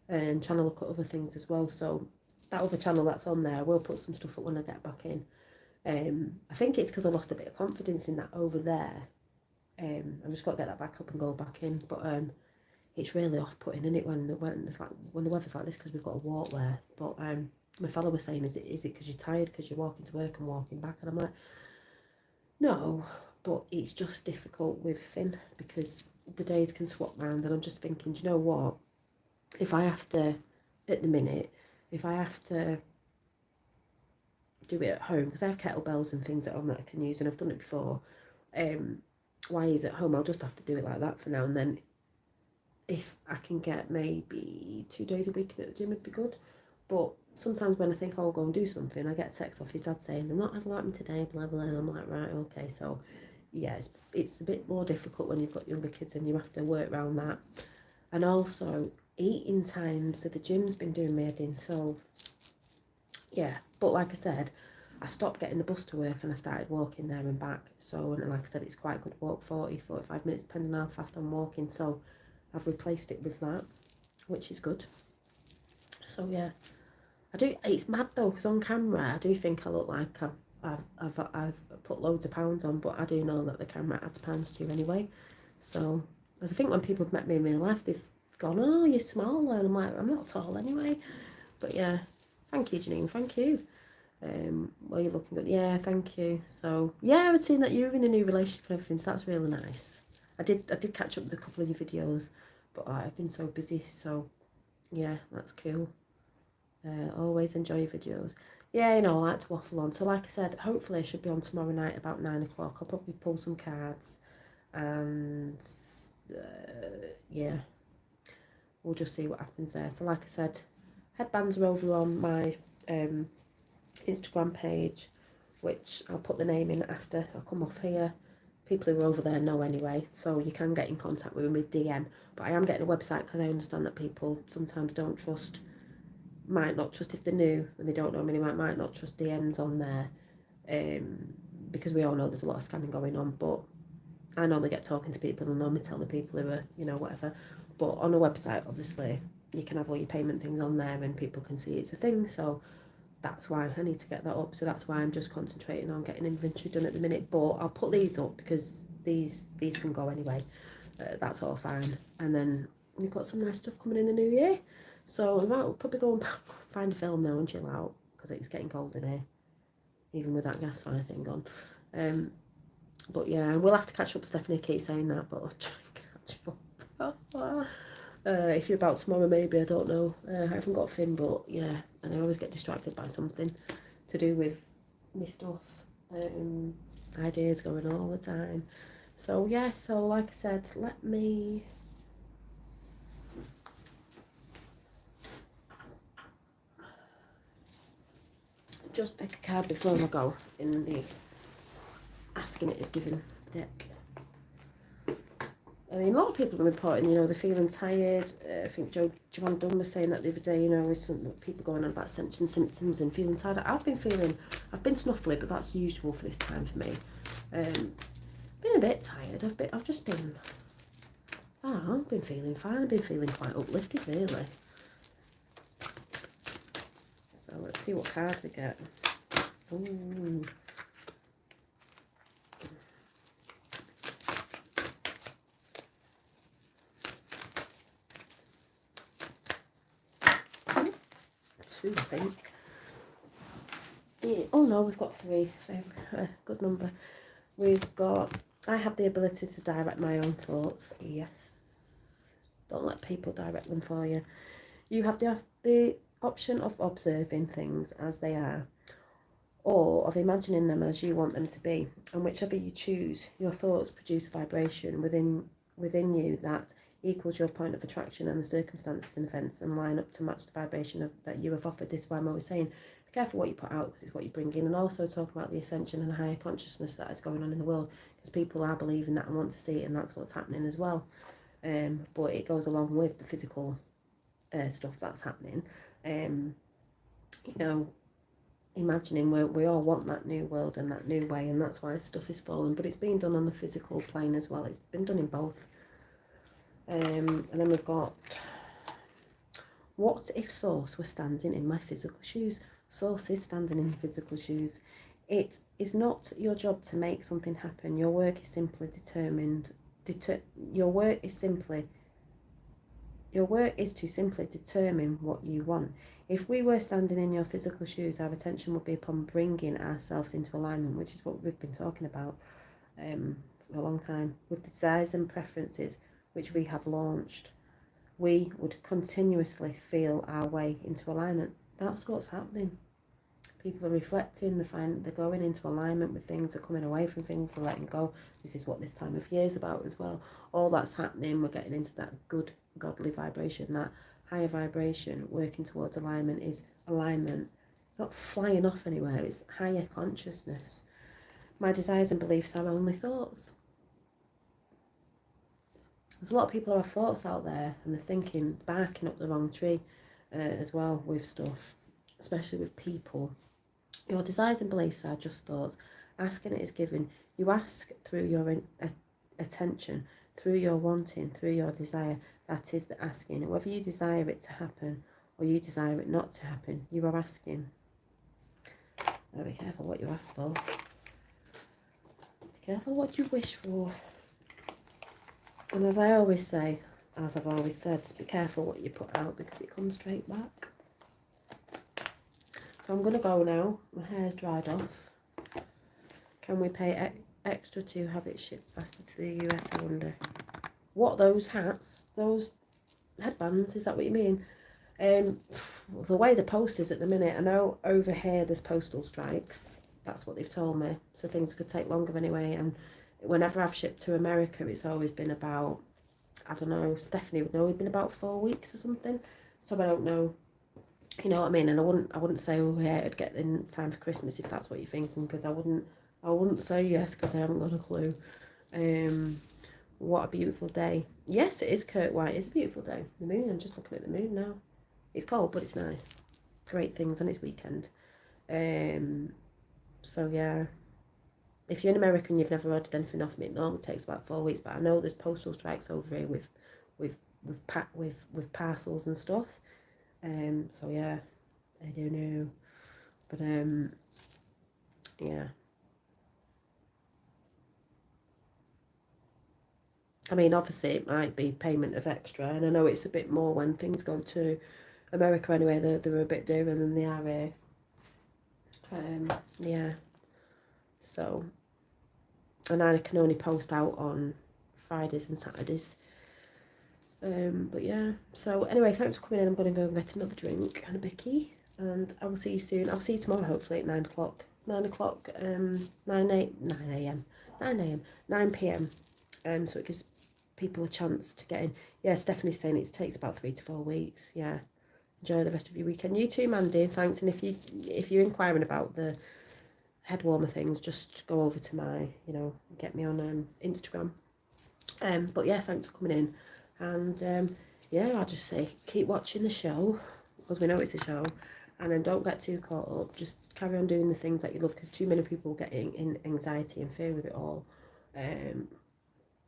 and trying to look at other things as well. So that other channel that's on there, I will put some stuff up when I get back in. I think it's because I lost a bit of confidence in that over there. I've just got to get that back up and go back in. But it's really off-putting, isn't it, when the weather's like this because we've got a walk there. But my fellow was saying, is it because you're tired because you're walking to work and walking back? And I'm like, no, but it's just difficult with Finn because the days can swap round, and I'm just thinking, do you know what? If I have to, at the minute, if I have to do it at home, because I have kettlebells and things at home that I can use, and I've done it before, while he's at home, I'll just have to do it like that for now, and then if I can get maybe 2 days a week at the gym, it'd be good. But sometimes when I think I'll go and do something, I get a text off his dad saying, I'm not having like me today, blah, blah, and I'm like, right, okay. So yeah, it's a bit more difficult when you've got younger kids and you have to work around that. And also eating time, so the gym's been doing me head in, so yeah. But like I said, I stopped getting the bus to work and I started walking there and back. So, and like I said, it's quite a good walk, 45 minutes, depending on how fast I'm walking. So I've replaced it with that. which is good. So yeah, I do. It's mad though, because on camera I do think I look like I've put loads of pounds on, but I do know that the camera adds pounds to you anyway. So, as I think when people have met me in real life, they've gone, "Oh, you're smaller," and I'm like, "I'm not tall anyway." But yeah, thank you, Janine. Thank you. Well, you're looking good. Yeah, thank you. So yeah, I've seen that you're in a new relationship and everything, so that's really nice. I did catch up with a couple of your videos, but I've been so busy. So yeah, that's cool. Always enjoy your videos. Yeah, you know, I like to waffle on. So like I said, hopefully I should be on tomorrow night about 9 o'clock. I'll probably pull some cards and yeah, we'll just see what happens there. So like I said, headbands are over on my Instagram page, which I'll put the name in after I come off here. People who are over there know anyway, so you can get in contact with me with DM. But I am getting a website because I understand that people sometimes might not trust if they're new and they don't know me, they might not trust DMs on there, because we all know there's a lot of scamming going on. But I normally get talking to people and normally tell the people who are, you know, whatever. But on a website, obviously, you can have all your payment things on there and people can see it's a thing. So that's why I need to get that up. So that's why I'm just concentrating on getting inventory done at the minute. But I'll put these up because these can go anyway. That's all fine. And then we've got some nice stuff coming in the new year. So I might probably go and find a film now and chill out because it's getting cold in here, even with that gas fire thing on. But yeah, we'll have to catch up. Stephanie keeps saying that, but I'll try and catch up. If you're about tomorrow, maybe, I don't know. I haven't got a fin, but yeah, and I always get distracted by something to do with my stuff. Ideas going all the time. So yeah, so like I said, let me just pick a card before I go in the asking it is given deck. I mean, a lot of people are reporting, you know, they're feeling tired. I think Joanne Dunn was saying that the other day, you know, with some people going on about symptoms and feeling tired. I've been snuffly, but that's usual for this time for me. Been a bit tired. I've been feeling fine. I've been feeling quite uplifted, really. So let's see what card we get. Ooh. Two, I think. Yeah. Oh no, we've got three. Good number. We've got, I have the ability to direct my own thoughts. Yes. Don't let people direct them for you. You have the option of observing things as they are, or of imagining them as you want them to be. And whichever you choose, your thoughts produce a vibration within you that equals your point of attraction, and the circumstances and events and line up to match the vibration that you have offered. This is why I'm always saying, be careful what you put out, because it's what you bring in. And also talk about the ascension and higher consciousness that is going on in the world, because people are believing that and want to see it, and that's what's happening as well. But it goes along with the physical stuff that's happening. You know, imagining we all want that new world and that new way, and that's why stuff is falling. But it's being done on the physical plane as well. It's been done in both. And then we've got, what if Source were standing in my physical shoes? Source is standing in physical shoes. It is not your job to make something happen. Your work is simply your work is to simply determine what you want. If we were standing in your physical shoes, our attention would be upon bringing ourselves into alignment, which is what we've been talking about for a long time, with the desires and preferences which we have launched. We would continuously feel our way into alignment. That's what's happening. People are reflecting, they're going into alignment with things, they're coming away from things, they're letting go. This is what this time of year is about as well. All that's happening, we're getting into that good, godly vibration, that higher vibration, working towards alignment is alignment. Not flying off anywhere, it's higher consciousness. My desires and beliefs are only thoughts. There's a lot of people who have thoughts out there and they're thinking, barking up the wrong tree as well with stuff, especially with people. Your desires and beliefs are just thoughts. Asking it is given. You ask through your attention. through your wanting, through your desire. That is the asking. And whether you desire it to happen or you desire it not to happen, you are asking. Now be careful what you ask for. Be careful what you wish for. And as I always say, as I've always said, be careful what you put out because it comes straight back. So I'm going to go now. My hair's dried off. Can we pay extra to have it shipped faster to the US, I wonder? What, those hats? Those headbands? Is that what you mean? The way the post is at the minute, I know over here there's postal strikes. That's what they've told me. So things could take longer anyway. And whenever I've shipped to America, it's always been about, I don't know, Stephanie would know, it's been about 4 weeks or something. So I don't know. You know what I mean? And I wouldn't say, oh yeah, it'd get in time for Christmas if that's what you're thinking, because I wouldn't say yes because I haven't got a clue. What a beautiful day. Yes, it is Kurt White. It's a beautiful day. The moon, I'm just looking at the moon now. It's cold, but it's nice. Great things on its weekend. So yeah, if you're in America and you've never ordered anything off me, it normally takes about 4 weeks. But I know there's postal strikes over here with parcels and stuff. So yeah, I don't know, but yeah. I mean, obviously it might be payment of extra, and I know it's a bit more when things go to America anyway. They're a bit dearer than they are here. Yeah. So, and I can only post out on Fridays and Saturdays. But yeah. So anyway, thanks for coming in. I'm going to go and get another drink and a bicky, and I will see you soon. I'll see you tomorrow, hopefully at 9 o'clock. 9 o'clock. 9 a.m. 9 p.m. So it gives people a chance to get in. Yeah, Stephanie's saying it takes about 3 to 4 weeks. Yeah. Enjoy the rest of your weekend. You too, Mandy. Thanks. And if you're inquiring about the head warmer things, just go over to my, get me on Instagram. But yeah, thanks for coming in. And yeah, I'll just say keep watching the show because we know it's a show. And then don't get too caught up. Just carry on doing the things that you love, because too many people get in anxiety and fear with it all.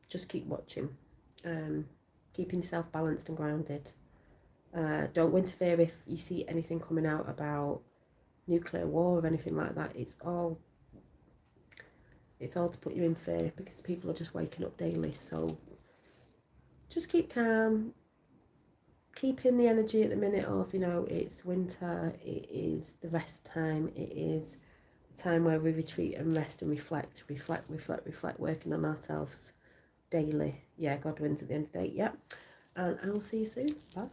Just keep watching. Keeping yourself balanced and grounded. Don't interfere if you see anything coming out about nuclear war or anything like that. It's all to put you in fear, because people are just waking up daily. So just keep calm, keep in the energy at the minute of, it's winter, it is the rest time, it is the time where we retreat and rest and reflect, working on ourselves daily. Yeah, God wins at the end of the day. Yeah, and I will see you soon. Bye.